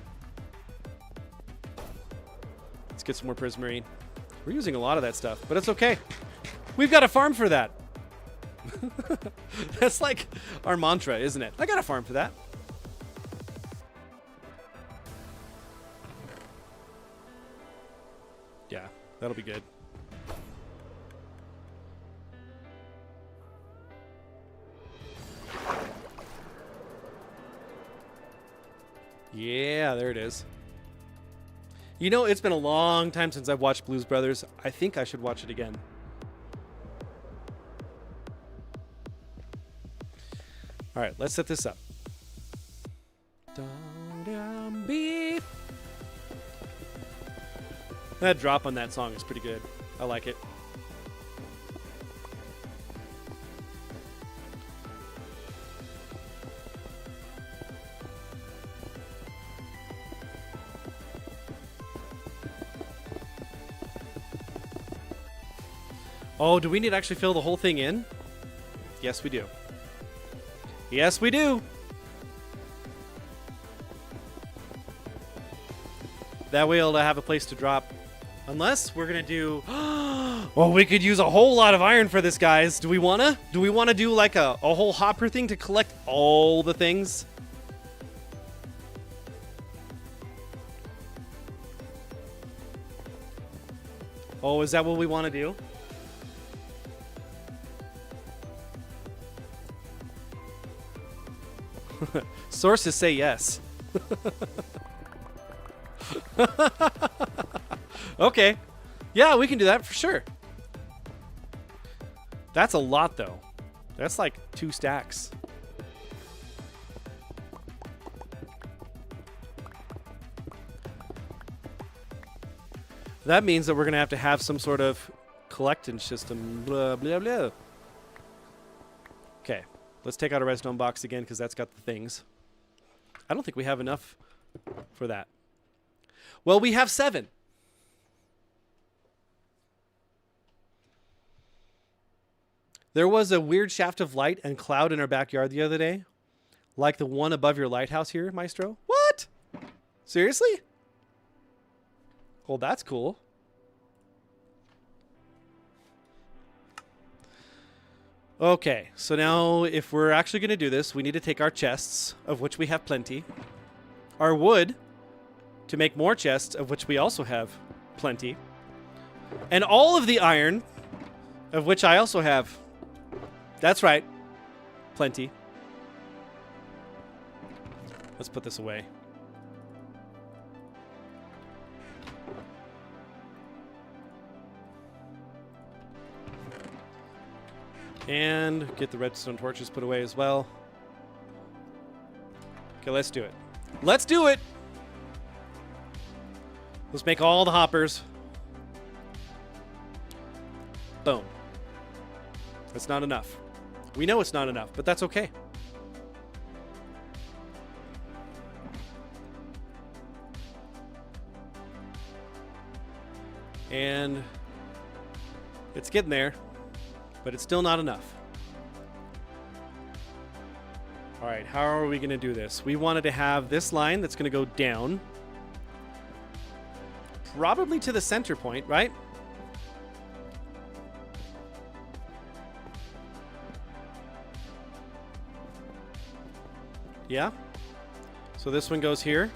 Let's get some more prismarine. We're using a lot of that stuff, but it's okay. We've got a farm for that. That's like our mantra, isn't it? I got a farm for that. Yeah, that'll be good. Yeah, there it is. You know, it's been a long time since I've watched Blues Brothers. I think I should watch it again. All right, let's set this up. Beep. That drop on that song is pretty good. I like it. Oh, do we need to actually fill the whole thing in? Yes, we do. Yes, we do. That way it'll have a place to drop. Unless we're going to do... Well, we could use a whole lot of iron for this, guys. Do we want to? Do we want to do like a whole hopper thing to collect all the things? Oh, is that what we want to do? Sources say yes. Okay. Yeah, we can do that for sure. That's a lot, though. That's like 2 stacks. That means that we're going to have some sort of collecting system. Blah, blah, blah. Okay. Let's take out a redstone box again because that's got the things. I don't think we have enough for that. Well, we have 7. There was a weird shaft of light and cloud in our backyard the other day. Like the one above your lighthouse here, Maestro. What? Seriously? Well, that's cool. Okay, so now if we're actually going to do this, we need to take our chests, of which we have plenty. Our wood, to make more chests, of which we also have plenty. And all of the iron, of which I also have. That's right. Plenty. Let's put this away. And get the redstone torches put away as well. Okay, let's do it. Let's do it! Let's make all the hoppers. Boom. That's not enough. We know it's not enough, but that's okay. And it's getting there, but it's still not enough. All right, how are we going to do this? We wanted to have this line that's going to go down. Probably to the center point, right? Yeah. So this one goes here.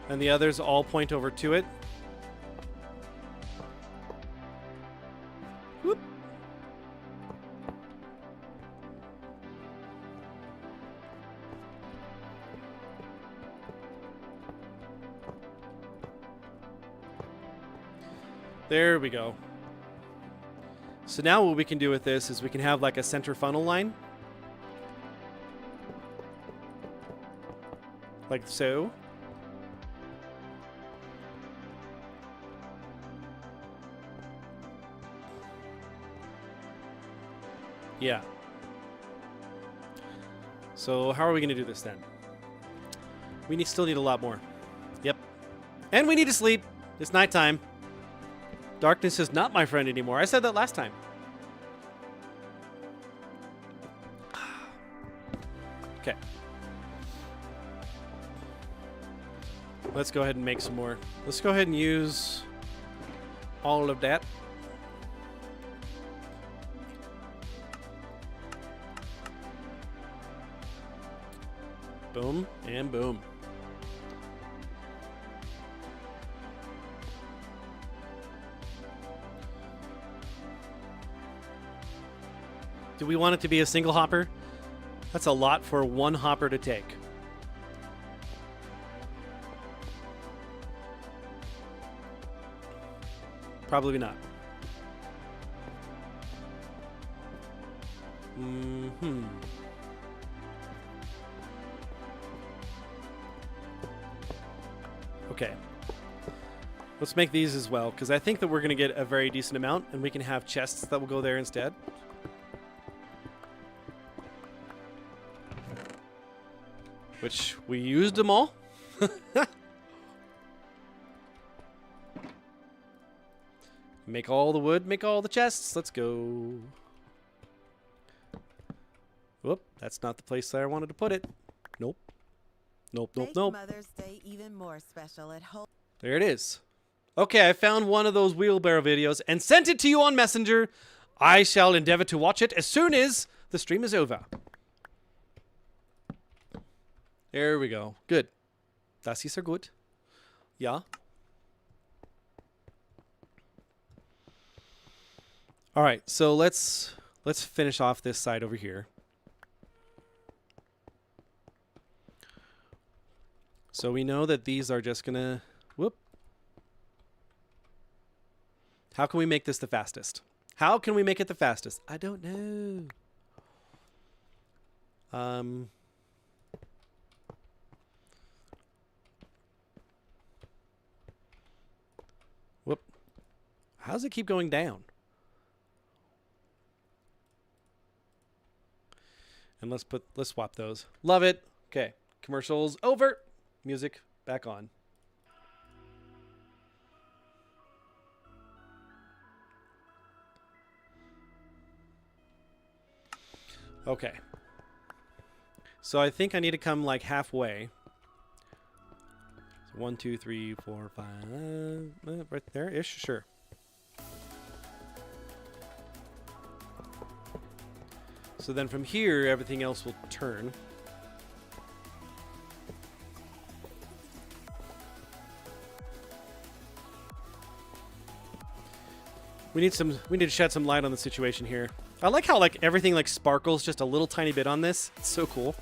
And the others all point over to it. Whoop. There we go. So now what we can do with this is we can have like a center funnel line. Like so. Yeah. So how are we going to do this then? We still need a lot more. Yep. And we need to sleep. It's nighttime. Darkness is not my friend anymore. I said that last time. Okay. Let's go ahead and make some more. Let's go ahead and use all of that. Boom and boom. Do we want it to be a single hopper? That's a lot for one hopper to take. Probably not. Okay. Let's make these as well, because I think that we're going to get a very decent amount, and we can have chests that will go there instead. Which, we used them all. Make all the wood, make all the chests. Let's go. Whoop, that's not the place that I wanted to put it. Nope. Nope, nope, nope. Mother's Day even more special at home. There it is. Okay, I found one of those wheelbarrow videos and sent it to you on Messenger. I shall endeavor to watch it as soon as the stream is over. There we go. Good. Das ist gut. Ja. All right, so let's finish off this side over here. So we know that these are just gonna whoop. How can we make this the fastest? How can we make it the fastest? I don't know. Whoop. How does it keep going down? And let's swap those. Love it. Okay. Commercials over. Music back on. Okay. So I think I need to come like halfway. So 1, 2, 3, 4, 5. Right there-ish. Sure. So then from here, everything else will turn. We need to shed some light on the situation here. I like how like everything like sparkles just a little tiny bit on this. It's so cool.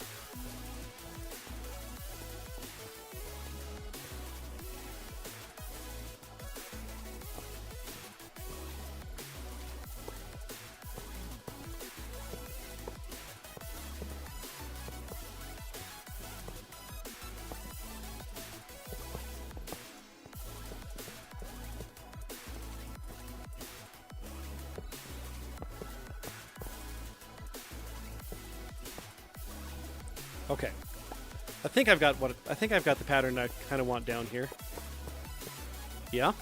Okay. I think I've got the pattern I kind of want down here. Yeah.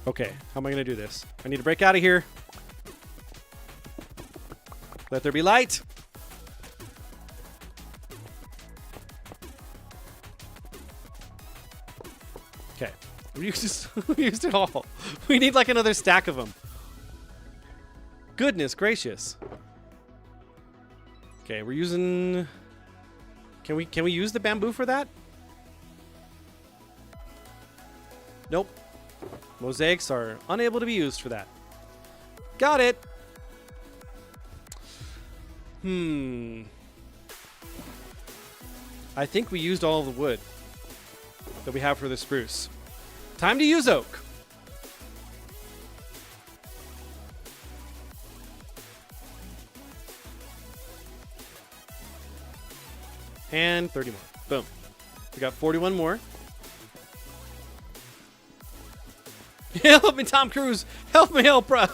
Okay, how am I going to do this? I need to break out of here. Let there be light. Okay. We used it all. We need like another stack of them. Goodness gracious. Okay, we're using... Can we use the bamboo for that? Nope. Mosaics are unable to be used for that. Got it. I think we used all of the wood that we have for the spruce. Time to use oak. And 30 more. Boom. We got 41 more. Help me, Tom Cruise. Help me, help, bro.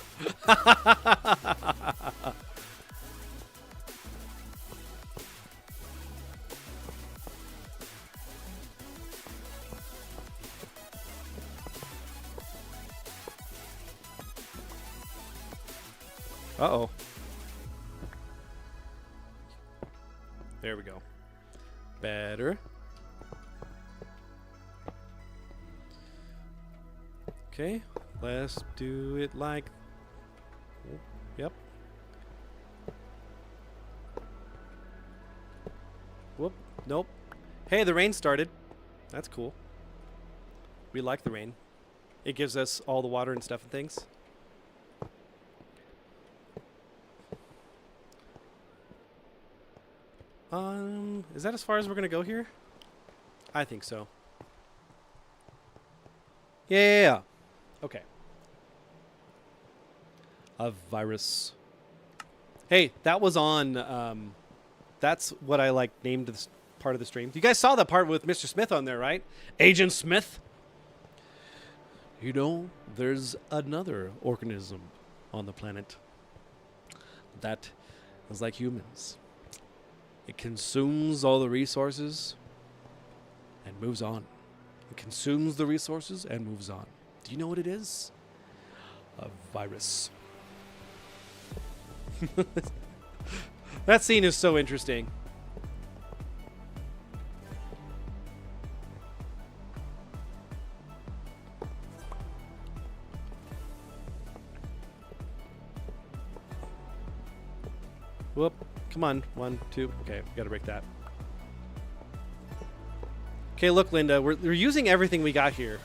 Uh-oh. There we go. Better. Okay, let's do it like... Oh, yep. Whoop, nope. Hey, the rain started. That's cool. We like the rain. It gives us all the water and stuff and things. Is that as far as we're gonna go here? I think so. Yeah. Okay. A virus. Hey, that was on, that's what I like named this part of the stream. You guys saw that part with Mr. Smith on there, right? Agent Smith. You know, there's another organism on the planet that is like humans. It consumes all the resources and moves on. It consumes the resources and moves on. Do you know what it is? A virus. That scene is so interesting. Whoop. Come on. 1, 2. Okay, we gotta break that. Okay, look, Linda. We're using everything we got here.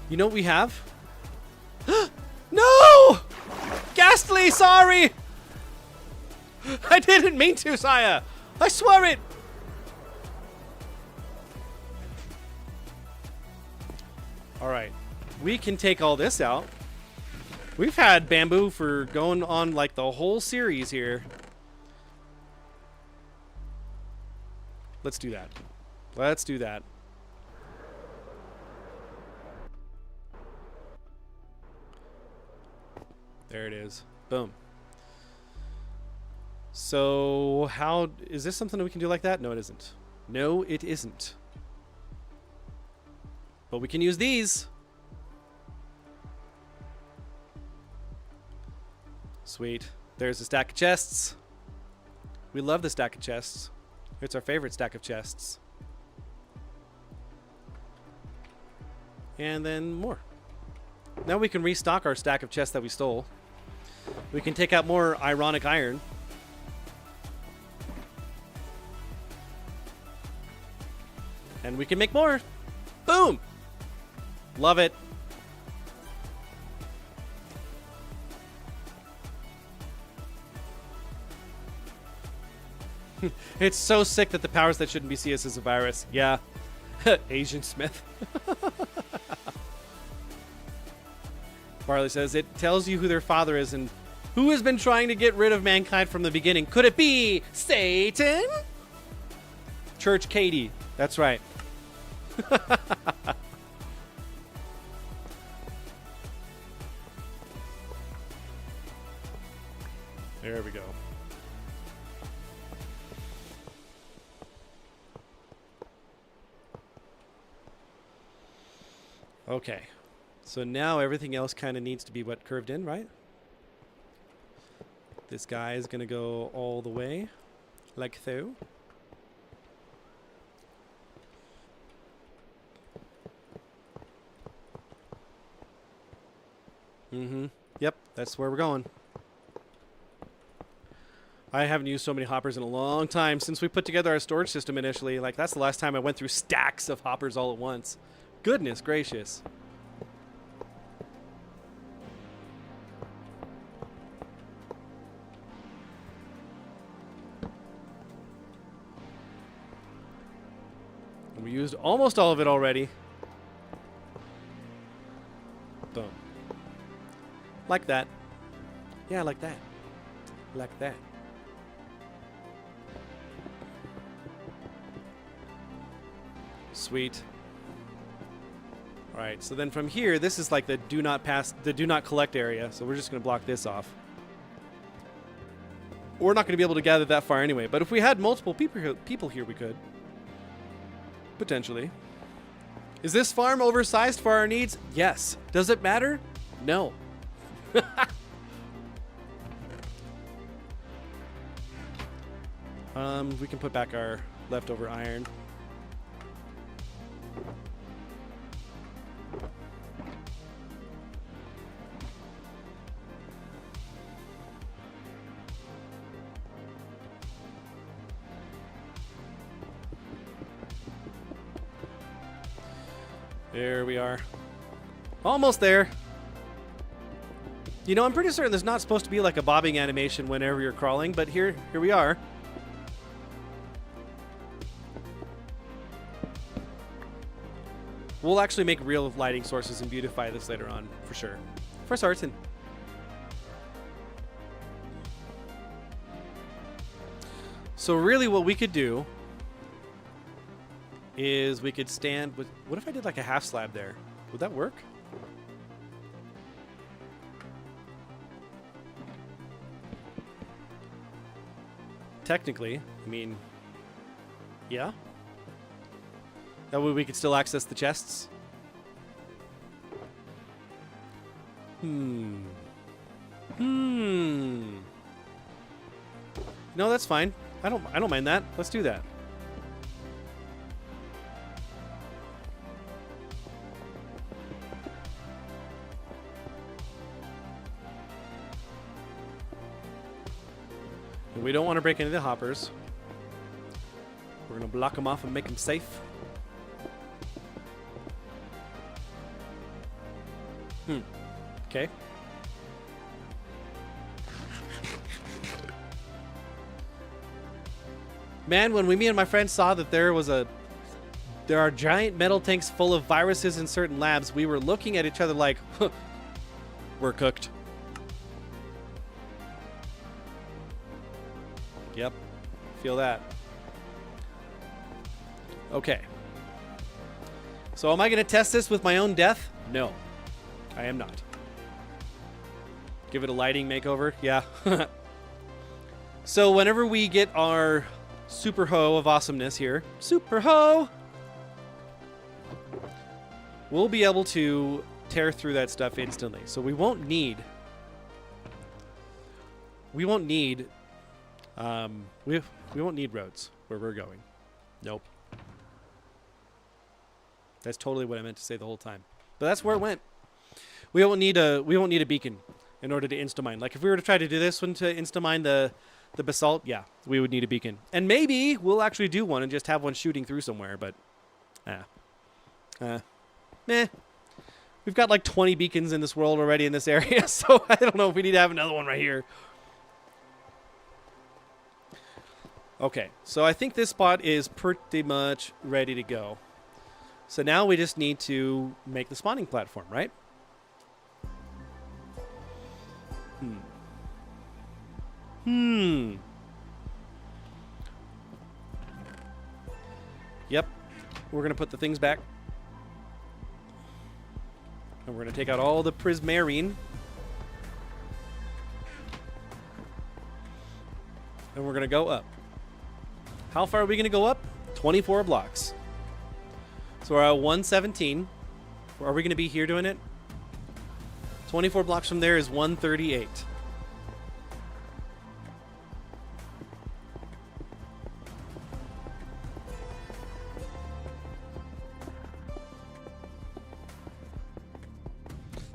You know what we have? No! Ghastly, sorry! I didn't mean to, Saya. I swear it! Alright. We can take all this out. We've had bamboo for going on like the whole series here. Let's do that. Let's do that. There it is. Boom. So how is this something that we can do like that? No, it isn't. No, it isn't. But we can use these. Sweet. There's a stack of chests. We love the stack of chests. It's our favorite stack of chests. And then more. Now we can restock our stack of chests that we stole. We can take out more ironic iron. And we can make more. Boom! Love it. It's so sick that the powers that shouldn't be see us as a virus. Yeah. Agent Smith. Barley says, it tells you who their father is and who has been trying to get rid of mankind from the beginning. Could it be Satan? Church Katie. That's right. There we go. Okay. So now everything else kind of needs to be what curved in, right? This guy is going to go all the way, like so. Mm-hmm. Yep, that's where we're going. I haven't used so many hoppers in a long time since we put together our storage system initially. Like, that's the last time I went through stacks of hoppers all at once. Goodness gracious. used almost all of it already. Boom. Like that. Yeah, like that. Like that. Sweet. All right, so then from here, this is like the do not collect area. So we're just going to block this off. We're not going to be able to gather that far anyway. But if we had multiple people here, we could. Potentially. Is this farm oversized for our needs? Yes. Does it matter? No. We can put back our leftover iron. There we are. Almost there. You know, I'm pretty certain there's not supposed to be like a bobbing animation whenever you're crawling, but here we are. We'll actually make real lighting sources and beautify this later on, for sure. For certain. So really what we could do is we could stand with... What if I did like a half slab there? Would that work? Technically, I mean... Yeah? That way we could still access the chests. No, that's fine. I don't mind that. Let's do that. And we don't want to break any of the hoppers. We're going to block them off and make them safe. Okay. Man, when me and my friends saw that there are giant metal tanks full of viruses in certain labs, we were looking at each other like, huh, we're cooked. Yep. Feel that. Okay. So am I going to test this with my own death? No. I am not. Give it a lighting makeover? Yeah. So whenever we get our super hoe of awesomeness here, super hoe, we'll be able to tear through that stuff instantly. So we won't need we won't need roads where we're going. Nope. That's totally what I meant to say the whole time. But that's where it went. We won't need a beacon in order to insta-mine. Like if we were to try to do this one to insta-mine the basalt, yeah, we would need a beacon. And maybe we'll actually do one and just have one shooting through somewhere, but meh. We've got like 20 beacons in this world already in this area, so I don't know if we need to have another one right here. Okay, so I think this spot is pretty much ready to go. So now we just need to make the spawning platform, right? Yep. We're going to put the things back. And we're going to take out all the prismarine. And we're going to go up. How far are we going to go up? 24 blocks. So we're at 117. Are we going to be here doing it? 24 blocks from there is 138.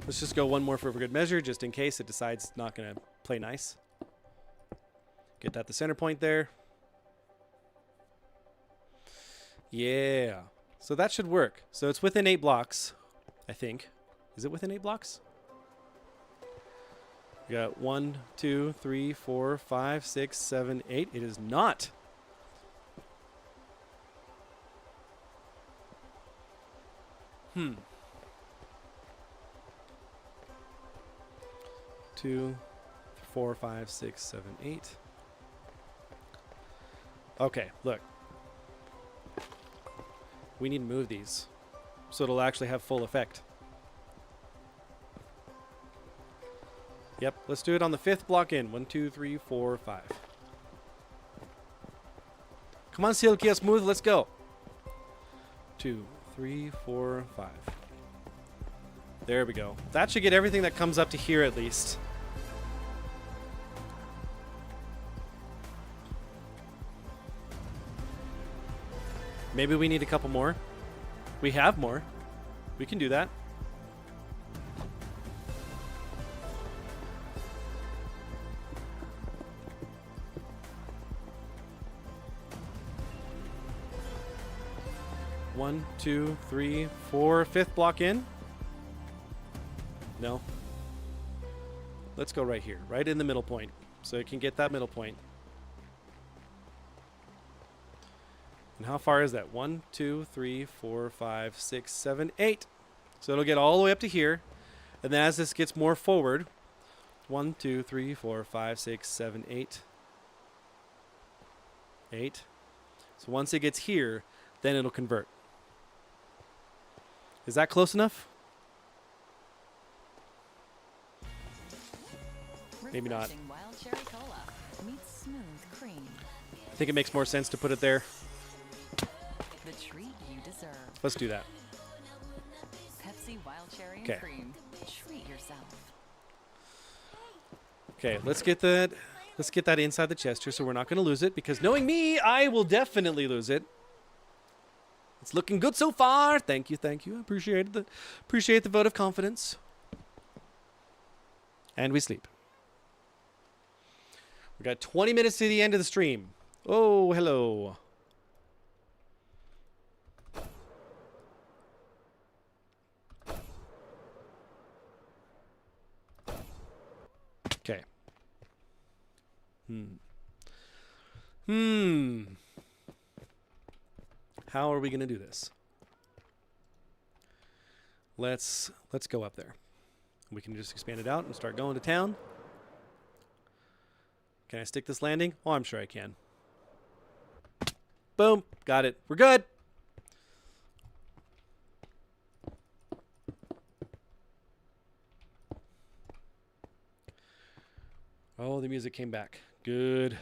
Let's just go one more for good measure, just in case it decides not going to play nice. Get that the center point there. Yeah. So that should work. So it's within 8 blocks, I think. Is it within 8 blocks? We got 1, 2, 3, 4, 5, 6, 7, 8. It is not. 2, 4, 5, 6, 7, 8. Okay, look. We need to move these so it'll actually have full effect. Yep, let's do it on the 5th block in. 1, 2, 3, 4, 5. Come on, Silky, smooth, let's go. 2, 3, 4, 5. There we go. That should get everything that comes up to here at least. Maybe we need a couple more. We have more. We can do that. One, two, three, four. 5th block in. No. Let's go right here, right in the middle point, so it can get that middle point. And how far is that? 1, 2, 3, 4, 5, 6, 7, 8. So it'll get all the way up to here. And then as this gets more forward, 1, 2, 3, 4, 5, 6, 7, 8. 8. So once it gets here, then it'll convert. Is that close enough? Maybe not. Wild cherry cola meets smooth cream. I think it makes more sense to put it there. The treat you deserve. Let's do that. Pepsi wild cherry and 'Kay. cream. Treat yourself. Okay, let's get that. Let's get that inside the chest here, so we're not going to lose it. Because knowing me, I will definitely lose it. It's looking good so far. Thank you, thank you. Appreciate the vote of confidence. And we sleep. We got 20 minutes to the end of the stream. Oh, hello. Okay. How are we going to do this? Let's go up there. We can just expand it out and start going to town. Can I stick this landing? Oh, I'm sure I can. Boom. Got it. We're good. Oh, the music came back. Good.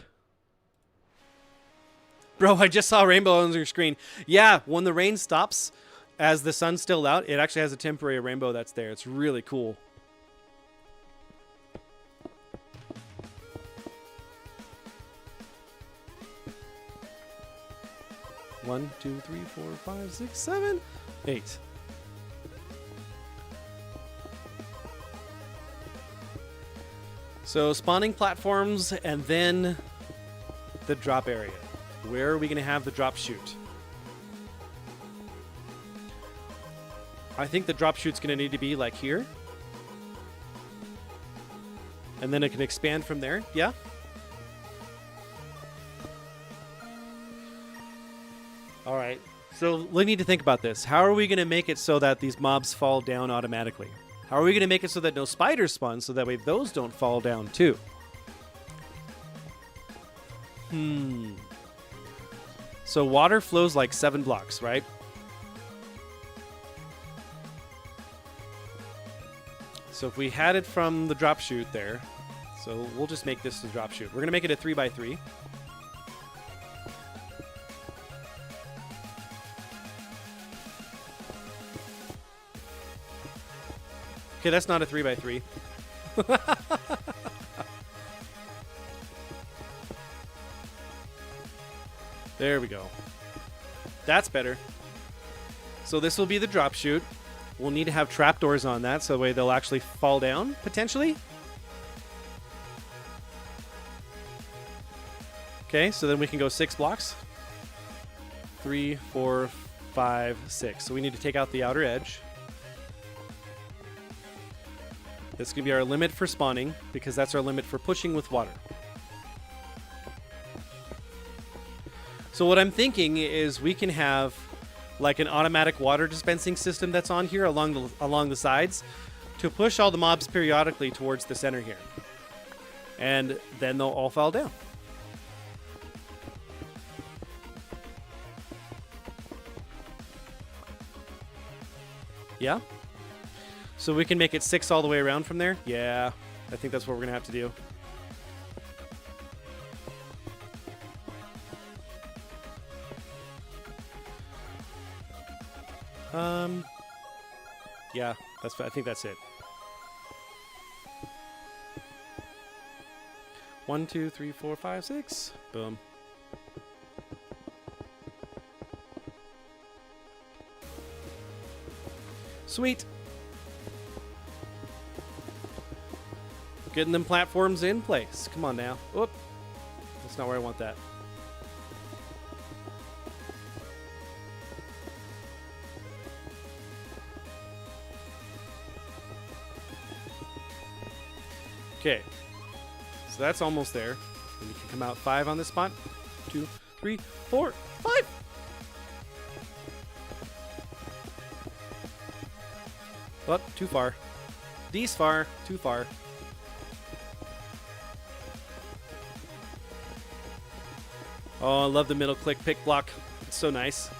Bro, I just saw a rainbow on your screen. Yeah, when the rain stops, as the sun's still out, it actually has a temporary rainbow that's there. It's really cool. One, 2, 3, 4, 5, 6, 7, 8. So spawning platforms and then the drop area. Where are we going to have the drop chute? I think the drop chute's going to need to be like here. And then it can expand from there. Yeah? All right. So we need to think about this. How are we going to make it so that these mobs fall down automatically? How are we going to make it so that no spiders spawn so that way those don't fall down too? So water flows like 7 blocks, right? So if we had it from the drop chute there, so we'll just make this the drop chute. We're going to make it a 3x3. Okay, that's not a 3x3. There we go. That's better. So this will be the drop chute. We'll need to have trapdoors on that so that way they'll actually fall down, potentially. Okay, so then we can go 6 blocks. 3, 4, 5, 6. So we need to take out the outer edge. This is going to be our limit for spawning because that's our limit for pushing with water. So what I'm thinking is we can have like an automatic water dispensing system that's on here along the sides to push all the mobs periodically towards the center here. And then they'll all fall down. Yeah? So we can make it 6 all the way around from there? Yeah, I think that's what we're going to have to do. Yeah, I think that's it. 1, 2, 3, 4, 5, 6. Boom. Sweet. Getting them platforms in place. Come on now. Oop. That's not where I want that. Okay. So that's almost there. And you can come out 5 on this spot. 2, 3, 4, 5. Oh, too far. These far. Too far. Oh, I love the middle click pick block. It's so nice.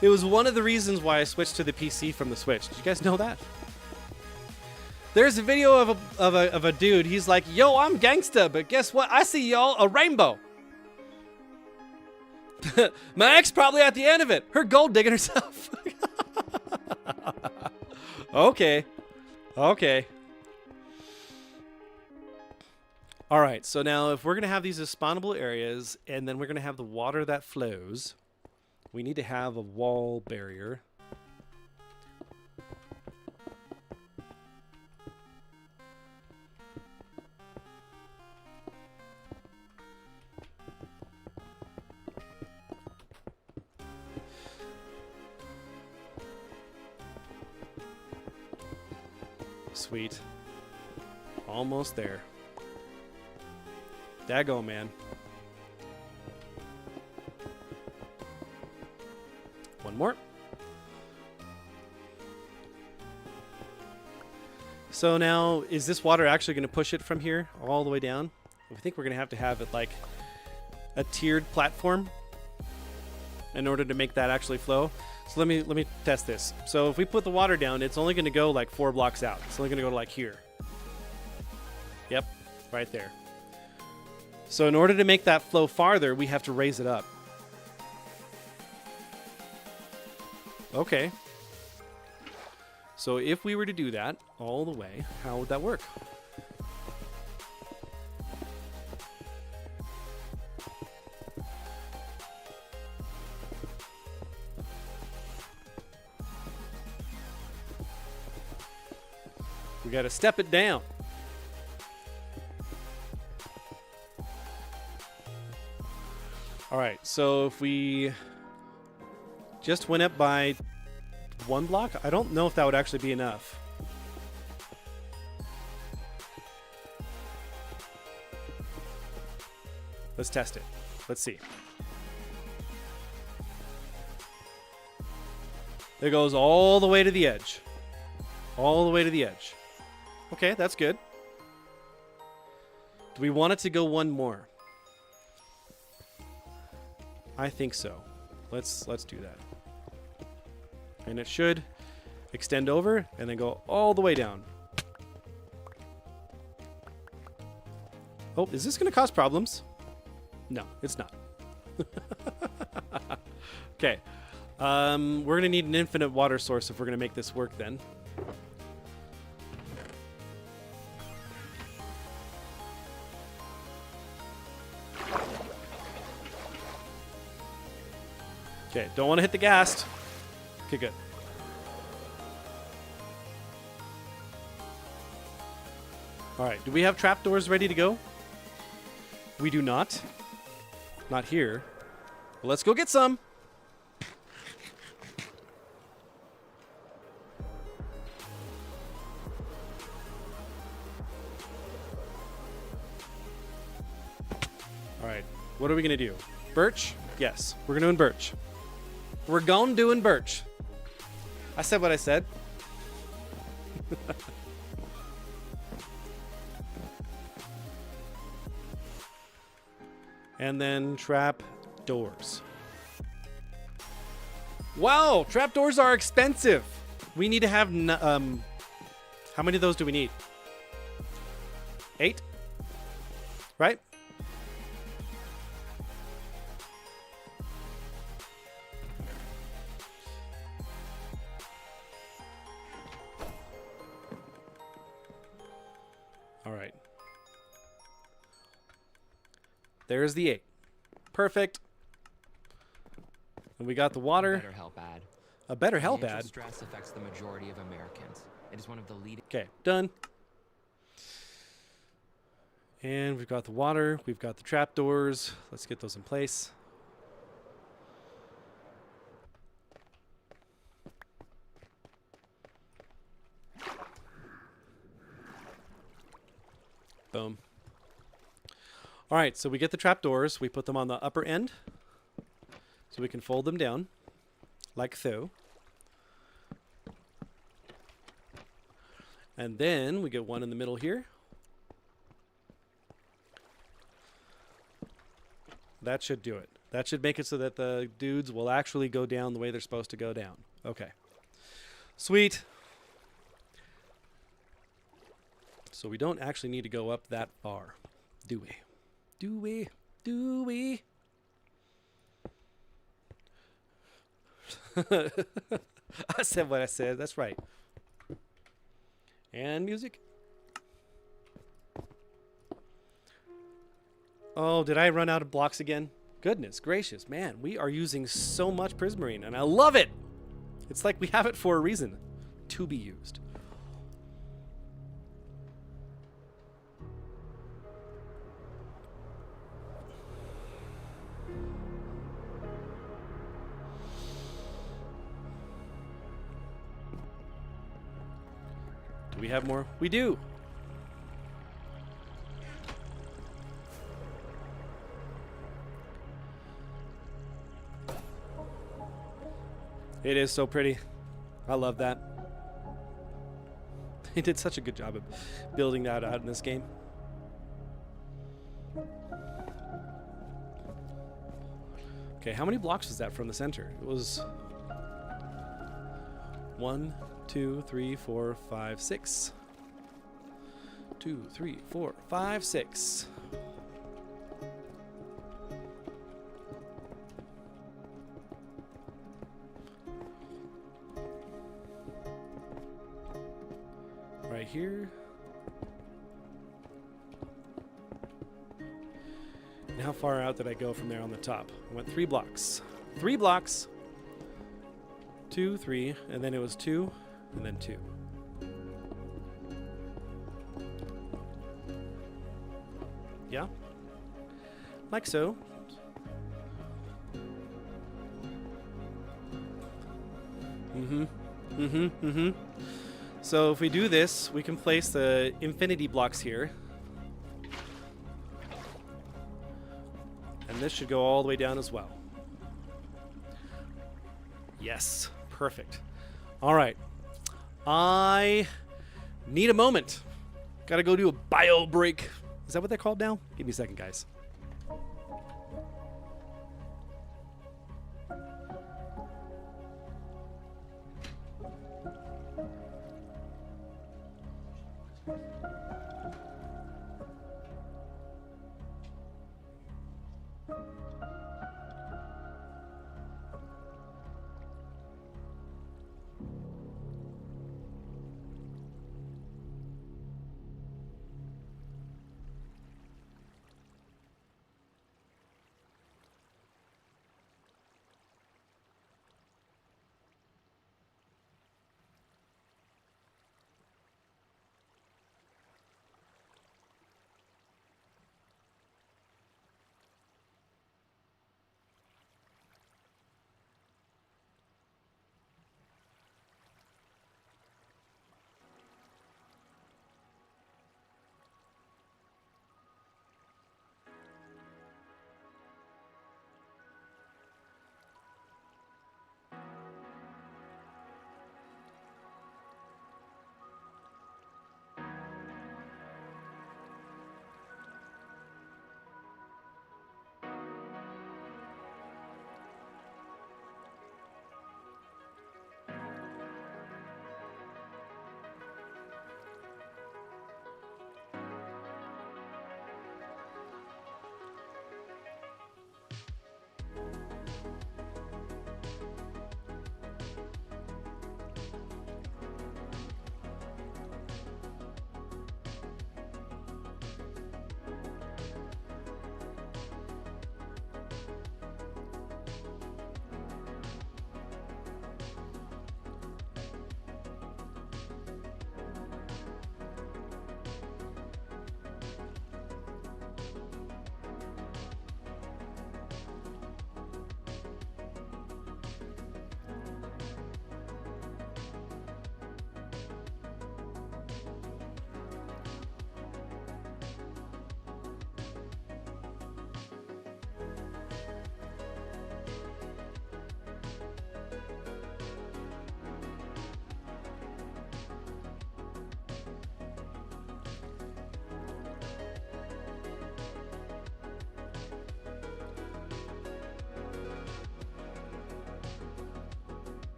It was one of the reasons why I switched to the PC from the Switch. Did you guys know that? There's a video of a dude. He's like, yo, I'm gangsta, but guess what? I see y'all a rainbow. My ex probably at the end of it. Her gold digging herself. Okay. Okay. All right, so now if we're going to have these as spawnable areas, and then we're going to have the water that flows, we need to have a wall barrier. Sweet. Almost there. Daggone, man. One more. So now, is this water actually going to push it from here all the way down? I think we're going to have it like a tiered platform in order to make that actually flow. So let me test this. So if we put the water down, it's only going to go like 4 blocks out. It's only going to go to like here. Yep, right there. So in order to make that flow farther, we have to raise it up. Okay. So if we were to do that all the way, how would that work? We got to step it down. All right, so if we just went up by 1 block, I don't know if that would actually be enough. Let's test it. Let's see. It goes all the way to the edge. All the way to the edge. Okay, that's good. Do we want it to go 1 more? I think so. Let's do that. And it should extend over and then go all the way down. Oh, is this going to cause problems? No, it's not. Okay. We're going to need an infinite water source if we're going to make this work then. Okay, don't want to hit the gas. Okay, good. All right, do we have trapdoors ready to go? We do not. Not here. Well, let's go get some. All right, what are we going to do? Birch? Yes, we're going to do birch. We're going doing birch. I said what I said. And then trap doors. Wow, trap doors are expensive. We need to have how many of those do we need? 8? Right? All right. There's the 8. Perfect. And we got the water. Better help ad. A better help Financial ad. Stress affects the majority of Americans. It is one of the leading. Okay, done. And we've got the water. We've got the trapdoors. Let's get those in place. Boom. All right, so we get the trapdoors. We put them on the upper end so we can fold them down like so. And then we get one in the middle here. That should do it. That should make it so that the dudes will actually go down the way they're supposed to go down. Okay. Sweet. So we don't actually need to go up that far, do we? Do we? Do we? I said what I said. That's right. And music. Oh, did I run out of blocks again? Goodness gracious, man. We are using so much prismarine, and I love it. It's like we have it for a reason. To be used. Do we have more? We do. It is so pretty. I love that. They did such a good job of building that out in this game. Okay, how many blocks was that from the center? It was 1, 2, 3, 4, 5, 6. 2, 3, 4, 5, 6. Right here. And how far out did I go from there on the top? I went 3 blocks. 3 blocks. 2, 3, and then it was 2, and then 2. Yeah? Like so. So if we do this, we can place the infinity blocks here. And this should go all the way down as well. Yes, perfect. All right. I need a moment. Gotta go do a bio break. Is that what they're called now? Give me a second, guys.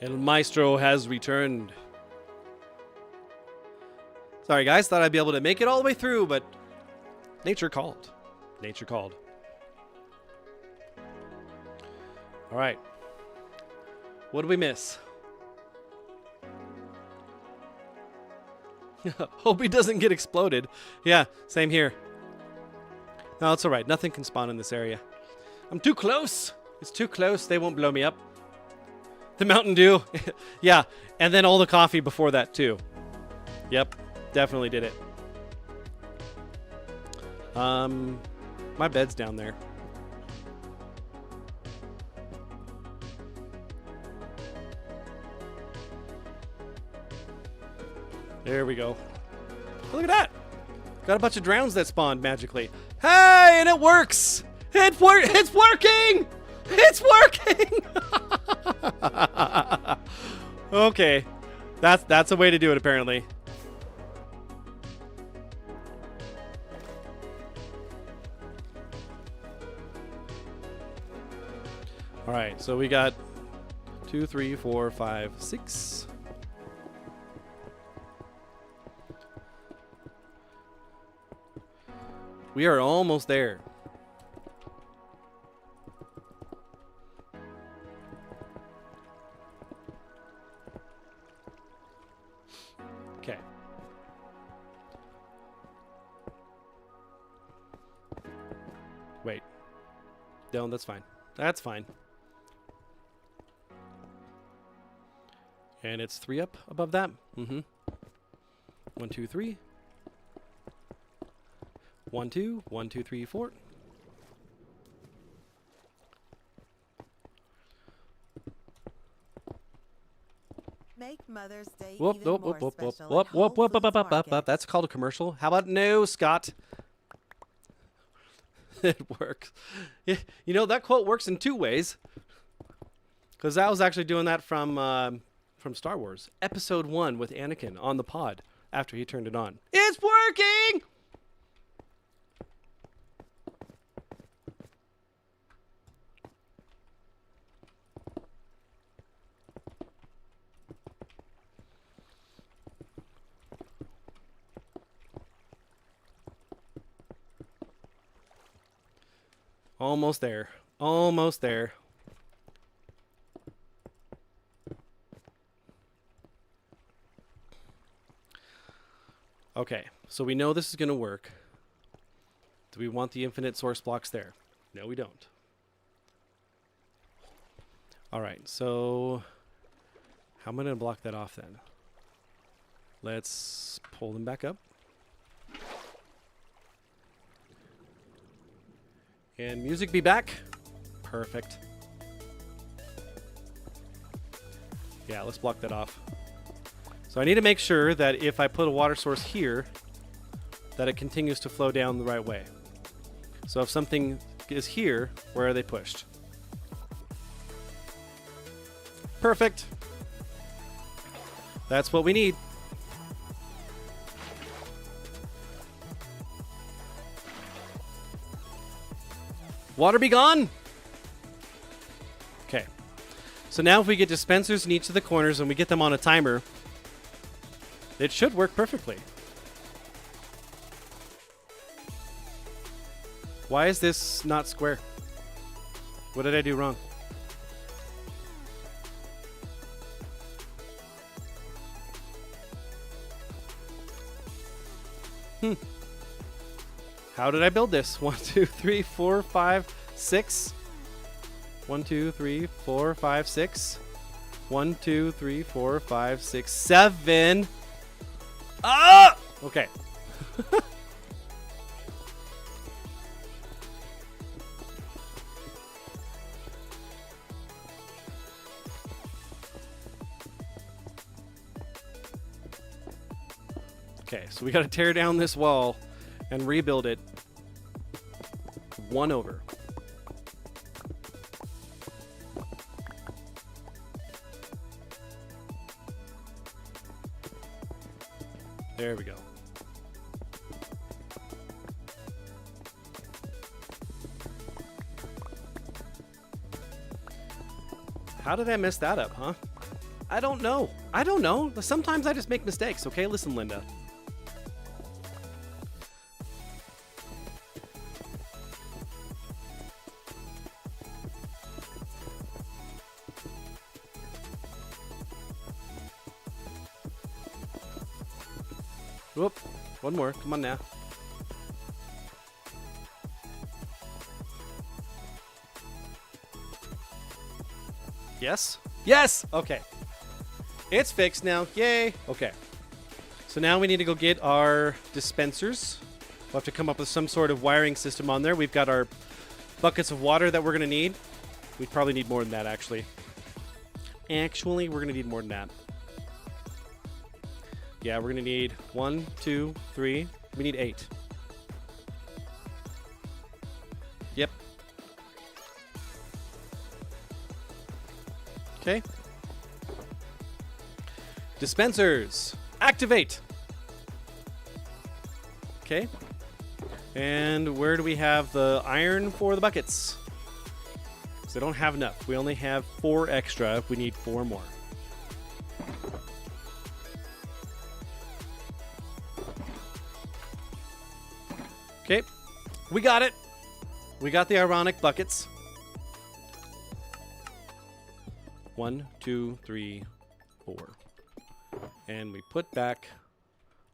El Maestro has returned. Sorry, guys. Thought I'd be able to make it all the way through, but nature called. Nature called. All right. What did we miss? Hope he doesn't get exploded. Yeah, same here. No, it's all right. Nothing can spawn in this area. I'm too close. It's too close. They won't blow me up. The Mountain Dew. Yeah, and then all the coffee before that, too. Yep, definitely did it. My bed's down there. There we go. Look at that. Got a bunch of drowns that spawned magically. Hey, and it works. It's working. It's working. Okay. That's a way to do it, apparently. All right, so we got 2, 3, 4, 5, 6. We are almost there. Okay. Wait. No, that's fine. That's fine. And it's 3 up above that. 1, 2, 3. 1, 2, 1, 2, 3, 4. Make Mother's Day Whoop, even whoop, more whoop, whoop, whoop, special whoop, at whoop, Whole whoop, whoop, Foods whoop, whoop. Market. That's called a commercial. How about no, Scott? It works. Yeah, you know, that quote works in 2 ways. Because I was actually doing that from Star Wars. Episode 1 with Anakin on the pod after he turned it on. It's working! Almost there. Almost there. Okay, so we know this is going to work. Do we want the infinite source blocks there? No, we don't. All right, so how am I going to block that off then? Let's pull them back up. And music be back. Perfect. Yeah, let's block that off. So I need to make sure that if I put a water source here, that it continues to flow down the right way. So if something is here, where are they pushed? Perfect. That's what we need. Water be gone. Okay. So now if we get dispensers in each of the corners and we get them on a timer, it should work perfectly. Why is this not square? What did I do wrong? How did I build this? 1, 2, 3, 4, 5, 6. 1, 2, 3, 4, 5, 6. 1, 2, 3, 4, 5, 6, 7. Ah! Okay. Okay, so we got to tear down this wall and rebuild it 1 over. There we go. How did I mess that up, huh? I don't know. I don't know. Sometimes I just make mistakes, okay? Listen, Linda. Whoop. One more. Come on now. Yes? Yes! Okay. It's fixed now. Yay! Okay. So now we need to go get our dispensers. We'll have to come up with some sort of wiring system on there. We've got our buckets of water that we're going to need. We probably need more than that, actually. Actually, we're going to need more than that. Yeah, we're going to need 1, 2, 3. We need 8. Yep. Okay. Dispensers. Activate. Okay. And where do we have the iron for the buckets? Because I don't have enough. We only have 4 extra. We need 4 more. Okay. We got it. We got the ironic buckets. 1, 2, 3, 4. And we put back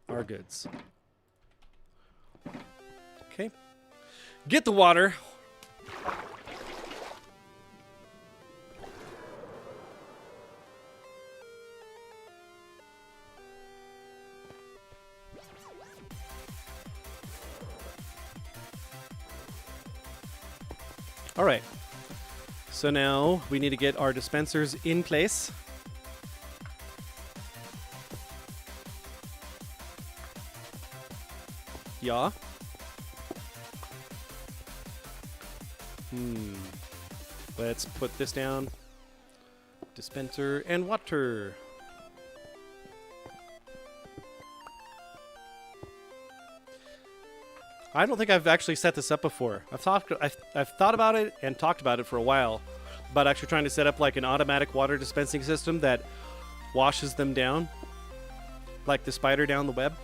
our goods. Okay. Get the water. All right. So now we need to get our dispensers in place. Yeah. Let's put this down. Dispenser and water. I don't think I've actually set this up before. I've thought about it and talked about it for a while, about actually trying to set up like an automatic water dispensing system that washes them down, like the spider down the web.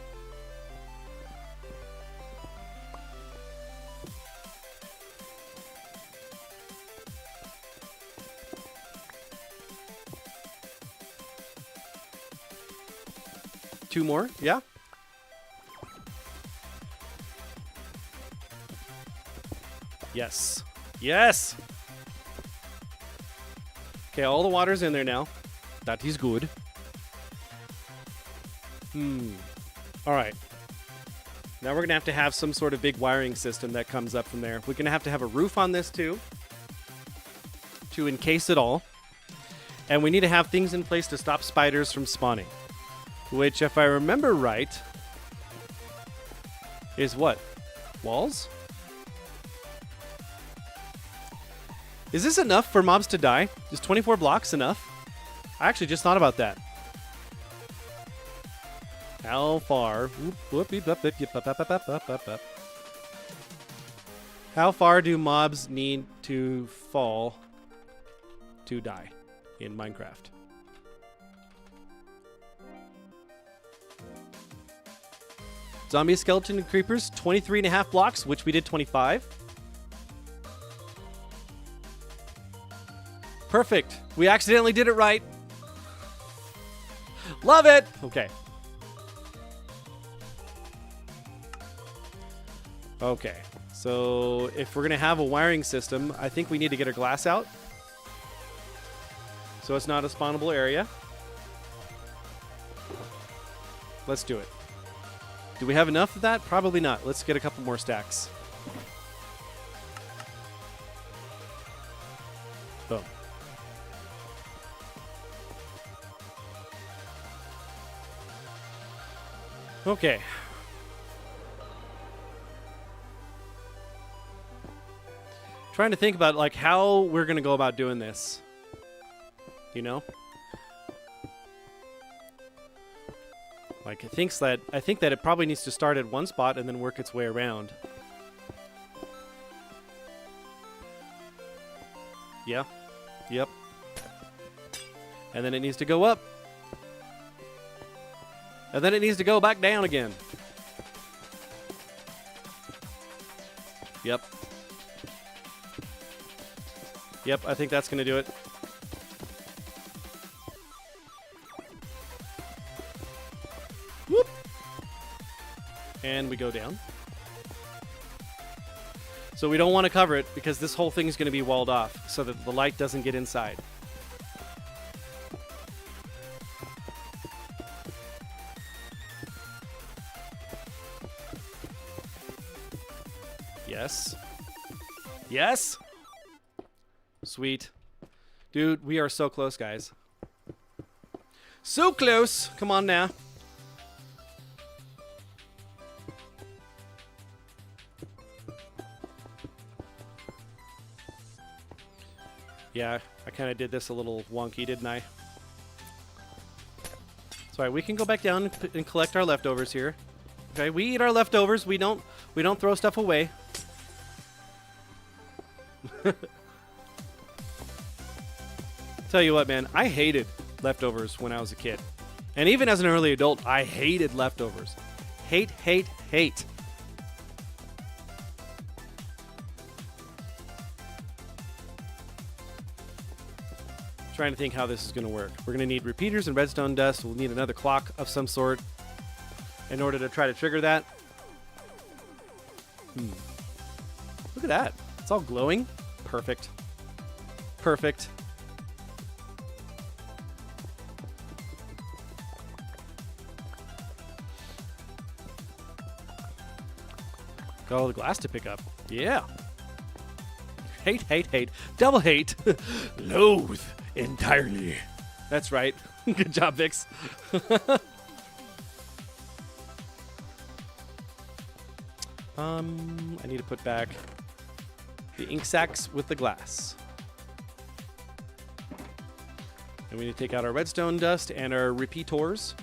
Two more, yeah. Yes. Yes! Okay, all the water's in there now. That is good. Alright. Now we're going to have some sort of big wiring system that comes up from there. We're going to have a roof on this too, to encase it all. And we need to have things in place to stop spiders from spawning. Which, if I remember right, is what? Walls? Is this enough for mobs to die? Is 24 blocks enough? I actually just thought about that. How far? How far do mobs need to fall to die in Minecraft? Zombie, skeleton, and creepers, 23.5 blocks, which we did 25. Perfect. We accidentally did it right. Love it. Okay. Okay. So if we're going to have a wiring system, I think we need to get our glass out. So it's not a spawnable area. Let's do it. Do we have enough of that? Probably not. Let's get a couple more stacks. Boom. Okay. Trying to think about like how we're going to go about doing this. You know? Like I think that it probably needs to start at one spot and then work its way around. Yeah. Yep. And then it needs to go up. And then it needs to go back down again. Yep. Yep, I think that's going to do it. Whoop. And we go down. So we don't want to cover it because this whole thing is going to be walled off so that the light doesn't get inside. Yes. Yes. Sweet. Dude, we are so close, guys. So close. Come on now. Yeah, I kind of did this a little wonky, didn't I? It's all right. We can go back down and collect our leftovers here. Okay, we eat our leftovers. We don't throw stuff away. Tell you what, man, I hated leftovers when I was a kid. And even as an early adult, I hated leftovers. Hate, hate, hate. Trying to think how this is going to work. We're going to need repeaters and redstone dust. We'll need another clock of some sort in order to try to trigger that. Look at that. It's all glowing. Perfect. Perfect. Got all the glass to pick up. Yeah. Hate, hate, hate. Double hate. Loathe entirely. That's right. Good job, Vix. I need to put back the ink sacks with the glass. And we need to take out our redstone dust and our repeaters.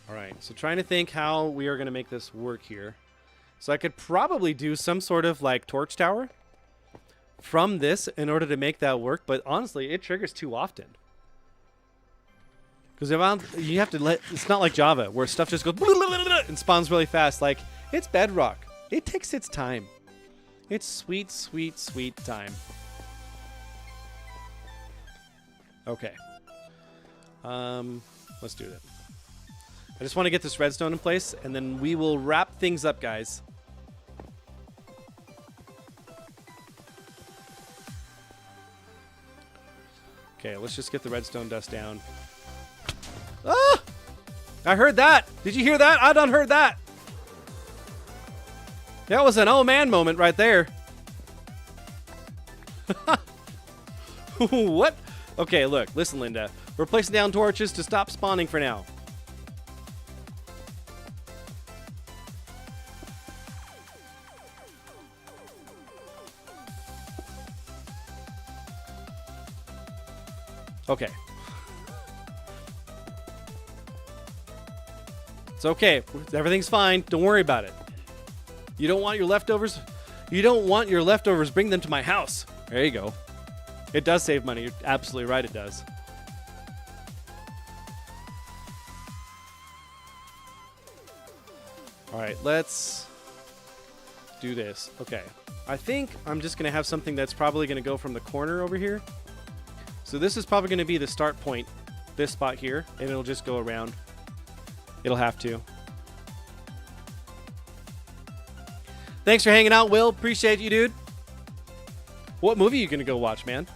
All right, so trying to think how we are going to make this work here. So I could probably do some sort of like torch tower from this in order to make that work, but honestly, it triggers too often. Because you have to let, it's not like Java where stuff just goes and spawns really fast. Like, it's Bedrock. It takes its time. It's sweet, sweet, sweet time. Okay. Let's do it. I just want to get this redstone in place, and then we will wrap things up, guys. Okay, let's just get the redstone dust down. Ah! I heard that. Did you hear that? I done heard that. That was an oh man moment right there. What? Okay, look. Listen, Linda. We're placing down torches to stop spawning for now. Okay. It's okay. Everything's fine. Don't worry about it. You don't want your leftovers? You don't want your leftovers? Bring them to my house. There you go. It does save money. You're absolutely right, it does. All right, let's do this. Okay. I think I'm just going to have something that's probably going to go from the corner over here. So this is probably going to be the start point, this spot here, and it'll just go around. It'll have to. Thanks for hanging out, Will. Appreciate you, dude. What movie are you going to go watch, man?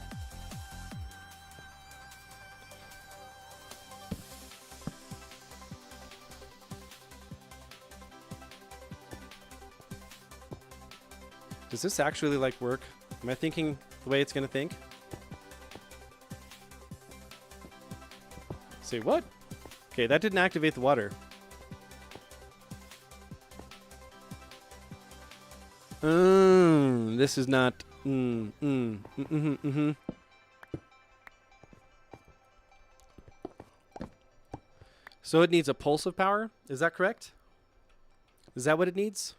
Does this actually, like, work? Am I thinking the way it's going to think? Say what? Okay, that didn't activate the water. This is not. So it needs a pulse of power. Is that correct? Is that what it needs?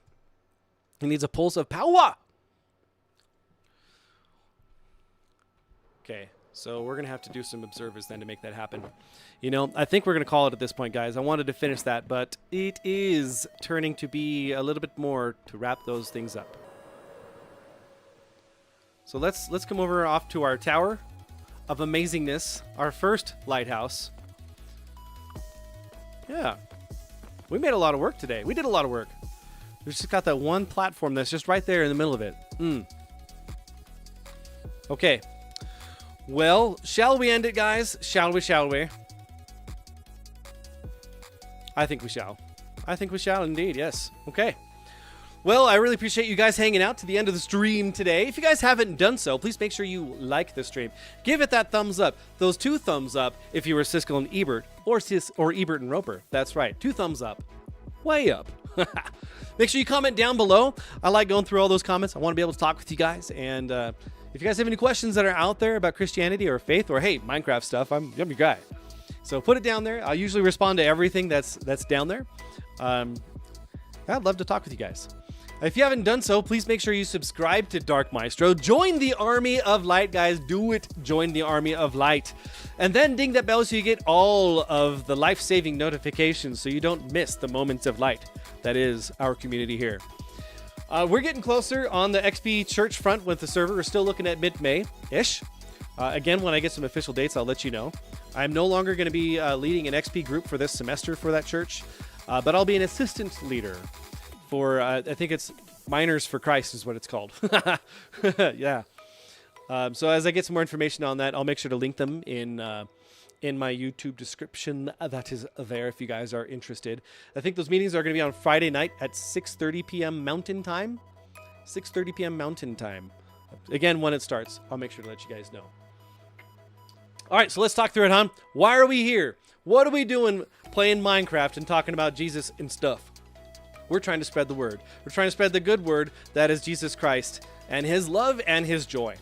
He needs a pulse of power. Okay, so we're going to have to do some observers then to make that happen. You know, I think we're going to call it at this point, guys. I wanted to finish that, but it is turning to be a little bit more to wrap those things up. So let's come over off to our tower of amazingness, our first lighthouse. Yeah. We made a lot of work today. We did a lot of work. We've just got that one platform that's just right there in the middle of it. Okay. Well, shall we end it, guys? Shall we, shall we? I think we shall. I think we shall indeed, yes. Okay. Well, I really appreciate you guys hanging out to the end of the stream today. If you guys haven't done so, please make sure you like the stream. Give it that thumbs up. Those 2 thumbs up if you were Siskel and Ebert, or Ebert and Roper. That's right, 2 thumbs up. Way up. Make sure you comment down below. I like going through all those comments. I want to be able to talk with you guys. And if you guys have any questions that are out there about Christianity or faith or, hey, Minecraft stuff, I'm your guy. So put it down there. I'll usually respond to everything that's down there. I'd love to talk with you guys. If you haven't done so, please make sure you subscribe to Dark Maestro. Join the Army of Light, guys. Do it. Join the Army of Light. And then ding that bell so you get all of the life-saving notifications so you don't miss the moments of light. That is our community here. We're getting closer on the XP Church front with the server. We're still looking at mid-May-ish. Again, when I get some official dates, I'll let you know. I'm no longer going to be leading an XP group for this semester for that church, but I'll be an assistant leader for, I think it's Miners for Christ is what it's called. Yeah. So as I get some more information on that, I'll make sure to link them in my YouTube description. That is there if you guys are interested. I think those meetings are going to be on Friday night at 6:30 p.m. Mountain Time. 6:30 p.m. Mountain Time. Again, when it starts, I'll make sure to let you guys know. All right, so let's talk through it, huh? Why are we here? What are we doing playing Minecraft and talking about Jesus and stuff? We're trying to spread the word. We're trying to spread the good word that is Jesus Christ and his love and his joy.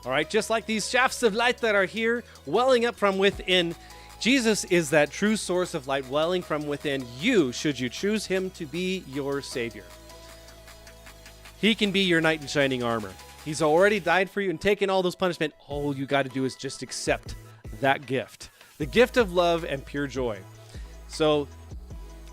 All right, just like these shafts of light that are here welling up from within, Jesus is that true source of light welling from within you, should you choose him to be your Savior. He can be your knight in shining armor. He's already died for you and taken all those punishment. All you got to do is just accept that gift, the gift of love and pure joy. So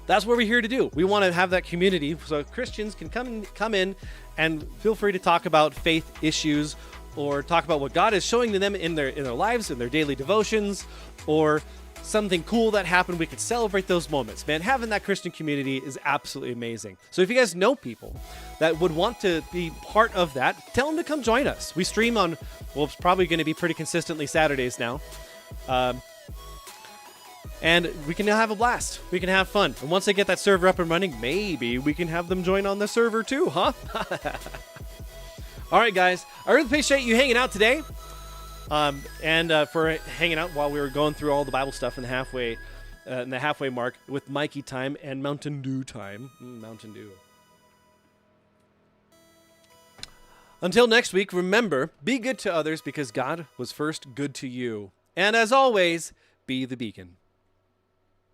that's what we're here to do. We want to have that community so Christians can come in and feel free to talk about faith issues or talk about what God is showing to them in their lives, in their daily devotions, or something cool that happened. We could celebrate those moments. Man, having that Christian community is absolutely amazing. So if you guys know people that would want to be part of that, tell them to come join us. We stream on, well, it's probably going to be pretty consistently Saturdays now. And we can have a blast. We can have fun. And once they get that server up and running, maybe we can have them join on the server too, huh? All right, guys. I really appreciate you hanging out today. And for hanging out while we were going through all the Bible stuff in the halfway mark with Mikey time and Mountain Dew time. Mountain Dew. Until next week, remember, be good to others because God was first good to you. And as always, be the beacon.